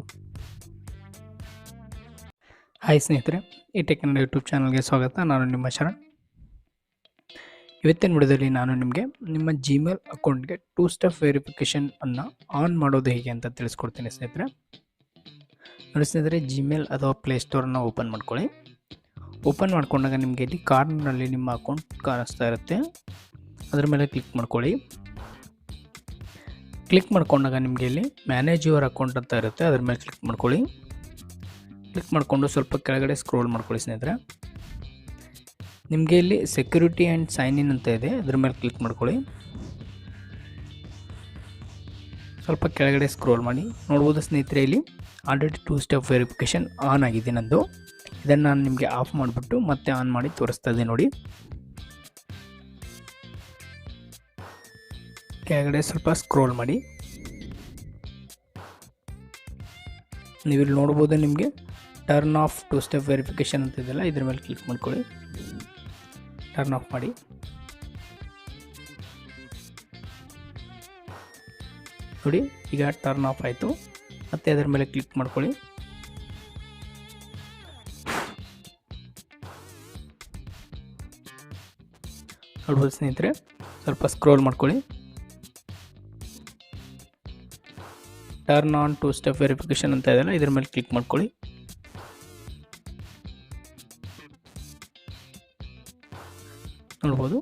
ಹಾಯ್ ಸ್ನೇಹಿತರೆ, ಈ ಟೆಕ್ ಕನ್ನಡ ಯೂಟ್ಯೂಬ್ ಚಾನಲ್ಗೆ ಸ್ವಾಗತ. ನಾನು ನಿಮ್ಮ ಶರಣ್. ಇವತ್ತಿನ ವಿಡಿಯೋದಲ್ಲಿ ನಾನು ನಿಮಗೆ ನಿಮ್ಮ ಜಿಮೇಲ್ ಅಕೌಂಟ್ಗೆ 2 ಸ್ಟೆಪ್ ವೆರಿಫಿಕೇಷನ್ ಅನ್ನು ಆನ್ ಮಾಡೋದು ಹೇಗೆ ಅಂತ ತಿಳಿಸ್ಕೊಡ್ತೀನಿ ಸ್ನೇಹಿತರೆ. ನೋಡಿ ಸ್ನೇಹಿತರೆ, ಜಿಮೇಲ್ ಅಥವಾ ಪ್ಲೇಸ್ಟೋರನ್ನು ಓಪನ್ ಮಾಡ್ಕೊಳ್ಳಿ. ಓಪನ್ ಮಾಡ್ಕೊಂಡಾಗ ನಿಮಗೆ ಇಲ್ಲಿ ಕಾರ್ನರ್ನಲ್ಲಿ ನಿಮ್ಮ ಅಕೌಂಟ್ ಕಾಣಿಸ್ತಾ ಇರುತ್ತೆ, ಅದರ ಮೇಲೆ ಕ್ಲಿಕ್ ಮಾಡ್ಕೊಳ್ಳಿ. ಕ್ಲಿಕ್ ಮಾಡ್ಕೊಂಡಾಗ ನಿಮಗೆ ಇಲ್ಲಿ ಮ್ಯಾನೇಜ್ ಯುವರ್ ಅಕೌಂಟ್ ಅಂತ ಇರುತ್ತೆ, ಅದರ ಮೇಲೆ ಕ್ಲಿಕ್ ಮಾಡ್ಕೊಳ್ಳಿ. ಕ್ಲಿಕ್ ಮಾಡಿಕೊಂಡು ಸ್ವಲ್ಪ ಕೆಳಗಡೆ ಸ್ಕ್ರೋಲ್ ಮಾಡ್ಕೊಳ್ಳಿ ಸ್ನೇಹಿತರೆ. ನಿಮಗೆ ಇಲ್ಲಿ ಸೆಕ್ಯೂರಿಟಿ ಆ್ಯಂಡ್ ಸೈನ್ ಇನ್ ಅಂತ ಇದೆ, ಅದ್ರ ಮೇಲೆ ಕ್ಲಿಕ್ ಮಾಡ್ಕೊಳ್ಳಿ. ಸ್ವಲ್ಪ ಕೆಳಗಡೆ ಸ್ಕ್ರೋಲ್ ಮಾಡಿ ನೋಡ್ಬೋದು ಸ್ನೇಹಿತರೆ, ಇಲ್ಲಿ ಆಲ್ರೆಡಿ 2 ಸ್ಟೆಪ್ ವೆರಿಫಿಕೇಷನ್ ಆನ್ ಆಗಿದೆ ನಂದು. ಇದನ್ನು ನಾನು ನಿಮಗೆ ಆಫ್ ಮಾಡಿಬಿಟ್ಟು ಮತ್ತೆ ಆನ್ ಮಾಡಿ ತೋರಿಸ್ತಾ ಇದ್ದೆ ನೋಡಿ. ಕೆಳಗಡೆ ಸ್ವಲ್ಪ ಸ್ಕ್ರೋಲ್ ಮಾಡಿ, ನೀವಿಲ್ಲಿ ನೋಡ್ಬೋದು ನಿಮಗೆ turn off two step verification ಅಂತ ಇದೆಯಲ್ಲ ಇದ್ರ ಮೇಲೆ ಕ್ಲಿಕ್ ಮಾಡ್ಕೊಳ್ಳಿ. ಟರ್ನ್ ಆಫ್ ಮಾಡಿ. ನೋಡಿ ಈಗ ಟರ್ನ್ ಆಫ್ ಆಯಿತು. ಮತ್ತೆ ಅದರ ಮೇಲೆ ಕ್ಲಿಕ್ ಮಾಡ್ಕೊಳ್ಳಿ. ನೋಡ್ಬೋದು ಸ್ನೇಹಿತರೆ, ಸ್ವಲ್ಪ ಸ್ಕ್ರೋಲ್ ಮಾಡ್ಕೊಳ್ಳಿ. Turn on two step verification ಅಂತ ಇದೆಯಲ್ಲ ಇದ್ರ ಮೇಲೆ ಕ್ಲಿಕ್ ಮಾಡ್ಕೊಳ್ಳಿ. ನೋಡ್ಬೋದು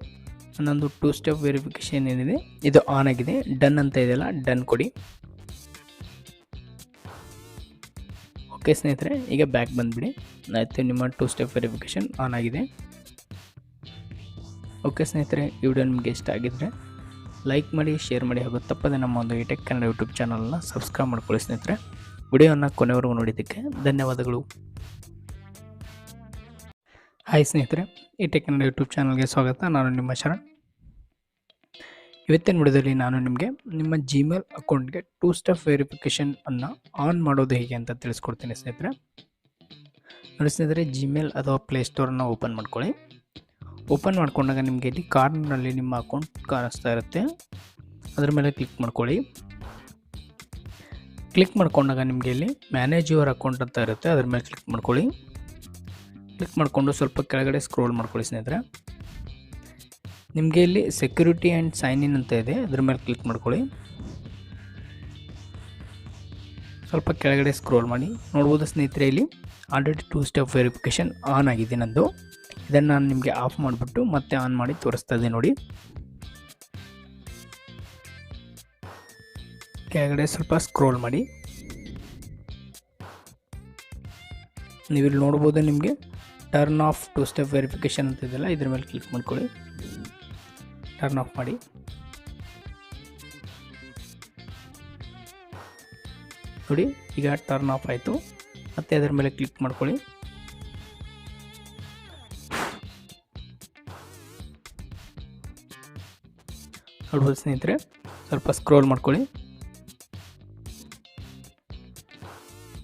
ನನ್ನೊಂದು ಟೂ ಸ್ಟೆಪ್ ವೆರಿಫಿಕೇಷನ್ ಏನಿದೆ ಇದು ಆನ್ ಆಗಿದೆ. ಡನ್ ಅಂತ ಇದೆಯಲ್ಲ, ಡನ್ ಕೊಡಿ. ಓಕೆ ಸ್ನೇಹಿತರೆ, ಈಗ ಬ್ಯಾಕ್ ಬಂದುಬಿಡಿ. ಆಯಿತು, ನಿಮ್ಮ ಟೂ ಸ್ಟೆಪ್ ವೆರಿಫಿಕೇಷನ್ ಆನ್ ಆಗಿದೆ. ಓಕೆ ಸ್ನೇಹಿತರೆ, ಈ ವಿಡಿಯೋ ನಿಮಗೆ ಇಷ್ಟ ಆಗಿದ್ದರೆ ಲೈಕ್ ಮಾಡಿ, ಶೇರ್ ಮಾಡಿ, ಹಾಗೂ ತಪ್ಪದೆ ನಮ್ಮ ಒಂದು ಇಟೆಕ್ ಕನ್ನಡ ಯೂಟ್ಯೂಬ್ ಚಾನಲ್ನ ಸಬ್ಸ್ಕ್ರೈಬ್ ಮಾಡ್ಕೊಳ್ಳಿ ಸ್ನೇಹಿತರೆ. ವಿಡಿಯೋನ ಕೊನೆವರೆಗೂ ನೋಡಿದ್ದಕ್ಕೆ ಧನ್ಯವಾದಗಳು. ಹಾಯ್ ಸ್ನೇಹಿತರೆ, ಇಟೆಕ್ ಕನ್ನಡ ಯೂಟ್ಯೂಬ್ ಚಾನಲ್ಗೆ ಸ್ವಾಗತ. ನಾನು ನಿಮ್ಮ ಶರಣ್. ಇವತ್ತಿನ ವಿಡಿಯೋದಲ್ಲಿ ನಾನು ನಿಮಗೆ ನಿಮ್ಮ ಜಿಮೇಲ್ ಅಕೌಂಟ್ಗೆ ಟೂ ಸ್ಟೆಪ್ ವೆರಿಫಿಕೇಷನ್ ಅನ್ನು ಆನ್ ಮಾಡೋದು ಹೇಗೆ ಅಂತ ತಿಳಿಸ್ಕೊಡ್ತೀನಿ ಸ್ನೇಹಿತರೆ. ನೋಡಿ ಸ್ನೇಹಿತರೆ, ಜಿಮೇಲ್ ಅಥವಾ ಪ್ಲೇಸ್ಟೋರನ್ನು ಓಪನ್ ಮಾಡ್ಕೊಳ್ಳಿ. ಓಪನ್ ಮಾಡ್ಕೊಂಡಾಗ ನಿಮಗೆ ಇಲ್ಲಿ ಕಾರ್ನರ್ನಲ್ಲಿ ನಿಮ್ಮ ಅಕೌಂಟ್ ಕಾಣಿಸ್ತಾ ಇರುತ್ತೆ, ಅದರ ಮೇಲೆ ಕ್ಲಿಕ್ ಮಾಡ್ಕೊಳ್ಳಿ. ಕ್ಲಿಕ್ ಮಾಡ್ಕೊಂಡಾಗ ನಿಮಗೆ ಇಲ್ಲಿ ಮ್ಯಾನೇಜ್ ಯುವರ್ ಅಕೌಂಟ್ ಅಂತ ಇರುತ್ತೆ, ಅದರ ಮೇಲೆ ಕ್ಲಿಕ್ ಮಾಡ್ಕೊಳ್ಳಿ. ಕ್ಲಿಕ್ ಮಾಡಿಕೊಂಡು ಸ್ವಲ್ಪ ಕೆಳಗಡೆ ಸ್ಕ್ರೋಲ್ ಮಾಡ್ಕೊಳ್ಳಿ ಸ್ನೇಹಿತರೆ. ನಿಮಗೆ ಇಲ್ಲಿ ಸೆಕ್ಯೂರಿಟಿ ಆ್ಯಂಡ್ ಸೈನ್ ಇನ್ ಅಂತ ಇದೆ, ಅದ್ರ ಮೇಲೆ ಕ್ಲಿಕ್ ಮಾಡ್ಕೊಳ್ಳಿ. ಸ್ವಲ್ಪ ಕೆಳಗಡೆ ಸ್ಕ್ರೋಲ್ ಮಾಡಿ. ನೋಡ್ಬೋದು ಸ್ನೇಹಿತರೆ, ಇಲ್ಲಿ already two step verification on ಆಗಿದೆ ನಂದು. ಇದನ್ನು ನಾನು ನಿಮಗೆ ಆಫ್ ಮಾಡಿಬಿಟ್ಟು ಮತ್ತೆ ಆನ್ ಮಾಡಿ ತೋರಿಸ್ತಾ ಇದ್ದೆ ನೋಡಿ. ಕೆಳಗಡೆ ಸ್ವಲ್ಪ ಸ್ಕ್ರೋಲ್ ಮಾಡಿ. ನೀವಿಲ್ಲಿ ನೋಡ್ಬೋದು ನಿಮಗೆ turn off two step verification ಅಂತ ಇದೆಯಲ್ಲ ಇದ್ರ ಮೇಲೆ ಕ್ಲಿಕ್ ಮಾಡ್ಕೊಳ್ಳಿ. ಟರ್ನ್ ಆಫ್ ಮಾಡಿ. ನೋಡಿ ಈಗ ಟರ್ನ್ ಆಫ್ ಆಯಿತು. ಮತ್ತೆ ಅದರ ಮೇಲೆ ಕ್ಲಿಕ್ ಮಾಡ್ಕೊಳ್ಳಿ. ನೋಡ್ಬೋದು ಸ್ನೇಹಿತರೆ, ಸ್ವಲ್ಪ ಸ್ಕ್ರೋಲ್ ಮಾಡ್ಕೊಳ್ಳಿ.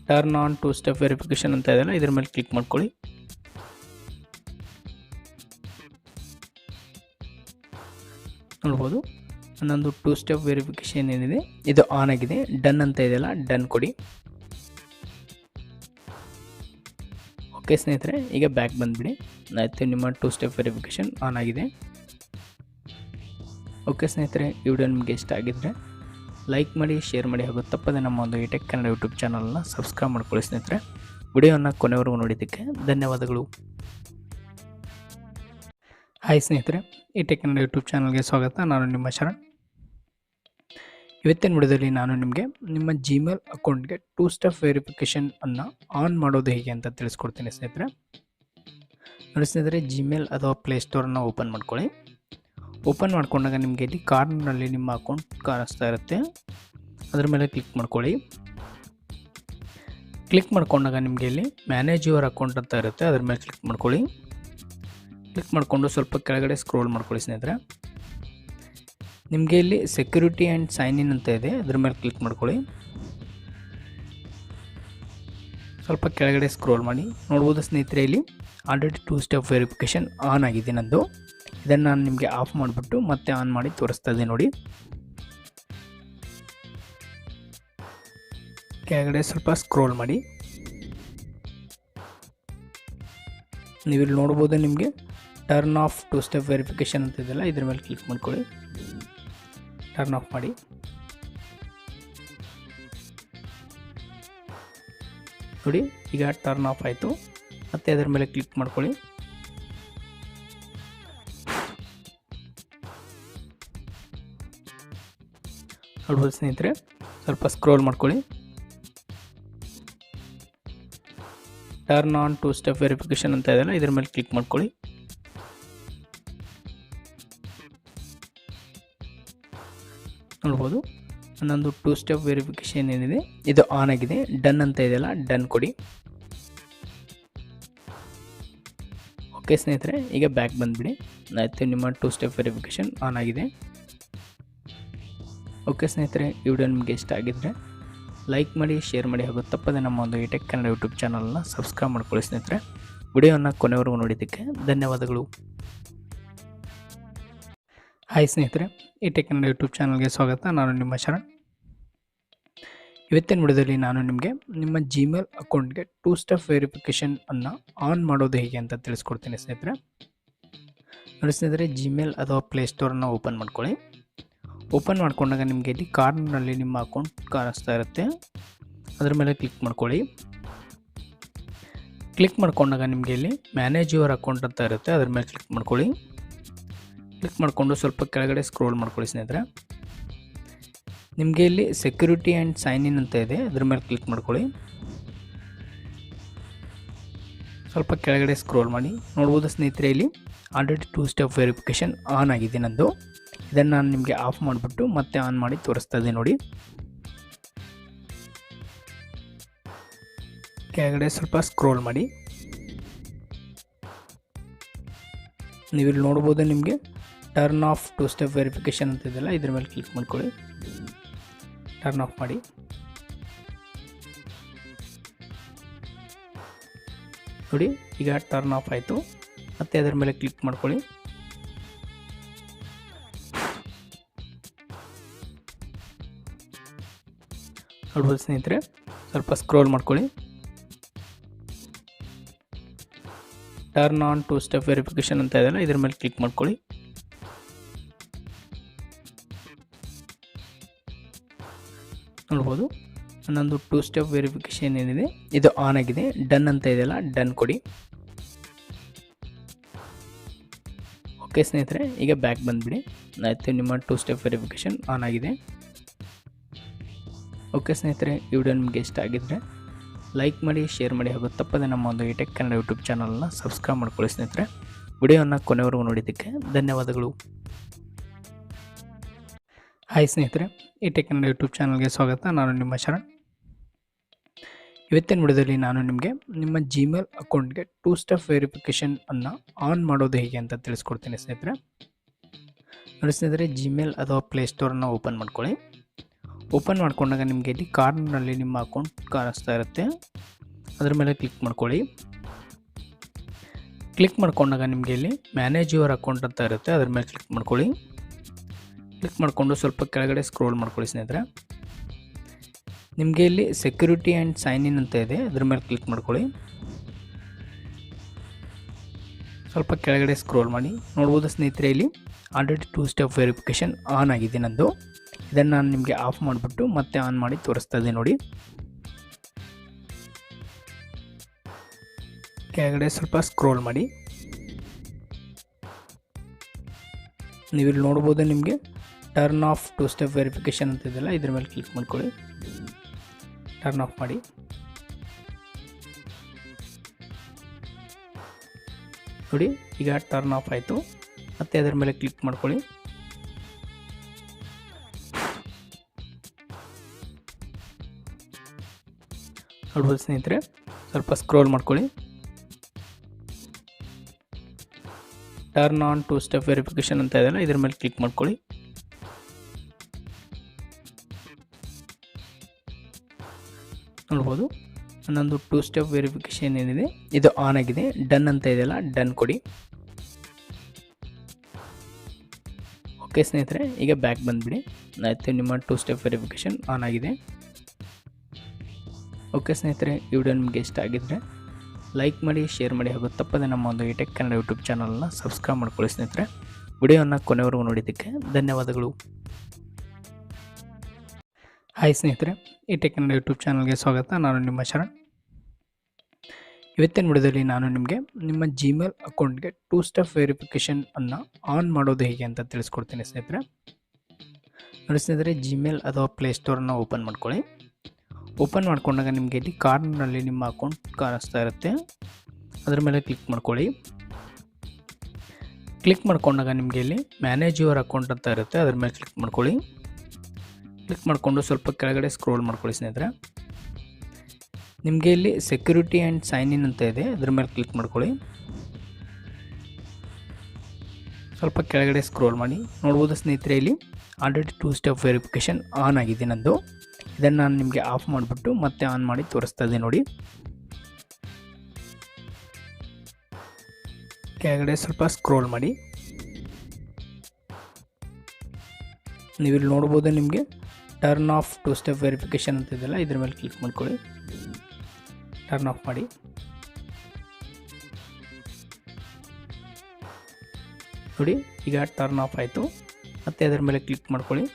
Turn on two step verification ಅಂತ ಇದೆಯಲ್ಲ ಇದ್ರ ಮೇಲೆ ಕ್ಲಿಕ್ ಮಾಡ್ಕೊಳ್ಳಿ. ನೋಡ್ಬೋದು ನನ್ನೊಂದು ಟೂ ಸ್ಟೆಪ್ ವೆರಿಫಿಕೇಷನ್ ಏನಿದೆ ಇದು ಆನ್ ಆಗಿದೆ. ಡನ್ ಅಂತ ಇದೆಯಲ್ಲ, ಡನ್ ಕೊಡಿ. ಓಕೆ ಸ್ನೇಹಿತರೆ, ಈಗ ಬ್ಯಾಕ್ ಬಂದುಬಿಡಿ. ಆಯಿತು, ನಿಮ್ಮ ಟೂ ಸ್ಟೆಪ್ ವೆರಿಫಿಕೇಷನ್ ಆನ್ ಆಗಿದೆ. ಓಕೆ ಸ್ನೇಹಿತರೆ, ಈ ವಿಡಿಯೋ ನಿಮಗೆ ಇಷ್ಟ ಆಗಿದ್ದರೆ ಲೈಕ್ ಮಾಡಿ, ಶೇರ್ ಮಾಡಿ, ಹಾಗೂ ತಪ್ಪದೆ ನಮ್ಮ ಒಂದು ಇಟೆಕ್ ಕನ್ನಡ ಯೂಟ್ಯೂಬ್ ಚಾನಲ್ನ ಸಬ್ಸ್ಕ್ರೈಬ್ ಮಾಡ್ಕೊಳ್ಳಿ ಸ್ನೇಹಿತರೆ. ವಿಡಿಯೋನ ಕೊನೆವರೆಗೂ ನೋಡಿದ್ದಕ್ಕೆ ಧನ್ಯವಾದಗಳು. ಹಾಯ್ ಸ್ನೇಹಿತರೆ, ಇಟೆಕ್ ಕನ್ನಡ ಯೂಟ್ಯೂಬ್ ಚಾನಲ್ಗೆ ಸ್ವಾಗತ. ನಾನು ನಿಮ್ಮ ಶರಣ್. ಇವತ್ತಿನ ವಿಡಿಯೋದಲ್ಲಿ ನಾನು ನಿಮಗೆ ನಿಮ್ಮ ಜಿಮೇಲ್ ಅಕೌಂಟ್ಗೆ ಟೂ ಸ್ಟೆಪ್ ವೆರಿಫಿಕೇಷನ್ ಅನ್ನು ಆನ್ ಮಾಡೋದು ಹೇಗೆ ಅಂತ ತಿಳಿಸ್ಕೊಡ್ತೀನಿ ಸ್ನೇಹಿತರೆ. ನೋಡಿ ಸ್ನೇಹಿತರೆ, ಜಿಮೇಲ್ ಅಥವಾ ಪ್ಲೇಸ್ಟೋರನ್ನು ಓಪನ್ ಮಾಡ್ಕೊಳ್ಳಿ. ಓಪನ್ ಮಾಡ್ಕೊಂಡಾಗ ನಿಮಗೆ ಇಲ್ಲಿ ಕಾರ್ನರ್ನಲ್ಲಿ ನಿಮ್ಮ ಅಕೌಂಟ್ ಕಾಣಿಸ್ತಾ ಇರುತ್ತೆ, ಅದರ ಮೇಲೆ ಕ್ಲಿಕ್ ಮಾಡ್ಕೊಳ್ಳಿ. ಕ್ಲಿಕ್ ಮಾಡ್ಕೊಂಡಾಗ ನಿಮಗೆ ಇಲ್ಲಿ ಮ್ಯಾನೇಜ್ ಯುವರ್ ಅಕೌಂಟ್ ಅಂತ ಇರುತ್ತೆ, ಅದರ ಮೇಲೆ ಕ್ಲಿಕ್ ಮಾಡ್ಕೊಳ್ಳಿ. ಕ್ಲಿಕ್ ಮಾಡಿಕೊಂಡು ಸ್ವಲ್ಪ ಕೆಳಗಡೆ ಸ್ಕ್ರೋಲ್ ಮಾಡ್ಕೊಳ್ಳಿ ಸ್ನೇಹಿತರೆ. ನಿಮಗೆ ಇಲ್ಲಿ ಸೆಕ್ಯೂರಿಟಿ ಆ್ಯಂಡ್ ಸೈನ್ ಇನ್ ಅಂತ ಇದೆ, ಅದ್ರ ಮೇಲೆ ಕ್ಲಿಕ್ ಮಾಡ್ಕೊಳ್ಳಿ. ಸ್ವಲ್ಪ ಕೆಳಗಡೆ ಸ್ಕ್ರೋಲ್ ಮಾಡಿ. ನೋಡ್ಬೋದು ಸ್ನೇಹಿತರೆ, ಇಲ್ಲಿ already two step verification on ಆಗಿದೆ ನಂದು. ಇದನ್ನು ನಾನು ನಿಮಗೆ ಆಫ್ ಮಾಡಿಬಿಟ್ಟು ಮತ್ತೆ ಆನ್ ಮಾಡಿ ತೋರಿಸ್ತಾ ಇದ್ದೆ ನೋಡಿ. ಕೆಳಗಡೆ ಸ್ವಲ್ಪ ಸ್ಕ್ರೋಲ್ ಮಾಡಿ. ನೀವಿಲ್ಲಿ ನೋಡ್ಬೋದು ನಿಮಗೆ turn off two step verification ಅಂತ ಇದೆಯಲ್ಲ ಇದ್ರ ಮೇಲೆ ಕ್ಲಿಕ್ ಮಾಡ್ಕೊಳ್ಳಿ. ಟರ್ನ್ ಆಫ್ ಮಾಡಿ. ನೋಡಿ ಈಗ ಟರ್ನ್ ಆಫ್ ಆಯಿತು. ಮತ್ತೆ ಅದರ ಮೇಲೆ ಕ್ಲಿಕ್ ಮಾಡ್ಕೊಳ್ಳಿ. ನೋಡ್ಬೋದು ಸ್ನೇಹಿತರೆ, ಸ್ವಲ್ಪ ಸ್ಕ್ರೋಲ್ ಮಾಡ್ಕೊಳ್ಳಿ. Turn on two step verification ಅಂತ ಇದೆಯಲ್ಲ ಇದ್ರ ಮೇಲೆ ಕ್ಲಿಕ್ ಮಾಡ್ಕೊಳ್ಳಿ. ನೋಡ್ಬೋದು ನನ್ನೊಂದು ಟೂ ಸ್ಟೆಪ್ ವೆರಿಫಿಕೇಷನ್ ಏನಿದೆ ಇದು ಆನ್ ಆಗಿದೆ. ಡನ್ ಅಂತ ಇದೆಯಲ್ಲ, ಡನ್ ಕೊಡಿ. ಓಕೆ ಸ್ನೇಹಿತರೆ, ಈಗ ಬ್ಯಾಕ್ ಬಂದುಬಿಡಿ. ಆಯಿತು, ನಿಮ್ಮ ಟೂ ಸ್ಟೆಪ್ ವೆರಿಫಿಕೇಷನ್ ಆನ್ ಆಗಿದೆ. ಓಕೆ ಸ್ನೇಹಿತರೆ, ಈ ವಿಡಿಯೋ ನಿಮಗೆ ಇಷ್ಟ ಆಗಿದ್ದರೆ ಲೈಕ್ ಮಾಡಿ, ಶೇರ್ ಮಾಡಿ ಹಾಗೂ ತಪ್ಪದೆ ನಮ್ಮ ಒಂದು ಇಟೆಕ್ ಕನ್ನಡ ಯೂಟ್ಯೂಬ್ ಚಾನಲ್ನ ಸಬ್ಸ್ಕ್ರೈಬ್ ಮಾಡ್ಕೊಳ್ಳಿ ಸ್ನೇಹಿತರೆ. ವಿಡಿಯೋನ ಕೊನೆವರೆಗೂ ನೋಡಿದ್ದಕ್ಕೆ ಧನ್ಯವಾದಗಳು. ಹಾಯ್ ಸ್ನೇಹಿತರೆ, ಇಟೆಕ್ ಕನ್ನಡ ಯೂಟ್ಯೂಬ್ ಚಾನಲ್ಗೆ ಸ್ವಾಗತ. ನಾನು ನಿಮ್ಮ ಶರಣ್. ಇವತ್ತಿನ ವಿಡಿಯೋದಲ್ಲಿ ನಾನು ನಿಮಗೆ ನಿಮ್ಮ ಜಿಮೇಲ್ ಅಕೌಂಟ್ಗೆ 2 ಸ್ಟೆಪ್ ವೆರಿಫಿಕೇಷನ್ ಅನ್ನು ಆನ್ ಮಾಡೋದು ಹೇಗೆ ಅಂತ ತಿಳಿಸ್ಕೊಡ್ತೀನಿ ಸ್ನೇಹಿತರೆ. ನೋಡಿ ಸ್ನೇಹಿತರೆ, ಜಿಮೇಲ್ ಅಥವಾ ಪ್ಲೇಸ್ಟೋರನ್ನು ಓಪನ್ ಮಾಡ್ಕೊಳ್ಳಿ. ಓಪನ್ ಮಾಡ್ಕೊಂಡಾಗ ನಿಮಗೆ ಇಲ್ಲಿ ಕಾರ್ನರ್ನಲ್ಲಿ ನಿಮ್ಮ ಅಕೌಂಟ್ ಕಾಣಿಸ್ತಾ ಇರುತ್ತೆ, ಅದರ ಮೇಲೆ ಕ್ಲಿಕ್ ಮಾಡ್ಕೊಳ್ಳಿ. ಕ್ಲಿಕ್ ಮಾಡ್ಕೊಂಡಾಗ ನಿಮಗೆ ಇಲ್ಲಿ ಮ್ಯಾನೇಜ್ ಯುವರ್ ಅಕೌಂಟ್ ಅಂತ ಇರುತ್ತೆ, ಅದರ ಮೇಲೆ ಕ್ಲಿಕ್ ಮಾಡ್ಕೊಳ್ಳಿ. ಕ್ಲಿಕ್ ಮಾಡಿಕೊಂಡು ಸ್ವಲ್ಪ ಕೆಳಗಡೆ ಸ್ಕ್ರೋಲ್ ಮಾಡ್ಕೊಳ್ಳಿ ಸ್ನೇಹಿತರೆ. ನಿಮಗೆ ಇಲ್ಲಿ ಸೆಕ್ಯೂರಿಟಿ ಆ್ಯಂಡ್ ಸೈನ್ ಇನ್ ಅಂತ ಇದೆ, ಅದ್ರ ಮೇಲೆ ಕ್ಲಿಕ್ ಮಾಡ್ಕೊಳ್ಳಿ. ಸ್ವಲ್ಪ ಕೆಳಗಡೆ ಸ್ಕ್ರೋಲ್ ಮಾಡಿ ನೋಡ್ಬೋದು ಸ್ನೇಹಿತರೆ, ಇಲ್ಲಿ ಆಲ್ರೆಡಿ 2 ಸ್ಟೆಪ್ ವೆರಿಫಿಕೇಷನ್ ಆನ್ ಆಗಿದೆ ನಂದು. ಇದನ್ನು ನಾನು ನಿಮಗೆ ಆಫ್ ಮಾಡಿಬಿಟ್ಟು ಮತ್ತೆ ಆನ್ ಮಾಡಿ ತೋರಿಸ್ತಾ ಇದ್ದೀನಿ ನೋಡಿ. ಕೆಳಗಡೆ ಸ್ವಲ್ಪ ಸ್ಕ್ರೋಲ್ ಮಾಡಿ, ನೀವಿಲ್ಲಿ ನೋಡ್ಬೋದು ನಿಮಗೆ ಟರ್ನ್ ಆಫ್ 2 ಸ್ಟೆಪ್ ವೆರಿಫಿಕೇಷನ್ ಅಂತ ಇದೆಯಲ್ಲ, ಇದ್ರ ಮೇಲೆ ಕ್ಲಿಕ್ ಮಾಡ್ಕೊಳ್ಳಿ. ಟರ್ನ್ ಆಫ್ ಮಾಡಿ. ನೋಡಿ, ಈಗ ಟರ್ನ್ ಆಫ್ ಆಯಿತು. ಮತ್ತೆ ಅದರ ಮೇಲೆ ಕ್ಲಿಕ್ ಮಾಡ್ಕೊಳ್ಳಿ. ನೋಡ್ಬೋದು ಸ್ನೇಹಿತರೆ, ಸ್ವಲ್ಪ ಸ್ಕ್ರೋಲ್ ಮಾಡ್ಕೊಳ್ಳಿ. ಟರ್ನ್ ಆನ್ 2 ಸ್ಟೆಪ್ ವೆರಿಫಿಕೇಷನ್ ಅಂತ ಇದೆಯಲ್ಲ, ಇದ್ರ ಮೇಲೆ ಕ್ಲಿಕ್ ಮಾಡ್ಕೊಳ್ಳಿ. ನೋಡ್ಬೋದು ನನ್ನೊಂದು 2 ಸ್ಟೆಪ್ ವೆರಿಫಿಕೇಷನ್ ಏನಿದೆ ಇದು ಆನ್ ಆಗಿದೆ. ಡನ್ ಅಂತ ಇದೆಯಲ್ಲ, ಡನ್ ಕೊಡಿ. ಓಕೆ ಸ್ನೇಹಿತರೆ, ಈಗ ಬ್ಯಾಕ್ ಬಂದುಬಿಡಿ. ಆಯಿತು, ನಿಮ್ಮ 2 ಸ್ಟೆಪ್ ವೆರಿಫಿಕೇಷನ್ ಆನ್ ಆಗಿದೆ. ಓಕೆ ಸ್ನೇಹಿತರೆ, ಈ ವಿಡಿಯೋ ನಿಮಗೆ ಇಷ್ಟ ಆಗಿದ್ದರೆ ಲೈಕ್ ಮಾಡಿ, ಶೇರ್ ಮಾಡಿ ಹಾಗೂ ತಪ್ಪದೆ ನಮ್ಮ ಒಂದು ಇಟೆಕ್ ಕನ್ನಡ ಯೂಟ್ಯೂಬ್ ಚಾನಲ್ನ ಸಬ್ಸ್ಕ್ರೈಬ್ ಮಾಡ್ಕೊಳ್ಳಿ ಸ್ನೇಹಿತರೆ. ವಿಡಿಯೋನ ಕೊನೆವರೆಗೂ ನೋಡಿದ್ದಕ್ಕೆ ಧನ್ಯವಾದಗಳು. ಹಾಯ್ ಸ್ನೇಹಿತರೆ, ಇಟೆಕ್ ಕನ್ನಡ ಯೂಟ್ಯೂಬ್ ಚಾನಲ್ಗೆ ಸ್ವಾಗತ. ನಾನು ನಿಮ್ಮ ಶರಣ್. ಇವತ್ತಿನ ವಿಡಿಯೋದಲ್ಲಿ ನಾನು ನಿಮಗೆ ನಿಮ್ಮ ಜಿಮೇಲ್ ಅಕೌಂಟ್ಗೆ 2 ಸ್ಟೆಪ್ ವೆರಿಫಿಕೇಷನ್ ಅನ್ನು ಆನ್ ಮಾಡೋದು ಹೇಗೆ ಅಂತ ತಿಳಿಸ್ಕೊಡ್ತೀನಿ ಸ್ನೇಹಿತರೆ. ನೋಡಿ ಸ್ನೇಹಿತರೆ, ಜಿಮೇಲ್ ಅಥವಾ ಪ್ಲೇಸ್ಟೋರನ್ನು ಓಪನ್ ಮಾಡ್ಕೊಳ್ಳಿ. ಓಪನ್ ಮಾಡ್ಕೊಂಡಾಗ ನಿಮಗೆ ಇಲ್ಲಿ ಕಾರ್ನರ್ನಲ್ಲಿ ನಿಮ್ಮ ಅಕೌಂಟ್ ಕಾಣಿಸ್ತಾ ಇರುತ್ತೆ, ಅದರ ಮೇಲೆ ಕ್ಲಿಕ್ ಮಾಡ್ಕೊಳ್ಳಿ. ಕ್ಲಿಕ್ ಮಾಡ್ಕೊಂಡಾಗ ನಿಮಗೆ ಇಲ್ಲಿ ಮ್ಯಾನೇಜ್ ಯುವರ್ ಅಕೌಂಟ್ ಅಂತ ಇರುತ್ತೆ, ಅದರ ಮೇಲೆ ಕ್ಲಿಕ್ ಮಾಡ್ಕೊಳ್ಳಿ. ಕ್ಲಿಕ್ ಮಾಡಿಕೊಂಡು ಸ್ವಲ್ಪ ಕೆಳಗಡೆ ಸ್ಕ್ರೋಲ್ ಮಾಡ್ಕೊಳ್ಳಿ ಸ್ನೇಹಿತರೆ. ನಿಮಗೆ ಇಲ್ಲಿ ಸೆಕ್ಯೂರಿಟಿ ಆ್ಯಂಡ್ ಸೈನ್ ಇನ್ ಅಂತ ಇದೆ, ಅದ್ರ ಮೇಲೆ ಕ್ಲಿಕ್ ಮಾಡ್ಕೊಳ್ಳಿ. ಸ್ವಲ್ಪ ಕೆಳಗಡೆ ಸ್ಕ್ರೋಲ್ ಮಾಡಿ ನೋಡ್ಬೋದು ಸ್ನೇಹಿತರೆ, ಇಲ್ಲಿ ಆಲ್ರೆಡಿ 2 ಸ್ಟೆಪ್ ವೆರಿಫಿಕೇಷನ್ ಆನ್ ಆಗಿದೆ ನಂದು. ಇದನ್ನು ನಾನು ನಿಮಗೆ ಆಫ್ ಮಾಡಿಬಿಟ್ಟು ಮತ್ತೆ ಆನ್ ಮಾಡಿ ತೋರಿಸ್ತಾ ಇದ್ದೀನಿ ನೋಡಿ. ಕೆಳಗಡೆ ಸ್ವಲ್ಪ ಸ್ಕ್ರೋಲ್ ಮಾಡಿ, ನೀವಿಲ್ಲಿ ನೋಡ್ಬೋದು ನಿಮಗೆ ಟರ್ನ್ ಆಫ್ 2 ಸ್ಟೆಪ್ ವೆರಿಫಿಕೇಷನ್ ಅಂತ ಇದೆಯಲ್ಲ, ಇದ್ರ ಮೇಲೆ ಕ್ಲಿಕ್ ಮಾಡ್ಕೊಳ್ಳಿ. ಟರ್ನ್ ಆಫ್ ಮಾಡಿ. ನೋಡಿ, ಈಗ ಟರ್ನ್ ಆಫ್ ಆಯಿತು. ಮತ್ತೆ ಅದರ ಮೇಲೆ ಕ್ಲಿಕ್ ಮಾಡ್ಕೊಳ್ಳಿ. ನೋಡ್ಬೋದು ಸ್ನೇಹಿತರೆ, ಸ್ವಲ್ಪ ಸ್ಕ್ರೋಲ್ ಮಾಡ್ಕೊಳ್ಳಿ. ಟರ್ನ್ ಆನ್ 2 ಸ್ಟೆಪ್ ವೆರಿಫಿಕೇಷನ್ ಅಂತ ಇದೆಯಲ್ಲ, ಇದ್ರ ಮೇಲೆ ಕ್ಲಿಕ್ ಮಾಡ್ಕೊಳ್ಳಿ. ನೋಡ್ಬೋದು ನನ್ನೊಂದು 2 ಸ್ಟೆಪ್ ವೆರಿಫಿಕೇಷನ್ ಏನಿದೆ ಇದು ಆನ್ ಆಗಿದೆ. ಡನ್ ಅಂತ ಇದೆಯಲ್ಲ, ಡನ್ ಕೊಡಿ. ಓಕೆ ಸ್ನೇಹಿತರೆ, ಈಗ ಬ್ಯಾಕ್ ಬಂದುಬಿಡಿ. ಆಯಿತು, ನಿಮ್ಮ 2 ಸ್ಟೆಪ್ ವೆರಿಫಿಕೇಷನ್ ಆನ್ ಆಗಿದೆ. ಓಕೆ ಸ್ನೇಹಿತರೆ, ಈ ವಿಡಿಯೋ ನಿಮಗೆ ಇಷ್ಟ ಆಗಿದ್ದರೆ ಲೈಕ್ ಮಾಡಿ, ಶೇರ್ ಮಾಡಿ ಹಾಗೂ ತಪ್ಪದೆ ನಮ್ಮ ಒಂದು ಇಟೆಕ್ ಕನ್ನಡ ಯೂಟ್ಯೂಬ್ ಚಾನಲ್ನ ಸಬ್ಸ್ಕ್ರೈಬ್ ಮಾಡ್ಕೊಳ್ಳಿ ಸ್ನೇಹಿತರೆ. ವಿಡಿಯೋನ ಕೊನೆವರೆಗೂ ನೋಡಿದ್ದಕ್ಕೆ ಧನ್ಯವಾದಗಳು. ಹಾಯ್ ಸ್ನೇಹಿತರೆ, ಇಟೆಕ್ ಕನ್ನಡ ಯೂಟ್ಯೂಬ್ ಚಾನಲ್ಗೆ ಸ್ವಾಗತ. ನಾನು ನಿಮ್ಮ ಶರಣ್. ಇವತ್ತಿನ ವಿಡಿಯೋದಲ್ಲಿ ನಾನು ನಿಮಗೆ ನಿಮ್ಮ ಜಿಮೇಲ್ ಅಕೌಂಟ್ಗೆ 2 ಸ್ಟೆಪ್ ವೆರಿಫಿಕೇಷನ್ ಅನ್ನು ಆನ್ ಮಾಡೋದು ಹೇಗೆ ಅಂತ ತಿಳಿಸ್ಕೊಡ್ತೀನಿ ಸ್ನೇಹಿತರೆ. ನೋಡಿ ಸ್ನೇಹಿತರೆ, ಜಿಮೇಲ್ ಅಥವಾ ಪ್ಲೇಸ್ಟೋರನ್ನು ಓಪನ್ ಮಾಡ್ಕೊಳ್ಳಿ. ಓಪನ್ ಮಾಡ್ಕೊಂಡಾಗ ನಿಮಗೆ ಇಲ್ಲಿ ಕಾರ್ನರ್ನಲ್ಲಿ ನಿಮ್ಮ ಅಕೌಂಟ್ ಕಾಣಿಸ್ತಾ ಇರುತ್ತೆ, ಅದರ ಮೇಲೆ ಕ್ಲಿಕ್ ಮಾಡ್ಕೊಳ್ಳಿ. ಕ್ಲಿಕ್ ಮಾಡ್ಕೊಂಡಾಗ ನಿಮಗೆ ಇಲ್ಲಿ ಮ್ಯಾನೇಜ್ ಯುವರ್ ಅಕೌಂಟ್ ಅಂತ ಇರುತ್ತೆ, ಅದರ ಮೇಲೆ ಕ್ಲಿಕ್ ಮಾಡ್ಕೊಳ್ಳಿ. ಕ್ಲಿಕ್ ಮಾಡಿಕೊಂಡು ಸ್ವಲ್ಪ ಕೆಳಗಡೆ ಸ್ಕ್ರೋಲ್ ಮಾಡ್ಕೊಳ್ಳಿ ಸ್ನೇಹಿತರೆ. ನಿಮಗೆ ಇಲ್ಲಿ ಸೆಕ್ಯೂರಿಟಿ ಆ್ಯಂಡ್ ಸೈನ್ ಇನ್ ಅಂತ ಇದೆ, ಅದರ ಮೇಲೆ ಕ್ಲಿಕ್ ಮಾಡ್ಕೊಳ್ಳಿ. ಸ್ವಲ್ಪ ಕೆಳಗಡೆ ಸ್ಕ್ರೋಲ್ ಮಾಡಿ ನೋಡ್ಬೋದು ಸ್ನೇಹಿತರೆ, ಇಲ್ಲಿ ಆಲ್ರೆಡಿ 2 ಸ್ಟೆಪ್ ವೆರಿಫಿಕೇಷನ್ ಆನ್ ಆಗಿದೆ ನಂದು. ಇದನ್ನು ನಾನು ನಿಮಗೆ ಆಫ್ ಮಾಡಿಬಿಟ್ಟು ಮತ್ತೆ ಆನ್ ಮಾಡಿ ತೋರಿಸ್ತಾ ಇದ್ದೀನಿ ನೋಡಿ. ಕೆಳಗಡೆ ಸ್ವಲ್ಪ ಸ್ಕ್ರೋಲ್ ಮಾಡಿ. ನೀವಿಲ್ಲಿ ನೋಡ್ಬೋದು ನಿಮಗೆ turn off two step verification ಅಂತ ಇದೆಯಲ್ಲ, ಇದ್ರ ಮೇಲೆ ಕ್ಲಿಕ್ ಮಾಡ್ಕೊಳ್ಳಿ. ಟರ್ನ್ ಆಫ್ ಮಾಡಿ. ನೋಡಿ ಈಗ ಟರ್ನ್ ಆಫ್ ಆಯಿತು. ಮತ್ತೆ ಅದರ ಮೇಲೆ ಕ್ಲಿಕ್ ಮಾಡ್ಕೊಳ್ಳಿ.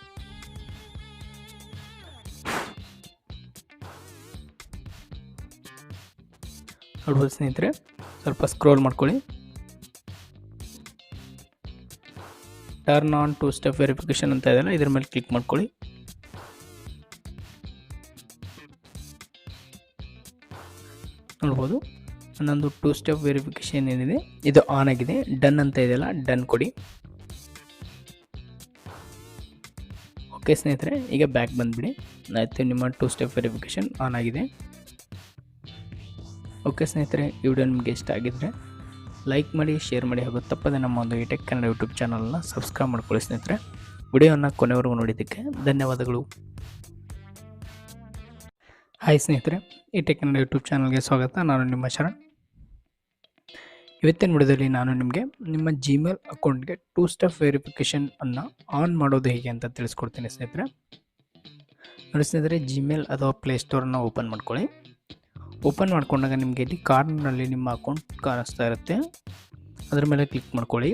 ನೋಡ್ಬೋದು ಸ್ನೇಹಿತರೆ, ಸ್ವಲ್ಪ ಸ್ಕ್ರೋಲ್ ಮಾಡ್ಕೊಳ್ಳಿ. Turn on two step verification ಅಂತ ಇದೆಯಲ್ಲ, ಇದ್ರ ಮೇಲೆ ಕ್ಲಿಕ್ ಮಾಡ್ಕೊಳ್ಳಿ. ನೋಡ್ಬೋದು ನನ್ನೊಂದು ಟೂ ಸ್ಟೆಪ್ ವೆರಿಫಿಕೇಷನ್ ಏನಿದೆ ಇದು ಆನ್ ಆಗಿದೆ. ಡನ್ ಅಂತ ಇದೆಯಲ್ಲ, ಡನ್ ಕೊಡಿ. ಓಕೆ ಸ್ನೇಹಿತರೆ, ಈಗ ಬ್ಯಾಕ್ ಬಂದುಬಿಡಿ. ಆಯಿತು, ನಿಮ್ಮ ಟೂ ಸ್ಟೆಪ್ ವೆರಿಫಿಕೇಷನ್ ಆನ್ ಆಗಿದೆ. ಓಕೆ ಸ್ನೇಹಿತರೆ, ಈ ವಿಡಿಯೋ ನಿಮಗೆ ಇಷ್ಟ ಆಗಿದ್ದರೆ ಲೈಕ್ ಮಾಡಿ, ಶೇರ್ ಮಾಡಿ, ಹಾಗೂ ತಪ್ಪದೆ ನಮ್ಮ ಒಂದು ಇಟೆಕ್ ಕನ್ನಡ ಯೂಟ್ಯೂಬ್ ಚಾನಲ್ನ ಸಬ್ಸ್ಕ್ರೈಬ್ ಮಾಡ್ಕೊಳ್ಳಿ ಸ್ನೇಹಿತರೆ. ವಿಡಿಯೋನ ಕೊನೆವರೆಗೂ ನೋಡಿದ್ದಕ್ಕೆ ಧನ್ಯವಾದಗಳು. ಹಾಯ್ ಸ್ನೇಹಿತರೆ, ಇಟೆಕ್ ಕನ್ನಡ ಯೂಟ್ಯೂಬ್ ಚಾನಲ್ಗೆ ಸ್ವಾಗತ. ನಾನು ನಿಮ್ಮ ಶರಣ್. ಇವತ್ತಿನ ವಿಡಿಯೋದಲ್ಲಿ ನಾನು ನಿಮಗೆ ನಿಮ್ಮ ಜಿಮೇಲ್ ಅಕೌಂಟ್ಗೆ ಟೂ ಸ್ಟೆಪ್ ವೆರಿಫಿಕೇಷನ್ ಅನ್ನು ಆನ್ ಮಾಡೋದು ಹೇಗೆ ಅಂತ ತಿಳಿಸ್ಕೊಡ್ತೀನಿ ಸ್ನೇಹಿತರೆ. ನೋಡಿ ಸ್ನೇಹಿತರೆ, ಜಿಮೇಲ್ ಅಥವಾ ಪ್ಲೇಸ್ಟೋರನ್ನು ಓಪನ್ ಮಾಡ್ಕೊಳ್ಳಿ. ಓಪನ್ ಮಾಡ್ಕೊಂಡಾಗ ನಿಮಗೆ ಇಲ್ಲಿ ಕಾರ್ನರ್ನಲ್ಲಿ ನಿಮ್ಮ ಅಕೌಂಟ್ ಕಾಣಿಸ್ತಾ ಇರುತ್ತೆ, ಅದರ ಮೇಲೆ ಕ್ಲಿಕ್ ಮಾಡ್ಕೊಳ್ಳಿ.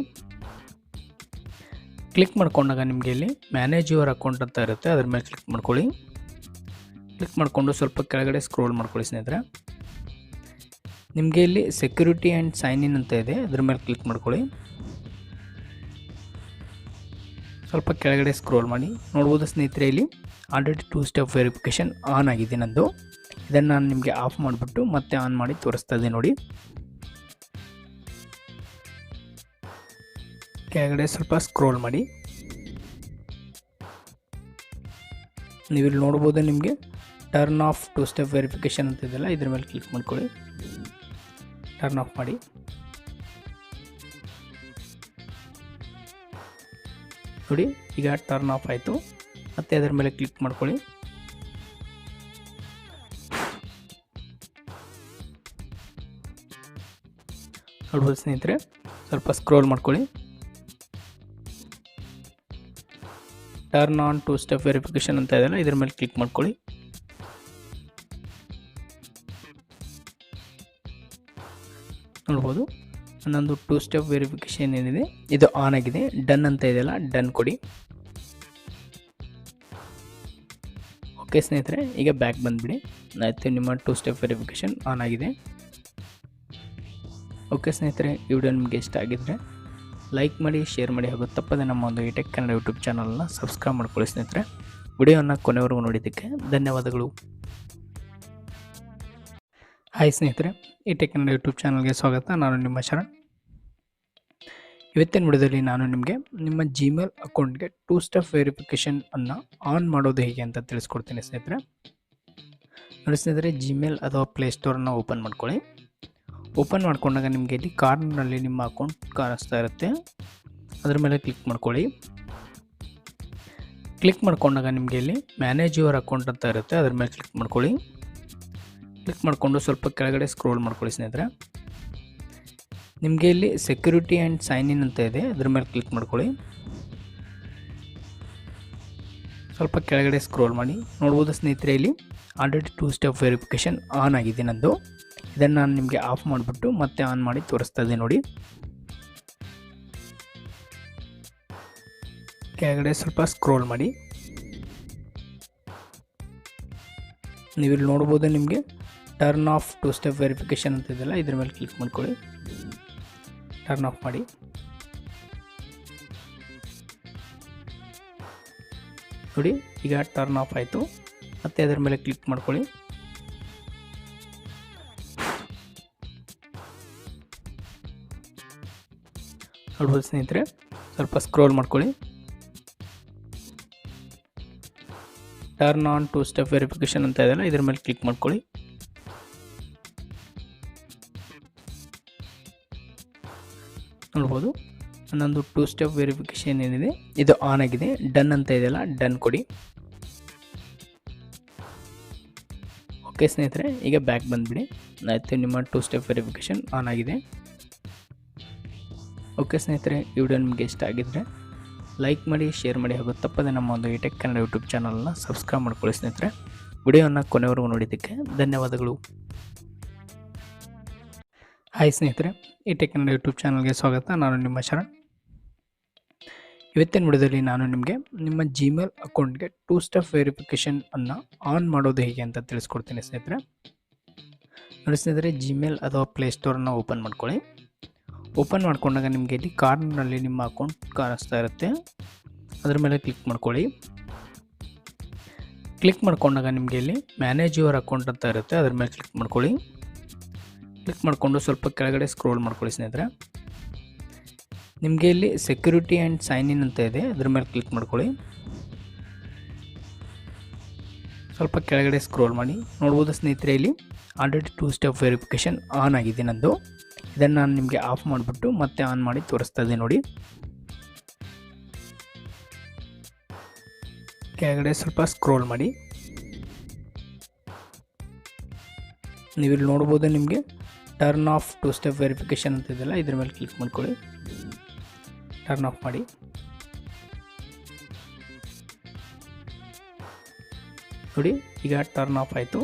ಕ್ಲಿಕ್ ಮಾಡ್ಕೊಂಡಾಗ ನಿಮಗೆ ಇಲ್ಲಿ ಮ್ಯಾನೇಜ್ ಯುವರ್ ಅಕೌಂಟ್ ಅಂತ ಇರುತ್ತೆ, ಅದರ ಮೇಲೆ ಕ್ಲಿಕ್ ಮಾಡ್ಕೊಳ್ಳಿ. ಕ್ಲಿಕ್ ಮಾಡಿಕೊಂಡು ಸ್ವಲ್ಪ ಕೆಳಗಡೆ ಸ್ಕ್ರೋಲ್ ಮಾಡ್ಕೊಳ್ಳಿ ಸ್ನೇಹಿತರೆ. ನಿಮಗೆ ಇಲ್ಲಿ ಸೆಕ್ಯೂರಿಟಿ ಆ್ಯಂಡ್ ಸೈನ್ ಇನ್ ಅಂತ ಇದೆ, ಅದರ ಮೇಲೆ ಕ್ಲಿಕ್ ಮಾಡ್ಕೊಳ್ಳಿ. ಸ್ವಲ್ಪ ಕೆಳಗಡೆ ಸ್ಕ್ರೋಲ್ ಮಾಡಿ. ನೋಡ್ಬೋದು ಸ್ನೇಹಿತರೆ, ಇಲ್ಲಿ already two step verification on ಆಗಿದೆ ನಂದು. ಇದನ್ನು ನಾನು ನಿಮಗೆ ಆಫ್ ಮಾಡಿಬಿಟ್ಟು ಮತ್ತೆ ಆನ್ ಮಾಡಿ ತೋರಿಸ್ತಾ ಇದ್ದೀನಿ ನೋಡಿ. ಕೆಳಗಡೆ ಸ್ವಲ್ಪ ಸ್ಕ್ರೋಲ್ ಮಾಡಿ. ನೀವಿಲ್ಲಿ ನೋಡ್ಬೋದು ನಿಮಗೆ turn off two step verification ಅಂತ ಇದೆಯಲ್ಲ, ಇದ್ರ ಮೇಲೆ ಕ್ಲಿಕ್ ಮಾಡ್ಕೊಳ್ಳಿ. ಟರ್ನ್ ಆಫ್ ಮಾಡಿ. ನೋಡಿ ಈಗ ಟರ್ನ್ ಆಫ್ ಆಯಿತು. ಮತ್ತೆ ಅದರ ಮೇಲೆ ಕ್ಲಿಕ್ ಮಾಡ್ಕೊಳ್ಳಿ. ನೋಡ್ಬೋದು ಸ್ನೇಹಿತರೆ, ಸ್ವಲ್ಪ ಸ್ಕ್ರೋಲ್ ಮಾಡ್ಕೊಳ್ಳಿ. Turn on two step verification ಅಂತ ಇದೆಯಲ್ಲ, ಇದ್ರ ಮೇಲೆ ಕ್ಲಿಕ್ ಮಾಡ್ಕೊಳ್ಳಿ. ನೋಡ್ಬೋದು ನನ್ನೊಂದು ಟೂ ಸ್ಟೆಪ್ ವೆರಿಫಿಕೇಷನ್ ಏನಿದೆ ಇದು ಆನ್ ಆಗಿದೆ. ಡನ್ ಅಂತ ಇದೆಯಲ್ಲ, ಡನ್ ಕೊಡಿ. ಓಕೆ ಸ್ನೇಹಿತರೆ, ಈಗ ಬ್ಯಾಕ್ ಬಂದುಬಿಡಿ. ಆಯಿತು, ನಿಮ್ಮ ಟೂ ಸ್ಟೆಪ್ ವೆರಿಫಿಕೇಷನ್ ಆನ್ ಆಗಿದೆ. ಓಕೆ ಸ್ನೇಹಿತರೆ, ಈ ವಿಡಿಯೋ ನಿಮಗೆ ಇಷ್ಟ ಆಗಿದ್ದರೆ ಲೈಕ್ ಮಾಡಿ, ಶೇರ್ ಮಾಡಿ, ಹಾಗೂ ತಪ್ಪದೆ ನಮ್ಮ ಒಂದು ಇಟೆಕ್ ಕನ್ನಡ ಯೂಟ್ಯೂಬ್ ಚಾನಲ್ನ ಸಬ್ಸ್ಕ್ರೈಬ್ ಮಾಡ್ಕೊಳ್ಳಿ ಸ್ನೇಹಿತರೆ. ವಿಡಿಯೋನ ಕೊನೆವರೆಗೂ ನೋಡಿದ್ದಕ್ಕೆ ಧನ್ಯವಾದಗಳು. ಹಾಯ್ ಸ್ನೇಹಿತರೆ, ಇಟೆಕ್ ಕನ್ನಡ ಯೂಟ್ಯೂಬ್ ಚಾನಲ್ಗೆ ಸ್ವಾಗತ. ನಾನು ನಿಮ್ಮ ಶರಣ್. ಇವತ್ತಿನ ವಿಡಿಯೋದಲ್ಲಿ ನಾನು ನಿಮಗೆ ನಿಮ್ಮ ಜಿಮೇಲ್ ಅಕೌಂಟ್ಗೆ ಟೂ ಸ್ಟೆಪ್ ವೆರಿಫಿಕೇಷನ್ ಅನ್ನು ಆನ್ ಮಾಡೋದು ಹೇಗೆ ಅಂತ ತಿಳಿಸ್ಕೊಡ್ತೀನಿ ಸ್ನೇಹಿತರೆ. ನೋಡಿ ಸ್ನೇಹಿತರೆ, ಜಿಮೇಲ್ ಅಥವಾ ಪ್ಲೇಸ್ಟೋರನ್ನು ಓಪನ್ ಮಾಡ್ಕೊಳ್ಳಿ. ಓಪನ್ ಮಾಡ್ಕೊಂಡಾಗ ನಿಮಗೆ ಇಲ್ಲಿ ಕಾರ್ನರ್ನಲ್ಲಿ ನಿಮ್ಮ ಅಕೌಂಟ್ ಕಾಣಿಸ್ತಾ ಇರುತ್ತೆ, ಅದರ ಮೇಲೆ ಕ್ಲಿಕ್ ಮಾಡ್ಕೊಳ್ಳಿ. ಕ್ಲಿಕ್ ಮಾಡ್ಕೊಂಡಾಗ ನಿಮಗೆ ಇಲ್ಲಿ ಮ್ಯಾನೇಜ್ ಯುವರ್ ಅಕೌಂಟ್ ಅಂತ ಇರುತ್ತೆ, ಅದರ ಮೇಲೆ ಕ್ಲಿಕ್ ಮಾಡ್ಕೊಳ್ಳಿ. ಕ್ಲಿಕ್ ಮಾಡಿಕೊಂಡು ಸ್ವಲ್ಪ ಕೆಳಗಡೆ ಸ್ಕ್ರೋಲ್ ಮಾಡ್ಕೊಳ್ಳಿ ಸ್ನೇಹಿತರೆ. ನಿಮಗೆ ಇಲ್ಲಿ ಸೆಕ್ಯೂರಿಟಿ ಆ್ಯಂಡ್ ಸೈನ್ ಇನ್ ಅಂತ ಇದೆ, ಅದರ ಮೇಲೆ ಕ್ಲಿಕ್ ಮಾಡ್ಕೊಳ್ಳಿ. ಸ್ವಲ್ಪ ಕೆಳಗಡೆ ಸ್ಕ್ರೋಲ್ ಮಾಡಿ. ನೋಡ್ಬೋದು ಸ್ನೇಹಿತರೆ, ಇಲ್ಲಿ already two step verification on ಆಗಿದೆ ನಂದು. ಇದನ್ನು ನಾನು ನಿಮಗೆ ಆಫ್ ಮಾಡಿಬಿಟ್ಟು ಮತ್ತೆ ಆನ್ ಮಾಡಿ ತೋರಿಸ್ತಾ ಇದ್ದೀನಿ ನೋಡಿ. ಕೆಳಗಡೆ ಸ್ವಲ್ಪ ಸ್ಕ್ರೋಲ್ ಮಾಡಿ. ನೀವಿಲ್ಲಿ ನೋಡ್ಬೋದು ನಿಮಗೆ turn off two step verification ಅಂತ ಇದೆಯಲ್ಲ, ಇದ್ರ ಮೇಲೆ ಕ್ಲಿಕ್ ಮಾಡ್ಕೊಳ್ಳಿ. ಟರ್ನ್ ಆಫ್ ಮಾಡಿ. ನೋಡಿ ಈಗ ಟರ್ನ್ ಆಫ್ ಆಯಿತು. ಮತ್ತೆ ಅದರ ಮೇಲೆ ಕ್ಲಿಕ್ ಮಾಡ್ಕೊಳ್ಳಿ. ನೋಡ್ಬೋದು ಸ್ನೇಹಿತರೆ, ಸ್ವಲ್ಪ ಸ್ಕ್ರೋಲ್ ಮಾಡ್ಕೊಳ್ಳಿ. Turn on two step verification ಅಂತ ಇದೆಯಲ್ಲ, ಇದ್ರ ಮೇಲೆ ಕ್ಲಿಕ್ ಮಾಡ್ಕೊಳ್ಳಿ. ನೋಡ್ಬೋದು ನನ್ನೊಂದು ಟೂ ಸ್ಟೆಪ್ ವೆರಿಫಿಕೇಷನ್ ಏನಿದೆ ಇದು ಆನ್ ಆಗಿದೆ. ಡನ್ ಅಂತ ಇದೆಯಲ್ಲ, ಡನ್ ಕೊಡಿ. ಓಕೆ ಸ್ನೇಹಿತರೆ, ಈಗ ಬ್ಯಾಕ್ ಬಂದುಬಿಡಿ. ಆಯಿತು, ನಿಮ್ಮ 2 ಸ್ಟೆಪ್ ವೆರಿಫಿಕೇಷನ್ ಆನ್ ಆಗಿದೆ. ಓಕೆ ಸ್ನೇಹಿತರೆ, ಈ ವಿಡಿಯೋ ನಿಮಗೆ ಇಷ್ಟ ಆಗಿದ್ದರೆ ಲೈಕ್ ಮಾಡಿ, ಶೇರ್ ಮಾಡಿ ಹಾಗೂ ತಪ್ಪದೆ ನಮ್ಮ ಒಂದು ಇಟೆಕ್ ಕನ್ನಡ ಯೂಟ್ಯೂಬ್ ಚಾನಲ್ನ ಸಬ್ಸ್ಕ್ರೈಬ್ ಮಾಡ್ಕೊಳ್ಳಿ ಸ್ನೇಹಿತರೆ. ವಿಡಿಯೋನ ಕೊನೆವರೆಗೂ ನೋಡಿದ್ದಕ್ಕೆ ಧನ್ಯವಾದಗಳು. ಹಾಯ್ ಸ್ನೇಹಿತರೆ, ಇಟೆಕ್ ಕನ್ನಡ ಯೂಟ್ಯೂಬ್ ಚಾನಲ್ಗೆ ಸ್ವಾಗತ. ನಾನು ನಿಮ್ಮ ಶರಣ್. ಇವತ್ತಿನ ವಿಡಿಯೋದಲ್ಲಿ ನಾನು ನಿಮಗೆ ನಿಮ್ಮ ಜಿಮೇಲ್ ಅಕೌಂಟ್ಗೆ 2 ಸ್ಟೆಪ್ ವೆರಿಫಿಕೇಷನ್ ಅನ್ನು ಆನ್ ಮಾಡೋದು ಹೇಗೆ ಅಂತ ತಿಳಿಸ್ಕೊಡ್ತೀನಿ ಸ್ನೇಹಿತರೆ. ನೋಡಿ ಸ್ನೇಹಿತರೆ, ಜಿಮೇಲ್ ಅಥವಾ ಪ್ಲೇಸ್ಟೋರನ್ನು ಓಪನ್ ಮಾಡ್ಕೊಳ್ಳಿ. ಓಪನ್ ಮಾಡ್ಕೊಂಡಾಗ ನಿಮಗೆ ಇಲ್ಲಿ ಕಾರ್ನರ್ನಲ್ಲಿ ನಿಮ್ಮ ಅಕೌಂಟ್ ಕಾಣಿಸ್ತಾ ಇರುತ್ತೆ, ಅದರ ಮೇಲೆ ಕ್ಲಿಕ್ ಮಾಡ್ಕೊಳ್ಳಿ. ಕ್ಲಿಕ್ ಮಾಡ್ಕೊಂಡಾಗ ನಿಮಗೆ ಇಲ್ಲಿ ಮ್ಯಾನೇಜ್ ಯುವರ್ ಅಕೌಂಟ್ ಅಂತ ಇರುತ್ತೆ, ಅದರ ಮೇಲೆ ಕ್ಲಿಕ್ ಮಾಡ್ಕೊಳ್ಳಿ. ಕ್ಲಿಕ್ ಮಾಡಿಕೊಂಡು ಸ್ವಲ್ಪ ಕೆಳಗಡೆ ಸ್ಕ್ರೋಲ್ ಮಾಡ್ಕೊಳ್ಳಿ ಸ್ನೇಹಿತರೆ. ನಿಮಗೆ ಇಲ್ಲಿ ಸೆಕ್ಯೂರಿಟಿ ಆ್ಯಂಡ್ ಸೈನ್ ಇನ್ ಅಂತ ಇದೆ, ಅದ್ರ ಮೇಲೆ ಕ್ಲಿಕ್ ಮಾಡ್ಕೊಳ್ಳಿ. ಸ್ವಲ್ಪ ಕೆಳಗಡೆ ಸ್ಕ್ರೋಲ್ ಮಾಡಿ ನೋಡ್ಬೋದು ಸ್ನೇಹಿತರೆ, ಇಲ್ಲಿ ಆಲ್ರೆಡಿ 2 ಸ್ಟೆಪ್ ವೆರಿಫಿಕೇಷನ್ ಆನ್ ಆಗಿದೆ ನಂದು. ಇದನ್ನು ನಾನು ನಿಮಗೆ ಆಫ್ ಮಾಡಿಬಿಟ್ಟು ಮತ್ತೆ ಆನ್ ಮಾಡಿ ತೋರಿಸ್ತಾ ಇದ್ದೆ ನೋಡಿ. ಕೆಳಗಡೆ ಸ್ವಲ್ಪ ಸ್ಕ್ರೋಲ್ ಮಾಡಿ, ನೀವಿಲ್ಲಿ ನೋಡ್ಬೋದು ನಿಮಗೆ ಟರ್ನ್ ಆಫ್ 2 ಸ್ಟೆಪ್ ವೆರಿಫಿಕೇಷನ್ ಅಂತ ಇದೆಯಲ್ಲ, ಇದ್ರ ಮೇಲೆ ಕ್ಲಿಕ್ ಮಾಡ್ಕೊಳ್ಳಿ. ಟರ್ನ್ ಆಫ್ ಮಾಡಿ. ನೋಡಿ, ಈಗ ಟರ್ನ್ ಆಫ್ ಆಯಿತು.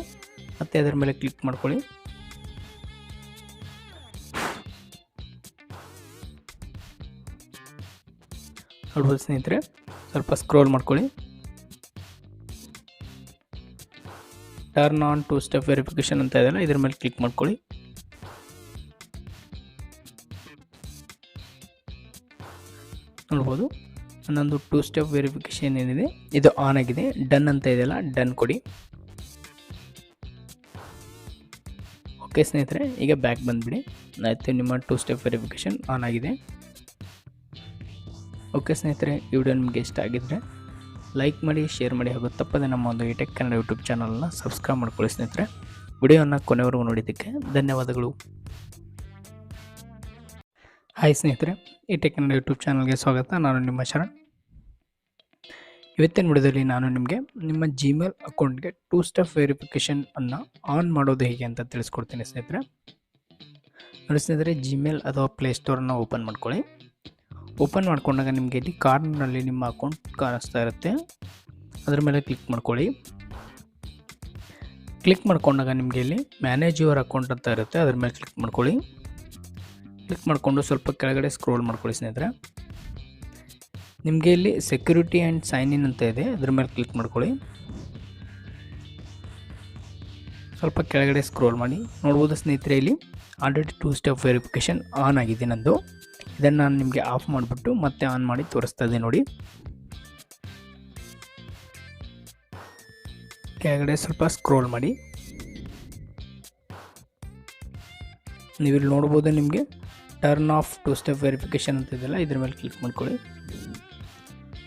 ಮತ್ತೆ ಅದರ ಮೇಲೆ ಕ್ಲಿಕ್ ಮಾಡ್ಕೊಳ್ಳಿ. ನೋಡ್ಬೋದು ಸ್ನೇಹಿತರೆ, ಸ್ವಲ್ಪ ಸ್ಕ್ರೋಲ್ ಮಾಡ್ಕೊಳ್ಳಿ. ಟರ್ನ್ ಆನ್ 2 ಸ್ಟೆಪ್ ವೆರಿಫಿಕೇಷನ್ ಅಂತ ಇದೆಯಲ್ಲ, ಇದ್ರ ಮೇಲೆ ಕ್ಲಿಕ್ ಮಾಡ್ಕೊಳ್ಳಿ. ನೋಡ್ಬೋದು ನನ್ನೊಂದು 2 ಸ್ಟೆಪ್ ವೆರಿಫಿಕೇಷನ್ ಏನಿದೆ ಇದು ಆನ್ ಆಗಿದೆ. ಡನ್ ಅಂತ ಇದೆಯಲ್ಲ, ಡನ್ ಕೊಡಿ. ಓಕೆ ಸ್ನೇಹಿತರೆ, ಈಗ ಬ್ಯಾಕ್ ಬಂದುಬಿಡಿ. ಆಯಿತು, ನಿಮ್ಮ 2 ಸ್ಟೆಪ್ ವೆರಿಫಿಕೇಷನ್ ಆನ್ ಆಗಿದೆ. ಓಕೆ ಸ್ನೇಹಿತರೆ, ಈ ವಿಡಿಯೋ ನಿಮಗೆ ಇಷ್ಟ ಆಗಿದ್ದರೆ ಲೈಕ್ ಮಾಡಿ, ಶೇರ್ ಮಾಡಿ ಹಾಗೂ ತಪ್ಪದೆ ನಮ್ಮ ಒಂದು ಇಟೆಕ್ ಕನ್ನಡ ಯೂಟ್ಯೂಬ್ ಚಾನಲ್ನ ಸಬ್ಸ್ಕ್ರೈಬ್ ಮಾಡ್ಕೊಳ್ಳಿ ಸ್ನೇಹಿತರೆ. ವಿಡಿಯೋನ ಕೊನೆವರೆಗೂ ನೋಡಿದ್ದಕ್ಕೆ ಧನ್ಯವಾದಗಳು. ಹಾಯ್ ಸ್ನೇಹಿತರೆ, ಇಟೆಕ್ ಕನ್ನಡ ಯೂಟ್ಯೂಬ್ ಚಾನಲ್ಗೆ ಸ್ವಾಗತ. ನಾನು ನಿಮ್ಮ ಶರಣ್. ಇವತ್ತಿನ ವಿಡಿಯೋದಲ್ಲಿ ನಾನು ನಿಮಗೆ ನಿಮ್ಮ ಜಿಮೇಲ್ ಅಕೌಂಟ್ಗೆ 2 ಸ್ಟೆಪ್ ವೆರಿಫಿಕೇಷನ್ ಅನ್ನು ಆನ್ ಮಾಡೋದು ಹೇಗೆ ಅಂತ ತಿಳಿಸ್ಕೊಡ್ತೀನಿ ಸ್ನೇಹಿತರೆ. ನೋಡಿ ಸ್ನೇಹಿತರೆ, ಜಿಮೇಲ್ ಅಥವಾ ಪ್ಲೇಸ್ಟೋರನ್ನು ಓಪನ್ ಮಾಡ್ಕೊಳ್ಳಿ. ಓಪನ್ ಮಾಡ್ಕೊಂಡಾಗ ನಿಮಗೆ ಇಲ್ಲಿ ಕಾರ್ನರ್ನಲ್ಲಿ ನಿಮ್ಮ ಅಕೌಂಟ್ ಕಾಣಿಸ್ತಾ ಇರುತ್ತೆ, ಅದರ ಮೇಲೆ ಕ್ಲಿಕ್ ಮಾಡ್ಕೊಳ್ಳಿ. ಕ್ಲಿಕ್ ಮಾಡ್ಕೊಂಡಾಗ ನಿಮಗೆ ಇಲ್ಲಿ ಮ್ಯಾನೇಜ್ ಯುವರ್ ಅಕೌಂಟ್ ಅಂತ ಇರುತ್ತೆ, ಅದರ ಮೇಲೆ ಕ್ಲಿಕ್ ಮಾಡ್ಕೊಳ್ಳಿ. ಕ್ಲಿಕ್ ಮಾಡಿಕೊಂಡು ಸ್ವಲ್ಪ ಕೆಳಗಡೆ ಸ್ಕ್ರೋಲ್ ಮಾಡ್ಕೊಳ್ಳಿ ಸ್ನೇಹಿತರೆ. ನಿಮಗೆ ಇಲ್ಲಿ ಸೆಕ್ಯೂರಿಟಿ ಆ್ಯಂಡ್ ಸೈನ್ ಇನ್ ಅಂತ ಇದೆ, ಅದ್ರ ಮೇಲೆ ಕ್ಲಿಕ್ ಮಾಡ್ಕೊಳ್ಳಿ. ಸ್ವಲ್ಪ ಕೆಳಗಡೆ ಸ್ಕ್ರೋಲ್ ಮಾಡಿ ನೋಡ್ಬೋದು ಸ್ನೇಹಿತರೆ, ಇಲ್ಲಿ ಆಲ್ರೆಡಿ 2 ಸ್ಟೆಪ್ ವೆರಿಫಿಕೇಷನ್ ಆನ್ ಆಗಿದೆ ನಂದು. ಇದನ್ನು ನಾನು ನಿಮಗೆ ಆಫ್ ಮಾಡಿಬಿಟ್ಟು ಮತ್ತೆ ಆನ್ ಮಾಡಿ ತೋರಿಸ್ತಾ ಇದ್ದೆ ನೋಡಿ. ಕೆಳಗಡೆ ಸ್ವಲ್ಪ ಸ್ಕ್ರೋಲ್ ಮಾಡಿ, ನೀವಿಲ್ಲಿ ನೋಡ್ಬೋದು ನಿಮಗೆ ಟರ್ನ್ ಆಫ್ 2 ಸ್ಟೆಪ್ ವೆರಿಫಿಕೇಷನ್ ಅಂತ ಇದೆಯಲ್ಲ, ಇದ್ರ ಮೇಲೆ ಕ್ಲಿಕ್ ಮಾಡ್ಕೊಳ್ಳಿ.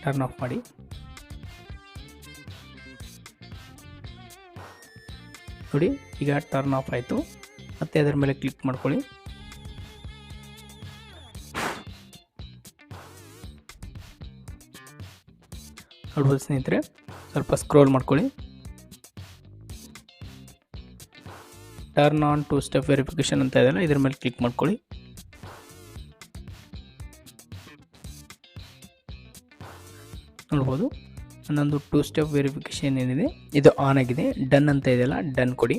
ಟರ್ನ್ ಆಫ್ ಮಾಡಿ. ನೋಡಿ, ಈಗ ಟರ್ನ್ ಆಫ್ ಆಯಿತು. ಮತ್ತೆ ಅದರ ಮೇಲೆ ಕ್ಲಿಕ್ ಮಾಡ್ಕೊಳ್ಳಿ. ನೋಡ್ಬೋದು ಸ್ನೇಹಿತರೆ, ಸ್ವಲ್ಪ ಸ್ಕ್ರೋಲ್ ಮಾಡ್ಕೊಳ್ಳಿ. ಟರ್ನ್ ಆನ್ 2 ಸ್ಟೆಪ್ ವೆರಿಫಿಕೇಷನ್ ಅಂತ ಇದೆಯಲ್ಲ, ಇದ್ರ ಮೇಲೆ ಕ್ಲಿಕ್ ಮಾಡ್ಕೊಳ್ಳಿ. ನೋಡ್ಬೋದು ನನ್ನೊಂದು 2 ಸ್ಟೆಪ್ ವೆರಿಫಿಕೇಷನ್ ಏನಿದೆ ಇದು ಆನ್ ಆಗಿದೆ. ಡನ್ ಅಂತ ಇದೆಯಲ್ಲ, ಡನ್ ಕೊಡಿ.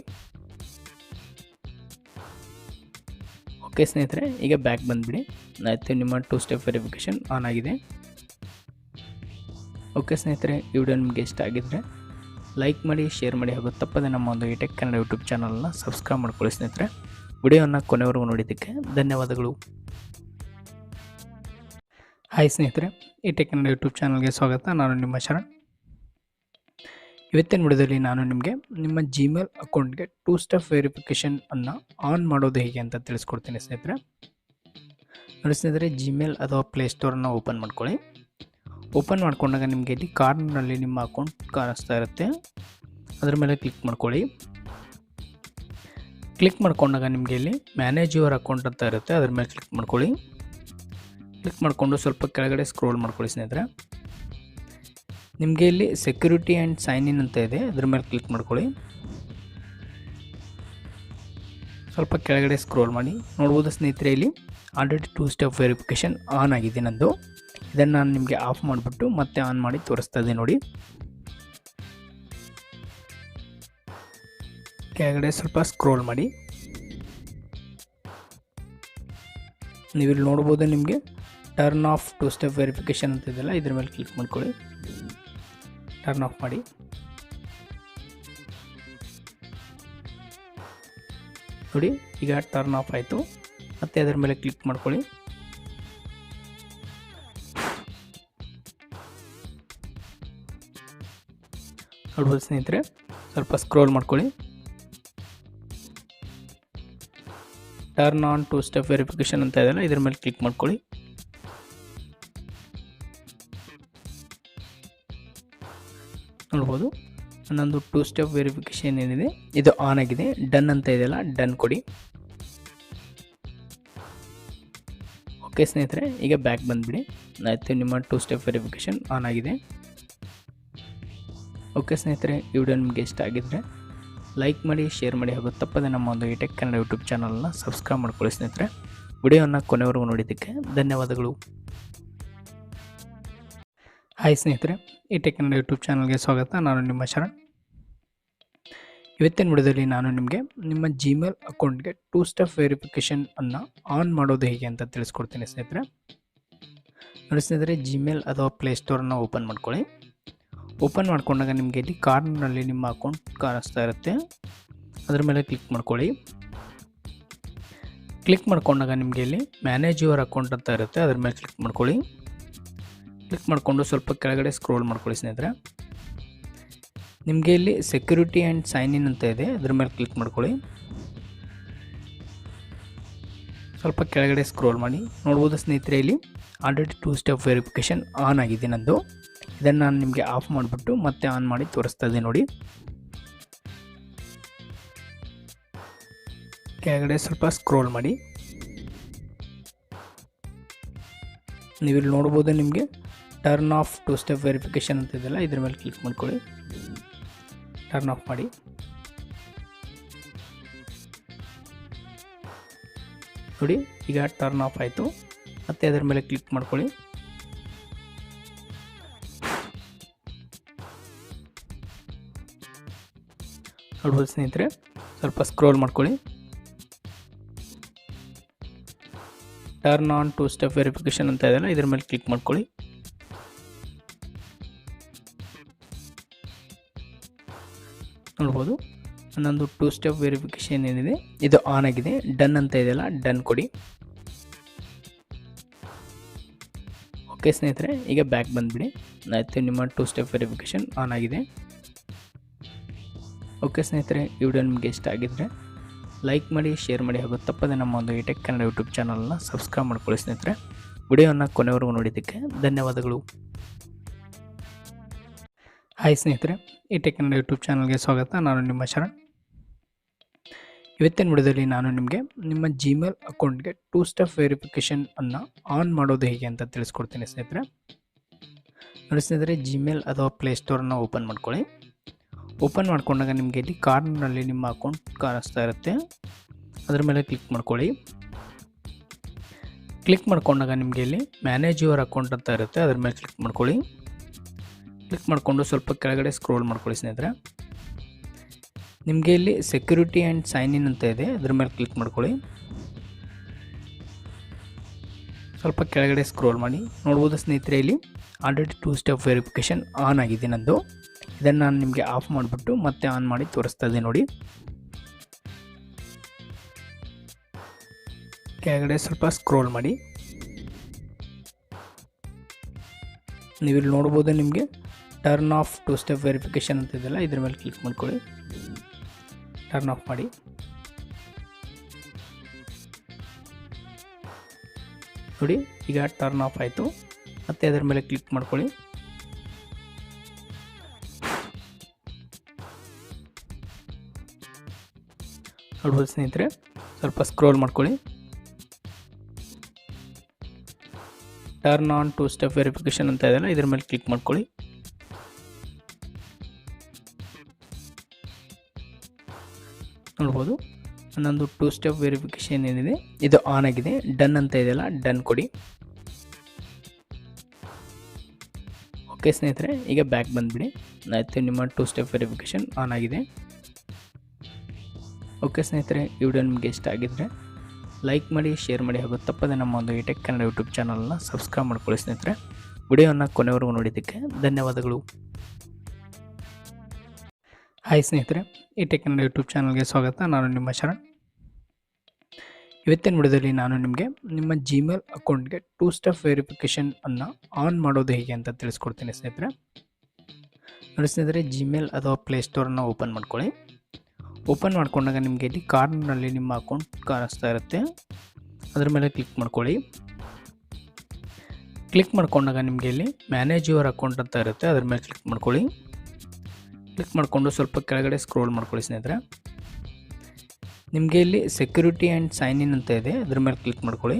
ಓಕೆ ಸ್ನೇಹಿತರೆ, ಈಗ ಬ್ಯಾಕ್ ಬಂದುಬಿಡಿ. ಆಯಿತು, ನಿಮ್ಮ 2 ಸ್ಟೆಪ್ ವೆರಿಫಿಕೇಷನ್ ಆನ್ ಆಗಿದೆ. ಓಕೆ ಸ್ನೇಹಿತರೆ, ಈ ವಿಡಿಯೋ ನಿಮಗೆ ಇಷ್ಟ ಆಗಿದ್ದರೆ ಲೈಕ್ ಮಾಡಿ, ಶೇರ್ ಮಾಡಿ ಹಾಗೂ ತಪ್ಪದೆ ನಮ್ಮ ಒಂದು ಇಟೆಕ್ ಕನ್ನಡ ಯೂಟ್ಯೂಬ್ ಚಾನಲ್ನ ಸಬ್ಸ್ಕ್ರೈಬ್ ಮಾಡ್ಕೊಳ್ಳಿ ಸ್ನೇಹಿತರೆ. ವಿಡಿಯೋನ ಕೊನೆವರೆಗೂ ನೋಡಿದ್ದಕ್ಕೆ ಧನ್ಯವಾದಗಳು. ಹಾಯ್ ಸ್ನೇಹಿತರೆ, ಇಟೆಕ್ ಕನ್ನಡ ಯೂಟ್ಯೂಬ್ ಚಾನಲ್ಗೆ ಸ್ವಾಗತ. ನಾನು ನಿಮ್ಮ ಶರಣ್. ಇವತ್ತಿನ ವಿಡಿಯೋದಲ್ಲಿ ನಾನು ನಿಮಗೆ ನಿಮ್ಮ ಜಿಮೇಲ್ ಅಕೌಂಟ್ಗೆ 2 ಸ್ಟೆಪ್ ವೆರಿಫಿಕೇಷನ್ ಅನ್ನು ಆನ್ ಮಾಡೋದು ಹೇಗೆ ಅಂತ ತಿಳಿಸ್ಕೊಡ್ತೀನಿ ಸ್ನೇಹಿತರೆ. ನೋಡಿ ಸ್ನೇಹಿತರೆ, ಜಿಮೇಲ್ ಅಥವಾ ಪ್ಲೇಸ್ಟೋರನ್ನು ಓಪನ್ ಮಾಡ್ಕೊಳ್ಳಿ. ಓಪನ್ ಮಾಡ್ಕೊಂಡಾಗ ನಿಮಗೆ ಇಲ್ಲಿ ಕಾರ್ನರ್ನಲ್ಲಿ ನಿಮ್ಮ ಅಕೌಂಟ್ ಕಾಣಿಸ್ತಾ ಇರುತ್ತೆ, ಅದರ ಮೇಲೆ ಕ್ಲಿಕ್ ಮಾಡ್ಕೊಳ್ಳಿ. ಕ್ಲಿಕ್ ಮಾಡ್ಕೊಂಡಾಗ ನಿಮಗೆ ಇಲ್ಲಿ ಮ್ಯಾನೇಜ್ ಯುವರ್ ಅಕೌಂಟ್ ಅಂತ ಇರುತ್ತೆ, ಅದರ ಮೇಲೆ ಕ್ಲಿಕ್ ಮಾಡ್ಕೊಳ್ಳಿ. ಕ್ಲಿಕ್ ಮಾಡಿಕೊಂಡು ಸ್ವಲ್ಪ ಕೆಳಗಡೆ ಸ್ಕ್ರೋಲ್ ಮಾಡ್ಕೊಳ್ಳಿ ಸ್ನೇಹಿತರೆ. ನಿಮಗೆ ಇಲ್ಲಿ ಸೆಕ್ಯೂರಿಟಿ ಆ್ಯಂಡ್ ಸೈನ್ ಇನ್ ಅಂತ ಇದೆ, ಅದ್ರ ಮೇಲೆ ಕ್ಲಿಕ್ ಮಾಡ್ಕೊಳ್ಳಿ. ಸ್ವಲ್ಪ ಕೆಳಗಡೆ ಸ್ಕ್ರೋಲ್ ಮಾಡಿ ನೋಡ್ಬೋದು ಸ್ನೇಹಿತರೆ, ಇಲ್ಲಿ ಆಲ್ರೆಡಿ 2 ಸ್ಟೆಪ್ ವೆರಿಫಿಕೇಷನ್ ಆನ್ ಆಗಿದೆ ನಂದು. ಇದನ್ನು ನಾನು ನಿಮಗೆ ಆಫ್ ಮಾಡಿಬಿಟ್ಟು ಮತ್ತೆ ಆನ್ ಮಾಡಿ ತೋರಿಸ್ತಾ ಇದ್ದೀನಿ ನೋಡಿ. ಕೆಳಗಡೆ ಸ್ವಲ್ಪ ಸ್ಕ್ರೋಲ್ ಮಾಡಿ ನೀವು ಇಲ್ಲಿ ನೋಡ್ಬೋದು, ನಿಮಗೆ ಟರ್ನ್ ಆಫ್ 2 ಸ್ಟೆಪ್ ವೆರಿಫಿಕೇಷನ್ ಅಂತ ಇದೆಯಲ್ಲ, ಇದ್ರ ಮೇಲೆ ಕ್ಲಿಕ್ ಮಾಡ್ಕೊಳ್ಳಿ. ಟರ್ನ್ ಆಫ್ ಮಾಡಿ. ನೋಡಿ ಈಗ ಟರ್ನ್ ಆಫ್ ಆಯಿತು. ಮತ್ತೆ ಅದರ ಮೇಲೆ ಕ್ಲಿಕ್ ಮಾಡ್ಕೊಳ್ಳಿ. ನೋಡ್ಬೋದು ಸ್ನೇಹಿತರೆ, ಸ್ವಲ್ಪ ಸ್ಕ್ರೋಲ್ ಮಾಡ್ಕೊಳ್ಳಿ. ಟರ್ನ್ ಆನ್ 2 ಸ್ಟೆಪ್ ವೆರಿಫಿಕೇಷನ್ ಅಂತ ಇದೆಯಲ್ಲ, ಇದ್ರ ಮೇಲೆ ಕ್ಲಿಕ್ ಮಾಡ್ಕೊಳ್ಳಿ. ನೋಡ್ಬೋದು ನನ್ನೊಂದು 2 ಸ್ಟೆಪ್ ವೆರಿಫಿಕೇಷನ್ ಏನಿದೆ ಇದು ಆನ್ ಆಗಿದೆ. ಡನ್ ಅಂತ ಇದೆಯಲ್ಲ, ಡನ್ ಕೊಡಿ. ಓಕೆ ಸ್ನೇಹಿತರೆ, ಈಗ ಬ್ಯಾಕ್ ಬಂದುಬಿಡಿ. ಆಯಿತು, ನಿಮ್ಮ 2 ಸ್ಟೆಪ್ ವೆರಿಫಿಕೇಷನ್ ಆನ್ ಆಗಿದೆ. ಓಕೆ ಸ್ನೇಹಿತರೆ, ಈ ವಿಡಿಯೋ ನಿಮಗೆ ಇಷ್ಟ ಆಗಿದ್ದರೆ ಲೈಕ್ ಮಾಡಿ, ಶೇರ್ ಮಾಡಿ, ಹಾಗೂ ತಪ್ಪದೆ ನಮ್ಮ ಒಂದು ಟೆಕ್ ಕನ್ನಡ ಯೂಟ್ಯೂಬ್ ಚಾನಲ್ನ ಸಬ್ಸ್ಕ್ರೈಬ್ ಮಾಡ್ಕೊಳ್ಳಿ ಸ್ನೇಹಿತರೆ. ವಿಡಿಯೋವನ್ನು ಕೊನೆವರೆಗೂ ನೋಡಿದ್ದಕ್ಕೆ ಧನ್ಯವಾದಗಳು. ಹಾಯ್ ಸ್ನೇಹಿತರೆ, ಈ ಟೆಕ್ ಕನ್ನಡ ಯೂಟ್ಯೂಬ್ ಚಾನಲ್ಗೆ ಸ್ವಾಗತ. ನಾನು ನಿಮ್ಮ ಶರಣ್. ಇವತ್ತಿನ ವಿಡಿಯೋದಲ್ಲಿ ನಾನು ನಿಮಗೆ ನಿಮ್ಮ ಜಿಮೇಲ್ ಅಕೌಂಟ್ಗೆ 2 ಸ್ಟೆಪ್ ವೆರಿಫಿಕೇಷನ್ ಅನ್ನು ಆನ್ ಮಾಡೋದು ಹೇಗೆ ಅಂತ ತಿಳಿಸ್ಕೊಡ್ತೀನಿ ಸ್ನೇಹಿತರೆ. ನೋಡಿ ಸ್ನೇಹಿತರೆ, ಜಿಮೇಲ್ ಅಥವಾ ಪ್ಲೇಸ್ಟೋರನ್ನು ಓಪನ್ ಮಾಡ್ಕೊಳ್ಳಿ. ಓಪನ್ ಮಾಡ್ಕೊಂಡಾಗ ನಿಮಗೆ ಇಲ್ಲಿ ಕಾರ್ನರ್ನಲ್ಲಿ ನಿಮ್ಮ ಅಕೌಂಟ್ ಕಾಣಿಸ್ತಾ ಇರುತ್ತೆ, ಅದರ ಮೇಲೆ ಕ್ಲಿಕ್ ಮಾಡ್ಕೊಳ್ಳಿ. ಕ್ಲಿಕ್ ಮಾಡ್ಕೊಂಡಾಗ ನಿಮಗೆ ಇಲ್ಲಿ ಮ್ಯಾನೇಜ್ ಯುವರ್ ಅಕೌಂಟ್ ಅಂತ ಇರುತ್ತೆ, ಅದರ ಮೇಲೆ ಕ್ಲಿಕ್ ಮಾಡ್ಕೊಳ್ಳಿ. ಕ್ಲಿಕ್ ಮಾಡಿಕೊಂಡು ಸ್ವಲ್ಪ ಕೆಳಗಡೆ ಸ್ಕ್ರೋಲ್ ಮಾಡ್ಕೊಳ್ಳಿ ಸ್ನೇಹಿತರೆ. ನಿಮಗೆ ಇಲ್ಲಿ ಸೆಕ್ಯೂರಿಟಿ ಆ್ಯಂಡ್ ಸೈನ್ ಇನ್ ಅಂತ ಇದೆ, ಅದರ ಮೇಲೆ ಕ್ಲಿಕ್ ಮಾಡ್ಕೊಳ್ಳಿ. ಸ್ವಲ್ಪ ಕೆಳಗಡೆ ಸ್ಕ್ರೋಲ್ ಮಾಡಿ ನೋಡ್ಬೋದು ಸ್ನೇಹಿತರೆ, ಇಲ್ಲಿ ಆಲ್ರೆಡಿ 2 ಸ್ಟೆಪ್ ವೆರಿಫಿಕೇಷನ್ ಆನ್ ಆಗಿದೆ ನಂದು. ಇದನ್ನು ನಾನು ನಿಮಗೆ ಆಫ್ ಮಾಡಿಬಿಟ್ಟು ಮತ್ತೆ ಆನ್ ಮಾಡಿ ತೋರಿಸ್ತಾ ಇದ್ದೀನಿ ನೋಡಿ. ಕೆಳಗಡೆ ಸ್ವಲ್ಪ ಸ್ಕ್ರೋಲ್ ಮಾಡಿ ನೀವು ಇಲ್ಲಿ ನೋಡ್ಬೋದು, ನಿಮಗೆ ಟರ್ನ್ ಆಫ್ 2 ಸ್ಟೆಪ್ ವೆರಿಫಿಕೇಷನ್ ಅಂತ ಇದೆಯಲ್ಲ, ಇದ್ರ ಮೇಲೆ ಕ್ಲಿಕ್ ಮಾಡ್ಕೊಳ್ಳಿ. ಟರ್ನ್ ಆಫ್ ಮಾಡಿ. ನೋಡಿ ಈಗ ಟರ್ನ್ ಆಫ್ ಆಯಿತು. ಮತ್ತೆ ಅದರ ಮೇಲೆ ಕ್ಲಿಕ್ ಮಾಡ್ಕೊಳ್ಳಿ. ನೋಡ್ಬೋದು ಸ್ನೇಹಿತರೆ, ಸ್ವಲ್ಪ ಸ್ಕ್ರೋಲ್ ಮಾಡ್ಕೊಳ್ಳಿ. ಟರ್ನ್ ಆನ್ 2 ಸ್ಟೆಪ್ ವೆರಿಫಿಕೇಷನ್ ಅಂತ ಇದೆಯಲ್ಲ, ಇದ್ರ ಮೇಲೆ ಕ್ಲಿಕ್ ಮಾಡ್ಕೊಳ್ಳಿ. ನೋಡ್ಬೋದು ನನ್ನೊಂದು 2 ಸ್ಟೆಪ್ ವೆರಿಫಿಕೇಷನ್ ಏನಿದೆ ಇದು ಆನ್ ಆಗಿದೆ. ಡನ್ ಅಂತ ಇದೆಯಲ್ಲ, ಡನ್ ಕೊಡಿ. ಓಕೆ ಸ್ನೇಹಿತರೆ, ಈಗ ಬ್ಯಾಕ್ ಬಂದುಬಿಡಿ. ಆಯಿತು, ನಿಮ್ಮ 2 ಸ್ಟೆಪ್ ವೆರಿಫಿಕೇಷನ್ ಆನ್ ಆಗಿದೆ. ಓಕೆ ಸ್ನೇಹಿತರೆ, ಈ ವಿಡಿಯೋ ನಿಮಗೆ ಇಷ್ಟ ಆಗಿದ್ದರೆ ಲೈಕ್ ಮಾಡಿ, ಶೇರ್ ಮಾಡಿ, ಹಾಗೂ ತಪ್ಪದೆ ನಮ್ಮ ಒಂದು ಟೆಕ್ ಕನ್ನಡ ಯೂಟ್ಯೂಬ್ ಚಾನಲ್ನ ಸಬ್ಸ್ಕ್ರೈಬ್ ಮಾಡ್ಕೊಳ್ಳಿ ಸ್ನೇಹಿತರೆ. ವಿಡಿಯೋವನ್ನು ಕೊನೆವರೆಗೂ ನೋಡಿದ್ದಕ್ಕೆ ಧನ್ಯವಾದಗಳು. ಹಾಯ್ ಸ್ನೇಹಿತರೆ, ಈ ಟೆಕ್ ಕನ್ನಡ ಯೂಟ್ಯೂಬ್ ಚಾನಲ್ಗೆ ಸ್ವಾಗತ. ನಾನು ನಿಮ್ಮ ಶರಣ್. ಇವತ್ತಿನ ವಿಡಿಯೋದಲ್ಲಿ ನಾನು ನಿಮಗೆ ನಿಮ್ಮ ಜಿಮೇಲ್ ಅಕೌಂಟ್ಗೆ 2 ಸ್ಟೆಪ್ ವೆರಿಫಿಕೇಷನ್ ಅನ್ನು ಆನ್ ಮಾಡೋದು ಹೇಗೆ ಅಂತ ತಿಳಿಸ್ಕೊಡ್ತೀನಿ ಸ್ನೇಹಿತರೆ. ನೋಡಿ ಸ್ನೇಹಿತರೆ, ಜಿಮೇಲ್ ಅಥವಾ ಪ್ಲೇಸ್ಟೋರನ್ನು ಓಪನ್ ಮಾಡ್ಕೊಳ್ಳಿ. ಓಪನ್ ಮಾಡ್ಕೊಂಡಾಗ ನಿಮಗೆ ಇಲ್ಲಿ ಕಾರ್ನರ್ನಲ್ಲಿ ನಿಮ್ಮ ಅಕೌಂಟ್ ಕಾಣಿಸ್ತಾ ಇರುತ್ತೆ, ಅದರ ಮೇಲೆ ಕ್ಲಿಕ್ ಮಾಡ್ಕೊಳ್ಳಿ. ಕ್ಲಿಕ್ ಮಾಡ್ಕೊಂಡಾಗ ನಿಮಗೆ ಇಲ್ಲಿ ಮ್ಯಾನೇಜ್ ಯುವರ್ ಅಕೌಂಟ್ ಅಂತ ಇರುತ್ತೆ, ಅದರ ಮೇಲೆ ಕ್ಲಿಕ್ ಮಾಡ್ಕೊಳ್ಳಿ. ಕ್ಲಿಕ್ ಮಾಡಿಕೊಂಡು ಸ್ವಲ್ಪ ಕೆಳಗಡೆ ಸ್ಕ್ರೋಲ್ ಮಾಡ್ಕೊಳ್ಳಿ ಸ್ನೇಹಿತರೆ. ನಿಮಗೆ ಇಲ್ಲಿ ಸೆಕ್ಯೂರಿಟಿ ಆ್ಯಂಡ್ ಸೈನ್ ಇನ್ ಅಂತ ಇದೆ, ಅದರ ಮೇಲೆ ಕ್ಲಿಕ್ ಮಾಡ್ಕೊಳ್ಳಿ. ಸ್ವಲ್ಪ ಕೆಳಗಡೆ ಸ್ಕ್ರೋಲ್ ಮಾಡಿ ನೋಡ್ಬೋದು ಸ್ನೇಹಿತರೆ, ಇಲ್ಲಿ ಆಲ್ರೆಡಿ 2 ಸ್ಟೆಪ್ ವೆರಿಫಿಕೇಷನ್ ಆನ್ ಆಗಿದೆ ನಂದು. ಇದನ್ನು ನಾನು ನಿಮಗೆ ಆಫ್ ಮಾಡಿಬಿಟ್ಟು ಮತ್ತೆ ಆನ್ ಮಾಡಿ ತೋರಿಸ್ತಾ ಇದ್ದೀನಿ ನೋಡಿ. ಕೆಳಗಡೆ ಸ್ವಲ್ಪ ಸ್ಕ್ರೋಲ್ ಮಾಡಿ ನೀವು ಇಲ್ಲಿ ನೋಡ್ಬೋದು, ನಿಮಗೆ ಟರ್ನ್ ಆಫ್ 2 ಸ್ಟೆಪ್ ವೆರಿಫಿಕೇಷನ್ ಅಂತ ಇದೆಯಲ್ಲ, ಇದ್ರ ಮೇಲೆ ಕ್ಲಿಕ್ ಮಾಡ್ಕೊಳ್ಳಿ. ಟರ್ನ್ ಆಫ್ ಮಾಡಿ. ನೋಡಿ ಈಗ ಟರ್ನ್ ಆಫ್ ಆಯಿತು. ಮತ್ತೆ ಅದರ ಮೇಲೆ ಕ್ಲಿಕ್ ಮಾಡ್ಕೊಳ್ಳಿ. ನೋಡ್ಬೋದು ಸ್ನೇಹಿತರೆ, ಸ್ವಲ್ಪ ಸ್ಕ್ರೋಲ್ ಮಾಡ್ಕೊಳ್ಳಿ. ಟರ್ನ್ ಆನ್ 2 ಸ್ಟೆಪ್ ವೆರಿಫಿಕೇಷನ್ ಅಂತ ಇದೆಯಲ್ಲ, ಇದ್ರ ಮೇಲೆ ಕ್ಲಿಕ್ ಮಾಡ್ಕೊಳ್ಳಿ. ನೋಡ್ಬೋದು ಇನ್ನೊಂದು ಟೂ ಸ್ಟೆಪ್ ವೆರಿಫಿಕೇಷನ್ ಏನಿದೆ ಇದು ಆನ್ ಆಗಿದೆ, ಡನ್ ಅಂತ ಇದೆಯಲ್ಲ ಡನ್ ಕೊಡಿ. ಓಕೆ ಸ್ನೇಹಿತರೆ, ಈಗ ಬ್ಯಾಕ್ ಬಂದುಬಿಡಿ. ಆಯಿತು, ನಿಮ್ಮ ಟೂ ಸ್ಟೆಪ್ ವೆರಿಫಿಕೇಷನ್ ಆನ್ ಆಗಿದೆ. ಓಕೆ ಸ್ನೇಹಿತರೆ, ಈ ವಿಡಿಯೋ ನಿಮಗೆ ಇಷ್ಟ ಆಗಿದ್ದರೆ ಲೈಕ್ ಮಾಡಿ, ಶೇರ್ ಮಾಡಿ ಹಾಗೂ ತಪ್ಪದೆ ನಮ್ಮ ಒಂದು ಇಟೆಕ್ ಕನ್ನಡ ಯೂಟ್ಯೂಬ್ ಚಾನಲ್ನ ಸಬ್ಸ್ಕ್ರೈಬ್ ಮಾಡ್ಕೊಳ್ಳಿ ಸ್ನೇಹಿತರೆ. ವಿಡಿಯೋನ ಕೊನೆವರೆಗೂ ನೋಡಿದ್ದಕ್ಕೆ ಧನ್ಯವಾದಗಳು. ಹಾಯ್ ಸ್ನೇಹಿತರೆ, ಇಟೆಕ್ ಕನ್ನಡ ಯೂಟ್ಯೂಬ್ ಚಾನಲ್ಗೆ ಸ್ವಾಗತ. ನಾನು ನಿಮ್ಮ ಶರಣ್. ಇವತ್ತಿನ ವಿಡಿಯೋದಲ್ಲಿ ನಾನು ನಿಮಗೆ ನಿಮ್ಮ ಜಿಮೇಲ್ ಅಕೌಂಟ್ಗೆ ಟೂ ಸ್ಟೆಪ್ ವೆರಿಫಿಕೇಷನ್ ಅನ್ನು ಆನ್ ಮಾಡೋದು ಹೇಗೆ ಅಂತ ತಿಳಿಸ್ಕೊಡ್ತೀನಿ ಸ್ನೇಹಿತರೆ. ನೋಡಿ ಸ್ನೇಹಿತರೆ, ಜಿಮೇಲ್ ಅಥವಾ ಪ್ಲೇಸ್ಟೋರನ್ನು ಓಪನ್ ಮಾಡ್ಕೊಳ್ಳಿ. ಓಪನ್ ಮಾಡ್ಕೊಂಡಾಗ ನಿಮಗೆ ಇಲ್ಲಿ ಕಾರ್ನರ್ನಲ್ಲಿ ನಿಮ್ಮ ಅಕೌಂಟ್ ಕಾಣಿಸ್ತಾ ಇರುತ್ತೆ, ಅದರ ಮೇಲೆ ಕ್ಲಿಕ್ ಮಾಡ್ಕೊಳ್ಳಿ. ಕ್ಲಿಕ್ ಮಾಡ್ಕೊಂಡಾಗ ನಿಮಗೆ ಇಲ್ಲಿ ಮ್ಯಾನೇಜ್ ಯುವರ್ ಅಕೌಂಟ್ ಅಂತ ಇರುತ್ತೆ, ಅದರ ಮೇಲೆ ಕ್ಲಿಕ್ ಮಾಡ್ಕೊಳ್ಳಿ. ಕ್ಲಿಕ್ ಮಾಡಿಕೊಂಡು ಸ್ವಲ್ಪ ಕೆಳಗಡೆ ಸ್ಕ್ರೋಲ್ ಮಾಡ್ಕೊಳ್ಳಿ ಸ್ನೇಹಿತರೆ. ನಿಮಗೆ ಇಲ್ಲಿ ಸೆಕ್ಯೂರಿಟಿ ಆ್ಯಂಡ್ ಸೈನ್ ಇನ್ ಅಂತ ಇದೆ, ಅದ್ರ ಮೇಲೆ ಕ್ಲಿಕ್ ಮಾಡ್ಕೊಳ್ಳಿ.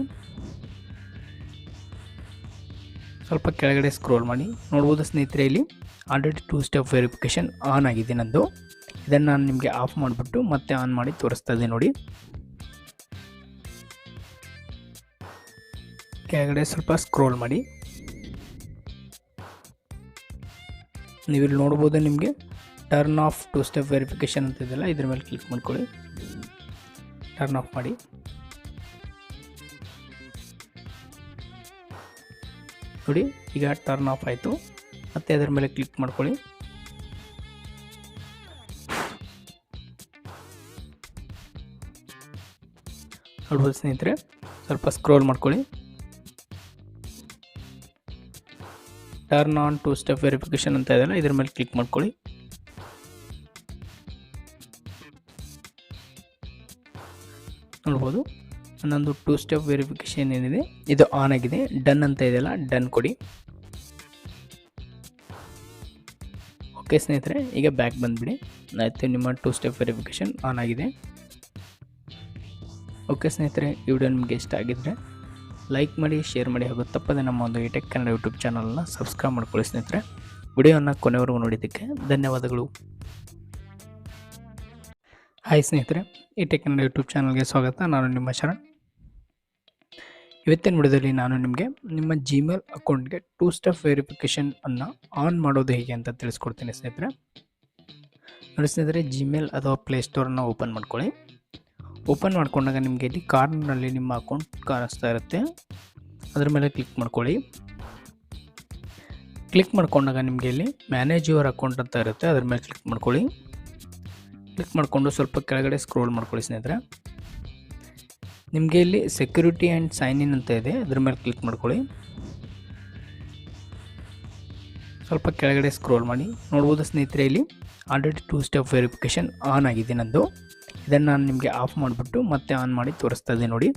ಸ್ವಲ್ಪ ಕೆಳಗಡೆ ಸ್ಕ್ರೋಲ್ ಮಾಡಿ ನೋಡ್ಬೋದು ಸ್ನೇಹಿತರೆ, ಇಲ್ಲಿ already two step verification on ಆಗಿದೆ ನಂದು. ಇದನ್ನು ನಾನು ನಿಮಗೆ ಆಫ್ ಮಾಡಿಬಿಟ್ಟು ಮತ್ತೆ ಆನ್ ಮಾಡಿ ತೋರಿಸ್ತಾ ಇದ್ದೆ ನೋಡಿ. ಕೆಳಗಡೆ ಸ್ವಲ್ಪ ಸ್ಕ್ರೋಲ್ ಮಾಡಿ, ನೀವಿಲ್ಲಿ ನೋಡ್ಬೋದು ನಿಮಗೆ turn off two step verification ಅಂತ ಇದೆಯಲ್ಲ, ಇದ್ರ ಮೇಲೆ ಕ್ಲಿಕ್ ಮಾಡ್ಕೊಳ್ಳಿ. ಟರ್ನ್ ಆಫ್ ಮಾಡಿ. ನೋಡಿ, ಈಗ ಟರ್ನ್ ಆಫ್ ಆಯಿತು. ಮತ್ತೆ ಅದರ ಮೇಲೆ ಕ್ಲಿಕ್ ಮಾಡ್ಕೊಳ್ಳಿ. ನೋಡ್ಬೋದು ಸ್ನೇಹಿತರೆ, ಸ್ವಲ್ಪ ಸ್ಕ್ರೋಲ್ ಮಾಡ್ಕೊಳ್ಳಿ. Turn on two step verification ಅಂತ ಇದೆಯಲ್ಲ, ಇದ್ರ ಮೇಲೆ ಕ್ಲಿಕ್ ಮಾಡ್ಕೊಳ್ಳಿ. ನೋಡ್ಬೋದು, ಇನ್ನೊಂದು ಟೂ ಸ್ಟೆಪ್ ವೆರಿಫಿಕೇಷನ್ ಏನಿದೆ ಇದು ಆನ್ ಆಗಿದೆ, ಡನ್ ಅಂತ ಇದೆಯಲ್ಲ ಡನ್ ಕೊಡಿ. ಓಕೆ ಸ್ನೇಹಿತರೆ, ಈಗ ಬ್ಯಾಕ್ ಬಂದುಬಿಡಿ. ಆಯಿತು, ನಿಮ್ಮ ಟೂ ಸ್ಟೆಪ್ ವೆರಿಫಿಕೇಷನ್ ಆನ್ ಆಗಿದೆ. ಓಕೆ ಸ್ನೇಹಿತರೆ, ಈ ವಿಡಿಯೋ ನಿಮಗೆ ಇಷ್ಟ ಆಗಿದ್ದರೆ ಲೈಕ್ ಮಾಡಿ, ಶೇರ್ ಮಾಡಿ ಹಾಗೂ ತಪ್ಪದೆ ನಮ್ಮ ಒಂದು ಇಟೆಕ್ ಕನ್ನಡ ಯೂಟ್ಯೂಬ್ ಚಾನಲ್ನ ಸಬ್ಸ್ಕ್ರೈಬ್ ಮಾಡ್ಕೊಳ್ಳಿ ಸ್ನೇಹಿತರೆ. ವಿಡಿಯೋನ ಕೊನೆವರೆಗೂ ನೋಡಿದ್ದಕ್ಕೆ ಧನ್ಯವಾದಗಳು. ಹಾಯ್ ಸ್ನೇಹಿತರೆ, ಇಟೆಕ್ ಕನ್ನಡ ಯೂಟ್ಯೂಬ್ ಚಾನಲ್ಗೆ ಸ್ವಾಗತ. ನಾನು ನಿಮ್ಮ ಶರಣ್. ಇವತ್ತಿನ ವಿಡಿಯೋದಲ್ಲಿ ನಾನು ನಿಮಗೆ ನಿಮ್ಮ ಜಿಮೇಲ್ ಅಕೌಂಟ್ಗೆ ಟೂ ಸ್ಟೆಪ್ ವೆರಿಫಿಕೇಷನ್ ಅನ್ನು ಆನ್ ಮಾಡೋದು ಹೇಗೆ ಅಂತ ತಿಳಿಸ್ಕೊಡ್ತೀನಿ ಸ್ನೇಹಿತರೆ. ನೋಡಿ ಸ್ನೇಹಿತರೆ, ಜಿಮೇಲ್ ಅಥವಾ ಪ್ಲೇಸ್ಟೋರನ್ನು ಓಪನ್ ಮಾಡ್ಕೊಳ್ಳಿ. ಓಪನ್ ಮಾಡ್ಕೊಂಡಾಗ ನಿಮಗೆ ಇಲ್ಲಿ ಕಾರ್ನರ್ನಲ್ಲಿ ನಿಮ್ಮ ಅಕೌಂಟ್ ಕಾಣಿಸ್ತಾ ಇರುತ್ತೆ, ಅದರ ಮೇಲೆ ಕ್ಲಿಕ್ ಮಾಡ್ಕೊಳ್ಳಿ. ಕ್ಲಿಕ್ ಮಾಡ್ಕೊಂಡಾಗ ನಿಮಗೆ ಇಲ್ಲಿ ಮ್ಯಾನೇಜ್ ಯುವರ್ ಅಕೌಂಟ್ ಅಂತ ಇರುತ್ತೆ, ಅದರ ಮೇಲೆ ಕ್ಲಿಕ್ ಮಾಡ್ಕೊಳ್ಳಿ. ಕ್ಲಿಕ್ ಮಾಡಿಕೊಂಡು ಸ್ವಲ್ಪ ಕೆಳಗಡೆ ಸ್ಕ್ರೋಲ್ ಮಾಡ್ಕೊಳ್ಳಿ ಸ್ನೇಹಿತರೆ. ನಿಮಗೆ ಇಲ್ಲಿ ಸೆಕ್ಯೂರಿಟಿ ಆ್ಯಂಡ್ ಸೈನ್ ಇನ್ ಅಂತ ಇದೆ, ಅದ್ರ ಮೇಲೆ ಕ್ಲಿಕ್ ಮಾಡ್ಕೊಳ್ಳಿ. ಸ್ವಲ್ಪ ಕೆಳಗಡೆ ಸ್ಕ್ರೋಲ್ ಮಾಡಿ ನೋಡ್ಬೋದು ಸ್ನೇಹಿತರೆ, ಇಲ್ಲಿ already two step verification on ಆಗಿದೆ ನಂದು. ಇದನ್ನು ನಾನು ನಿಮಗೆ ಆಫ್ ಮಾಡಿಬಿಟ್ಟು ಮತ್ತೆ ಆನ್ ಮಾಡಿ ತೋರಿಸ್ತಾ ಇದ್ದೆ ನೋಡಿ.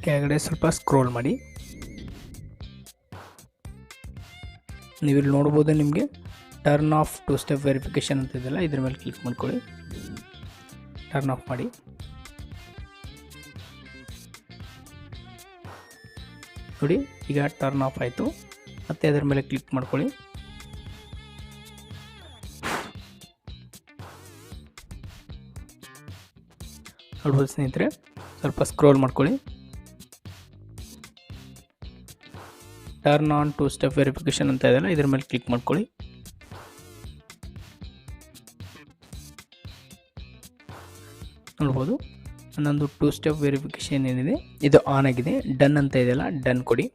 ಕೆಳಗಡೆ ಸ್ವಲ್ಪ ಸ್ಕ್ರೋಲ್ ಮಾಡಿ, ನೀವಿಲ್ಲಿ ನೋಡ್ಬೋದು ನಿಮಗೆ turn off two step verification ಅಂತ ಇದೆಯಲ್ಲ, ಇದ್ರ ಮೇಲೆ ಕ್ಲಿಕ್ ಮಾಡ್ಕೊಳ್ಳಿ. ಟರ್ನ್ ಆಫ್ ಮಾಡಿ. ನೋಡಿ, ಈಗ ಟರ್ನ್ ಆಫ್ ಆಯಿತು. ಮತ್ತೆ ಅದರ ಮೇಲೆ ಕ್ಲಿಕ್ ಮಾಡ್ಕೊಳ್ಳಿ. ನೋಡ್ಬೋದು ಸ್ನೇಹಿತರೆ, ಸ್ವಲ್ಪ ಸ್ಕ್ರೋಲ್ ಮಾಡ್ಕೊಳ್ಳಿ. Turn on two step verification ಅಂತ ಇದೆಯಲ್ಲ, ಇದ್ರ ಮೇಲೆ ಕ್ಲಿಕ್ ಮಾಡ್ಕೊಳ್ಳಿ. ನೋಡ್ಬೋದು, ಇನ್ನೊಂದು ಟೂ ಸ್ಟೆಪ್ ವೆರಿಫಿಕೇಷನ್ ಏನಿದೆ ಇದು ಆನ್ ಆಗಿದೆ, ಡನ್ ಅಂತ ಇದೆಯಲ್ಲ ಡನ್ ಕೊಡಿ.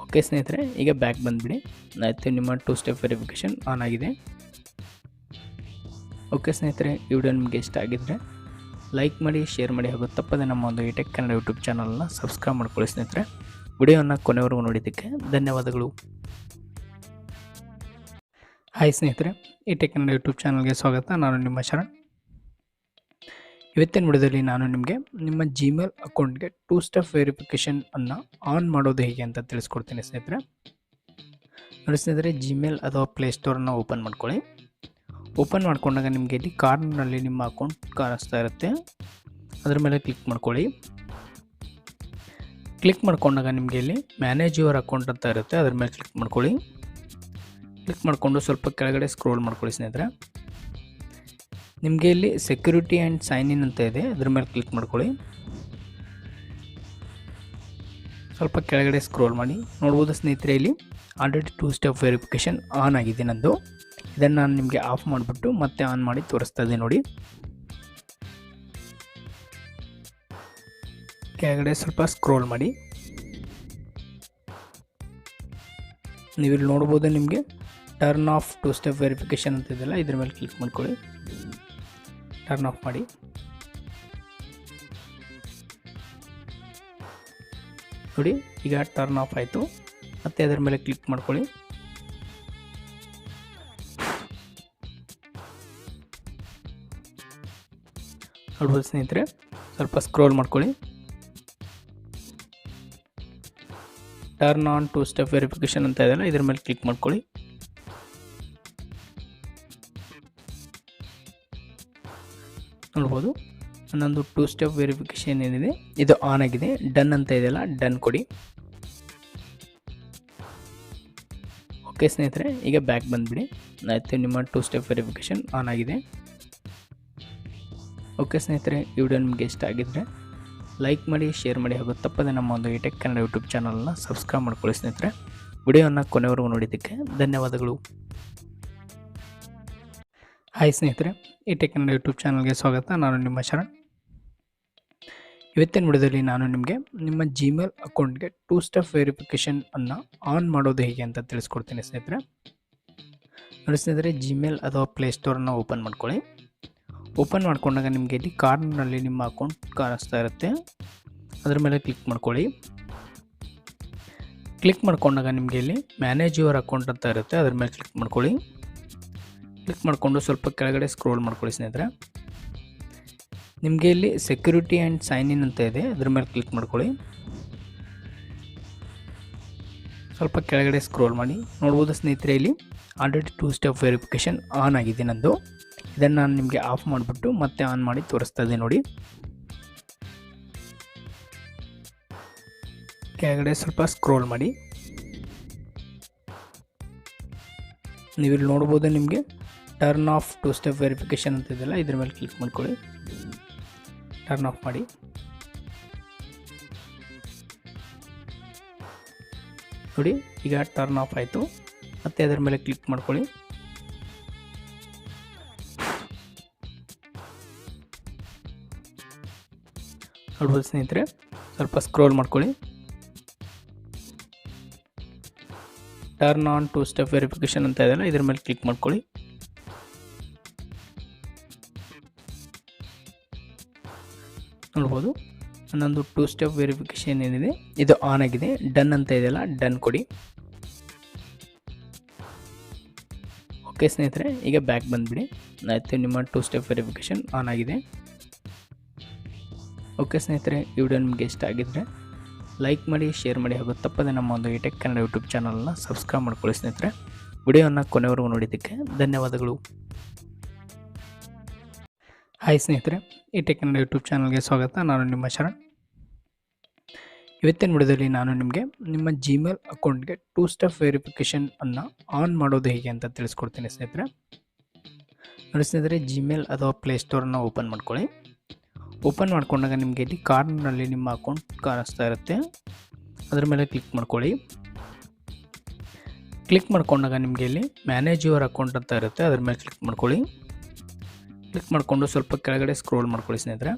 ಓಕೆ ಸ್ನೇಹಿತರೆ, ಈಗ ಬ್ಯಾಕ್ ಬಂದುಬಿಡಿ. ಆಯಿತು, ನಿಮ್ಮ ಟೂ ಸ್ಟೆಪ್ ವೆರಿಫಿಕೇಷನ್ ಆನ್ ಆಗಿದೆ. ಓಕೆ ಸ್ನೇಹಿತರೆ, ಈ ವಿಡಿಯೋ ನಿಮಗೆ ಇಷ್ಟ ಆಗಿದ್ದರೆ ಲೈಕ್ ಮಾಡಿ, ಶೇರ್ ಮಾಡಿ ಹಾಗೂ ತಪ್ಪದೆ ನಮ್ಮ ಒಂದು ಇಟೆಕ್ ಕನ್ನಡ ಯೂಟ್ಯೂಬ್ ಚಾನಲ್ನ ಸಬ್ಸ್ಕ್ರೈಬ್ ಮಾಡ್ಕೊಳ್ಳಿ ಸ್ನೇಹಿತರೆ. ವಿಡಿಯೋನ ಕೊನೆವರೆಗೂ ನೋಡಿದ್ದಕ್ಕೆ ಧನ್ಯವಾದಗಳು. ಹಾಯ್ ಸ್ನೇಹಿತರೆ, ಇಟೆಕ್ ಕನ್ನಡ ಯೂಟ್ಯೂಬ್ ಚಾನಲ್ಗೆ ಸ್ವಾಗತ. ನಾನು ನಿಮ್ಮ ಶರಣ್. ಇವತ್ತಿನ ವಿಡಿಯೋದಲ್ಲಿ ನಾನು ನಿಮಗೆ ನಿಮ್ಮ ಜಿಮೇಲ್ ಅಕೌಂಟ್ಗೆ ಟೂ ಸ್ಟೆಪ್ ವೆರಿಫಿಕೇಷನ್ ಅನ್ನು ಆನ್ ಮಾಡೋದು ಹೇಗೆ ಅಂತ ತಿಳಿಸ್ಕೊಡ್ತೀನಿ ಸ್ನೇಹಿತರೆ. ನೋಡಿ ಸ್ನೇಹಿತರೆ, ಜಿಮೇಲ್ ಅಥವಾ ಪ್ಲೇಸ್ಟೋರನ್ನು ಓಪನ್ ಮಾಡ್ಕೊಳ್ಳಿ. ಓಪನ್ ಮಾಡ್ಕೊಂಡಾಗ ನಿಮಗೆ ಇಲ್ಲಿ ಕಾರ್ನರ್ನಲ್ಲಿ ನಿಮ್ಮ ಅಕೌಂಟ್ ಕಾಣಿಸ್ತಾ ಇರುತ್ತೆ, ಅದರ ಮೇಲೆ ಕ್ಲಿಕ್ ಮಾಡ್ಕೊಳ್ಳಿ. ಕ್ಲಿಕ್ ಮಾಡ್ಕೊಂಡಾಗ ನಿಮಗೆ ಇಲ್ಲಿ ಮ್ಯಾನೇಜ್ ಯುವರ್ ಅಕೌಂಟ್ ಅಂತ ಇರುತ್ತೆ, ಅದರ ಮೇಲೆ ಕ್ಲಿಕ್ ಮಾಡ್ಕೊಳ್ಳಿ. ಕ್ಲಿಕ್ ಮಾಡಿಕೊಂಡು ಸ್ವಲ್ಪ ಕೆಳಗಡೆ ಸ್ಕ್ರೋಲ್ ಮಾಡ್ಕೊಳ್ಳಿ ಸ್ನೇಹಿತರೆ. ನಿಮಗೆ ಇಲ್ಲಿ ಸೆಕ್ಯೂರಿಟಿ ಆ್ಯಂಡ್ ಸೈನ್ ಇನ್ ಅಂತ ಇದೆ, ಅದ್ರ ಮೇಲೆ ಕ್ಲಿಕ್ ಮಾಡ್ಕೊಳ್ಳಿ. ಸ್ವಲ್ಪ ಕೆಳಗಡೆ ಸ್ಕ್ರೋಲ್ ಮಾಡಿ ನೋಡ್ಬೋದು ಸ್ನೇಹಿತರೆ, ಇಲ್ಲಿ ಆಲ್ರೆಡಿ 2 ಸ್ಟೆಪ್ ವೆರಿಫಿಕೇಷನ್ ಆನ್ ಆಗಿದೆ ನಂದು. ಇದನ್ನು ನಾನು ನಿಮಗೆ ಆಫ್ ಮಾಡಿಬಿಟ್ಟು ಮತ್ತೆ ಆನ್ ಮಾಡಿ ತೋರಿಸ್ತಾ ಇದ್ದೀನಿ ನೋಡಿ. ಕೆಳಗಡೆ ಸ್ವಲ್ಪ ಸ್ಕ್ರೋಲ್ ಮಾಡಿ ನೀವು ಇಲ್ಲಿ ನೋಡ್ಬೋದು, ನಿಮಗೆ ಟರ್ನ್ ಆಫ್ 2 ಸ್ಟೆಪ್ ವೆರಿಫಿಕೇಷನ್ ಅಂತ ಇದೆಯಲ್ಲ, ಇದ್ರ ಮೇಲೆ ಕ್ಲಿಕ್ ಮಾಡ್ಕೊಳ್ಳಿ. ಟರ್ನ್ ಆಫ್ ಮಾಡಿ. ನೋಡಿ ಈಗ ಟರ್ನ್ ಆಫ್ ಆಯಿತು. ಮತ್ತೆ ಅದರ ಮೇಲೆ ಕ್ಲಿಕ್ ಮಾಡ್ಕೊಳ್ಳಿ. ನೋಡ್ಬೋದು ಸ್ನೇಹಿತರೆ, ಸ್ವಲ್ಪ ಸ್ಕ್ರೋಲ್ ಮಾಡ್ಕೊಳ್ಳಿ. ಟರ್ನ್ ಆನ್ 2 ಸ್ಟೆಪ್ ವೆರಿಫಿಕೇಷನ್ ಅಂತ ಇದೆಯಲ್ಲ, ಇದ್ರ ಮೇಲೆ ಕ್ಲಿಕ್ ಮಾಡ್ಕೊಳ್ಳಿ. ನೋಡ್ಬೋದು ನನ್ನೊಂದು 2 ಸ್ಟೆಪ್ ವೆರಿಫಿಕೇಷನ್ ಏನಿದೆ ಇದು ಆನ್ ಆಗಿದೆ. ಡನ್ ಅಂತ ಇದೆಯಲ್ಲ, ಡನ್ ಕೊಡಿ. ಓಕೆ ಸ್ನೇಹಿತರೆ, ಈಗ ಬ್ಯಾಕ್ ಬಂದುಬಿಡಿ. ಆಯಿತು, ನಿಮ್ಮ 2 ಸ್ಟೆಪ್ ವೆರಿಫಿಕೇಷನ್ ಆನ್ ಆಗಿದೆ. ಓಕೆ ಸ್ನೇಹಿತರೆ, ಈ ವಿಡಿಯೋ ನಿಮಗೆ ಇಷ್ಟ ಆಗಿದ್ದರೆ ಲೈಕ್ ಮಾಡಿ, ಶೇರ್ ಮಾಡಿ, ಹಾಗೂ ತಪ್ಪದೆ ನಮ್ಮ ಒಂದು ಟೆಕ್ ಕನ್ನಡ ಯೂಟ್ಯೂಬ್ ಚಾನಲ್ನ ಸಬ್ಸ್ಕ್ರೈಬ್ ಮಾಡ್ಕೊಳ್ಳಿ ಸ್ನೇಹಿತರೆ. ವಿಡಿಯೋವನ್ನು ಕೊನೆವರೆಗೂ ನೋಡಿದ್ದಕ್ಕೆ ಧನ್ಯವಾದಗಳು. ಹಾಯ್ ಸ್ನೇಹಿತರೆ, ಈ ಟೆಕ್ ಕನ್ನಡ ಯೂಟ್ಯೂಬ್ ಚಾನಲ್ಗೆ ಸ್ವಾಗತ. ನಾನು ನಿಮ್ಮ ಶರಣ್. ಇವತ್ತಿನ ವಿಡಿಯೋದಲ್ಲಿ ನಾನು ನಿಮಗೆ ನಿಮ್ಮ ಜಿಮೇಲ್ ಅಕೌಂಟ್ಗೆ 2 ಸ್ಟೆಪ್ ವೆರಿಫಿಕೇಷನ್ ಅನ್ನು ಆನ್ ಮಾಡೋದು ಹೇಗೆ ಅಂತ ತಿಳಿಸ್ಕೊಡ್ತೀನಿ ಸ್ನೇಹಿತರೆ. ನೋಡಿ ಸ್ನೇಹಿತರೆ, ಜಿಮೇಲ್ ಅಥವಾ ಪ್ಲೇಸ್ಟೋರನ್ನು ಓಪನ್ ಮಾಡ್ಕೊಳ್ಳಿ. ಓಪನ್ ಮಾಡ್ಕೊಂಡಾಗ ನಿಮಗೆ ಇಲ್ಲಿ ಕಾರ್ನರ್ನಲ್ಲಿ ನಿಮ್ಮ ಅಕೌಂಟ್ ಕಾಣಿಸ್ತಾ ಇರುತ್ತೆ, ಅದರ ಮೇಲೆ ಕ್ಲಿಕ್ ಮಾಡ್ಕೊಳ್ಳಿ. ಕ್ಲಿಕ್ ಮಾಡ್ಕೊಂಡಾಗ ನಿಮಗೆ ಇಲ್ಲಿ ಮ್ಯಾನೇಜ್ ಯುವರ್ ಅಕೌಂಟ್ ಅಂತ ಇರುತ್ತೆ, ಅದರ ಮೇಲೆ ಕ್ಲಿಕ್ ಮಾಡ್ಕೊಳ್ಳಿ. ಕ್ಲಿಕ್ ಮಾಡಿಕೊಂಡು ಸ್ವಲ್ಪ ಕೆಳಗಡೆ ಸ್ಕ್ರೋಲ್ ಮಾಡ್ಕೊಳ್ಳಿ ಸ್ನೇಹಿತರೆ. ನಿಮಗೆ ಇಲ್ಲಿ ಸೆಕ್ಯೂರಿಟಿ ಆ್ಯಂಡ್ ಸೈನ್ ಇನ್ ಅಂತ ಇದೆ, ಅದ್ರ ಮೇಲೆ ಕ್ಲಿಕ್ ಮಾಡ್ಕೊಳ್ಳಿ. ಸ್ವಲ್ಪ ಕೆಳಗಡೆ ಸ್ಕ್ರೋಲ್ ಮಾಡಿ ನೋಡ್ಬೋದು ಸ್ನೇಹಿತರೆ, ಇಲ್ಲಿ ಆಲ್ರೆಡಿ 2 ಸ್ಟೆಪ್ ವೆರಿಫಿಕೇಷನ್ ಆನ್ ಆಗಿದೆ ನಂದು. ಇದನ್ನು ನಾನು ನಿಮಗೆ ಆಫ್ ಮಾಡಿಬಿಟ್ಟು ಮತ್ತೆ ಆನ್ ಮಾಡಿ ತೋರಿಸ್ತಾ ಇದ್ದೀನಿ ನೋಡಿ. ಕೆಳಗಡೆ ಸ್ವಲ್ಪ ಸ್ಕ್ರೋಲ್ ಮಾಡಿ ನೀವು ಇಲ್ಲಿ ನೋಡ್ಬೋದು, ನಿಮಗೆ ಟರ್ನ್ ಆಫ್ 2 ಸ್ಟೆಪ್ ವೆರಿಫಿಕೇಷನ್ ಅಂತ ಇದೆಯಲ್ಲ, ಇದ್ರ ಮೇಲೆ ಕ್ಲಿಕ್ ಮಾಡ್ಕೊಳ್ಳಿ. ಟರ್ನ್ ಆಫ್ ಮಾಡಿ. ನೋಡಿ ಈಗ ಟರ್ನ್ ಆಫ್ ಆಯಿತು. ಮತ್ತೆ ಅದರ ಮೇಲೆ ಕ್ಲಿಕ್ ಮಾಡ್ಕೊಳ್ಳಿ. ನೋಡ್ಬೋದು ಸ್ನೇಹಿತರೆ, ಸ್ವಲ್ಪ ಸ್ಕ್ರೋಲ್ ಮಾಡ್ಕೊಳ್ಳಿ. ಟರ್ನ್ ಆನ್ 2 ಸ್ಟೆಪ್ ವೆರಿಫಿಕೇಷನ್ ಅಂತ ಇದೆಯಲ್ಲ, ಇದ್ರ ಮೇಲೆ ಕ್ಲಿಕ್ ಮಾಡ್ಕೊಳ್ಳಿ. ನೋಡ್ಬೋದು ನನ್ನೊಂದು 2 ಸ್ಟೆಪ್ ವೆರಿಫಿಕೇಷನ್ ಏನಿದೆ ಇದು ಆನ್ ಆಗಿದೆ. ಡನ್ ಅಂತ ಇದೆಯಲ್ಲ, ಡನ್ ಕೊಡಿ. ಓಕೆ ಸ್ನೇಹಿತರೆ, ಈಗ ಬ್ಯಾಕ್ ಬಂದುಬಿಡಿ. ಆಯಿತು, ನಿಮ್ಮ 2 ಸ್ಟೆಪ್ ವೆರಿಫಿಕೇಷನ್ ಆನ್ ಆಗಿದೆ. ಓಕೆ ಸ್ನೇಹಿತರೆ, ಈ ವಿಡಿಯೋ ನಿಮಗೆ ಇಷ್ಟ ಆಗಿದ್ದರೆ ಲೈಕ್ ಮಾಡಿ, ಶೇರ್ ಮಾಡಿ, ಹಾಗೂ ತಪ್ಪದೆ ನಮ್ಮ ಒಂದು ಟೆಕ್ ಕನ್ನಡ ಯೂಟ್ಯೂಬ್ ಚಾನಲ್ನ ಸಬ್ಸ್ಕ್ರೈಬ್ ಮಾಡ್ಕೊಳ್ಳಿ ಸ್ನೇಹಿತರೆ. ವಿಡಿಯೋವನ್ನು ಕೊನೆವರೆಗೂ ನೋಡಿದ್ದಕ್ಕೆ ಧನ್ಯವಾದಗಳು. ಹಾಯ್ ಸ್ನೇಹಿತರೆ, ಈ ಟೆಕ್ ಕನ್ನಡ ಯೂಟ್ಯೂಬ್ ಚಾನಲ್ಗೆ ಸ್ವಾಗತ. ನಾನು ನಿಮ್ಮ ಶರಣ್. ಇವತ್ತಿನ ವಿಡಿಯೋದಲ್ಲಿ ನಾನು ನಿಮಗೆ ನಿಮ್ಮ ಜಿಮೇಲ್ ಅಕೌಂಟ್ಗೆ 2 ಸ್ಟೆಪ್ ವೆರಿಫಿಕೇಷನ್ ಅನ್ನು ಆನ್ ಮಾಡೋದು ಹೇಗೆ ಅಂತ ತಿಳಿಸ್ಕೊಡ್ತೀನಿ ಸ್ನೇಹಿತರೆ. ನೋಡಿ ಸ್ನೇಹಿತರೆ, ಜಿಮೇಲ್ ಅಥವಾ ಪ್ಲೇಸ್ಟೋರನ್ನು ಓಪನ್ ಮಾಡ್ಕೊಳ್ಳಿ. ಓಪನ್ ಮಾಡ್ಕೊಂಡಾಗ ನಿಮಗೆ ಇಲ್ಲಿ ಕಾರ್ನರ್ನಲ್ಲಿ ನಿಮ್ಮ ಅಕೌಂಟ್ ಕಾಣಿಸ್ತಾ ಇರುತ್ತೆ, ಅದರ ಮೇಲೆ ಕ್ಲಿಕ್ ಮಾಡ್ಕೊಳ್ಳಿ. ಕ್ಲಿಕ್ ಮಾಡ್ಕೊಂಡಾಗ ನಿಮಗೆ ಇಲ್ಲಿ ಮ್ಯಾನೇಜ್ ಯುವರ್ ಅಕೌಂಟ್ ಅಂತ ಇರುತ್ತೆ, ಅದರ ಮೇಲೆ ಕ್ಲಿಕ್ ಮಾಡ್ಕೊಳ್ಳಿ. ಕ್ಲಿಕ್ ಮಾಡಿಕೊಂಡು ಸ್ವಲ್ಪ ಕೆಳಗಡೆ ಸ್ಕ್ರೋಲ್ ಮಾಡ್ಕೊಳ್ಳಿ ಸ್ನೇಹಿತರೆ.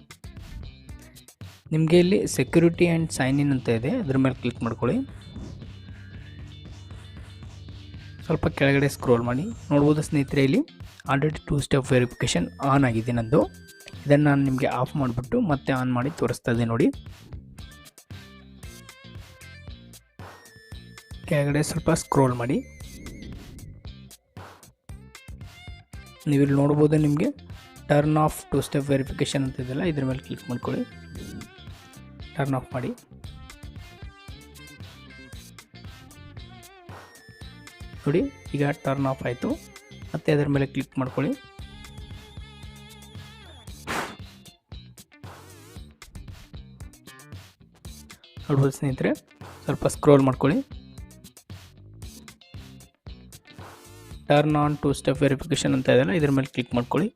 ನಿಮಗೆ ಇಲ್ಲಿ ಸೆಕ್ಯೂರಿಟಿ ಆ್ಯಂಡ್ ಸೈನ್ ಇನ್ ಅಂತ ಇದೆ, ಅದರ ಮೇಲೆ ಕ್ಲಿಕ್ ಮಾಡ್ಕೊಳ್ಳಿ. ಸ್ವಲ್ಪ ಕೆಳಗಡೆ ಸ್ಕ್ರೋಲ್ ಮಾಡಿ ನೋಡ್ಬೋದು ಸ್ನೇಹಿತರೆ, ಇಲ್ಲಿ ಆಲ್ರೆಡಿ 2 ಸ್ಟೆಪ್ ವೆರಿಫಿಕೇಷನ್ ಆನ್ ಆಗಿದೆ ನಂದು. ಇದನ್ನು ನಾನು ನಿಮಗೆ ಆಫ್ ಮಾಡಿಬಿಟ್ಟು ಮತ್ತೆ ಆನ್ ಮಾಡಿ ತೋರಿಸ್ತಾ ಇದ್ದೀನಿ ನೋಡಿ. ಕೆಳಗಡೆ ಸ್ವಲ್ಪ ಸ್ಕ್ರೋಲ್ ಮಾಡಿ ನೀವು ಇಲ್ಲಿ ನೋಡ್ಬೋದು, ನಿಮಗೆ ಟರ್ನ್ ಆಫ್ 2 ಸ್ಟೆಪ್ ವೆರಿಫಿಕೇಷನ್ ಅಂತ ಇದೆಯಲ್ಲ, ಇದ್ರ ಮೇಲೆ ಕ್ಲಿಕ್ ಮಾಡ್ಕೊಳ್ಳಿ. ಟರ್ನ್ ಆಫ್ ಮಾಡಿ. ನೋಡಿ ಈಗ ಟರ್ನ್ ಆಫ್ ಆಯಿತು. ಮತ್ತೆ ಅದರ ಮೇಲೆ ಕ್ಲಿಕ್ ಮಾಡ್ಕೊಳ್ಳಿ. ನೋಡ್ಬೋದು ಸ್ನೇಹಿತರೆ, ಸ್ವಲ್ಪ ಸ್ಕ್ರೋಲ್ ಮಾಡ್ಕೊಳ್ಳಿ. Turn on two step verification ಅಂತ ಇದೆಯಲ್ಲ, ಇದ್ರ ಮೇಲೆ ಕ್ಲಿಕ್ ಮಾಡ್ಕೊಳ್ಳಿ.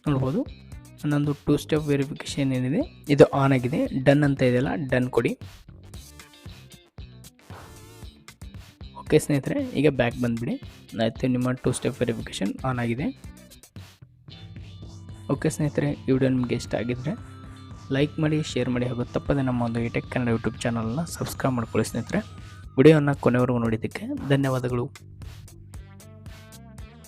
ನೋಡ್ಬೋದು ನನ್ನೊಂದು ಟೂ ಸ್ಟೆಪ್ ವೆರಿಫಿಕೇಷನ್ ಏನಿದೆ ಇದು ಆನ್ ಆಗಿದೆ. ಡನ್ ಅಂತ ಇದೆಯಲ್ಲ, ಡನ್ ಕೊಡಿ. ಓಕೆ ಸ್ನೇಹಿತರೆ, ಈಗ ಬ್ಯಾಕ್ ಬಂದುಬಿಡಿ. ಆಯಿತು, ನಿಮ್ಮ ಟೂ ಸ್ಟೆಪ್ ವೆರಿಫಿಕೇಷನ್ ಆನ್ ಆಗಿದೆ. ಓಕೆ ಸ್ನೇಹಿತರೆ, ಈ ವಿಡಿಯೋ ನಿಮಗೆ ಇಷ್ಟ ಆಗಿದ್ದರೆ ಲೈಕ್ ಮಾಡಿ, ಶೇರ್ ಮಾಡಿ, ಹಾಗೂ ತಪ್ಪದೆ ನಮ್ಮ ಒಂದು ಇಟೆಕ್ ಕನ್ನಡ ಯೂಟ್ಯೂಬ್ ಚಾನಲ್ನ ಸಬ್ಸ್ಕ್ರೈಬ್ ಮಾಡ್ಕೊಳ್ಳಿ ಸ್ನೇಹಿತರೆ. ವಿಡಿಯೋನ ಕೊನೆವರೆಗೂ ನೋಡಿದ್ದಕ್ಕೆ ಧನ್ಯವಾದಗಳು.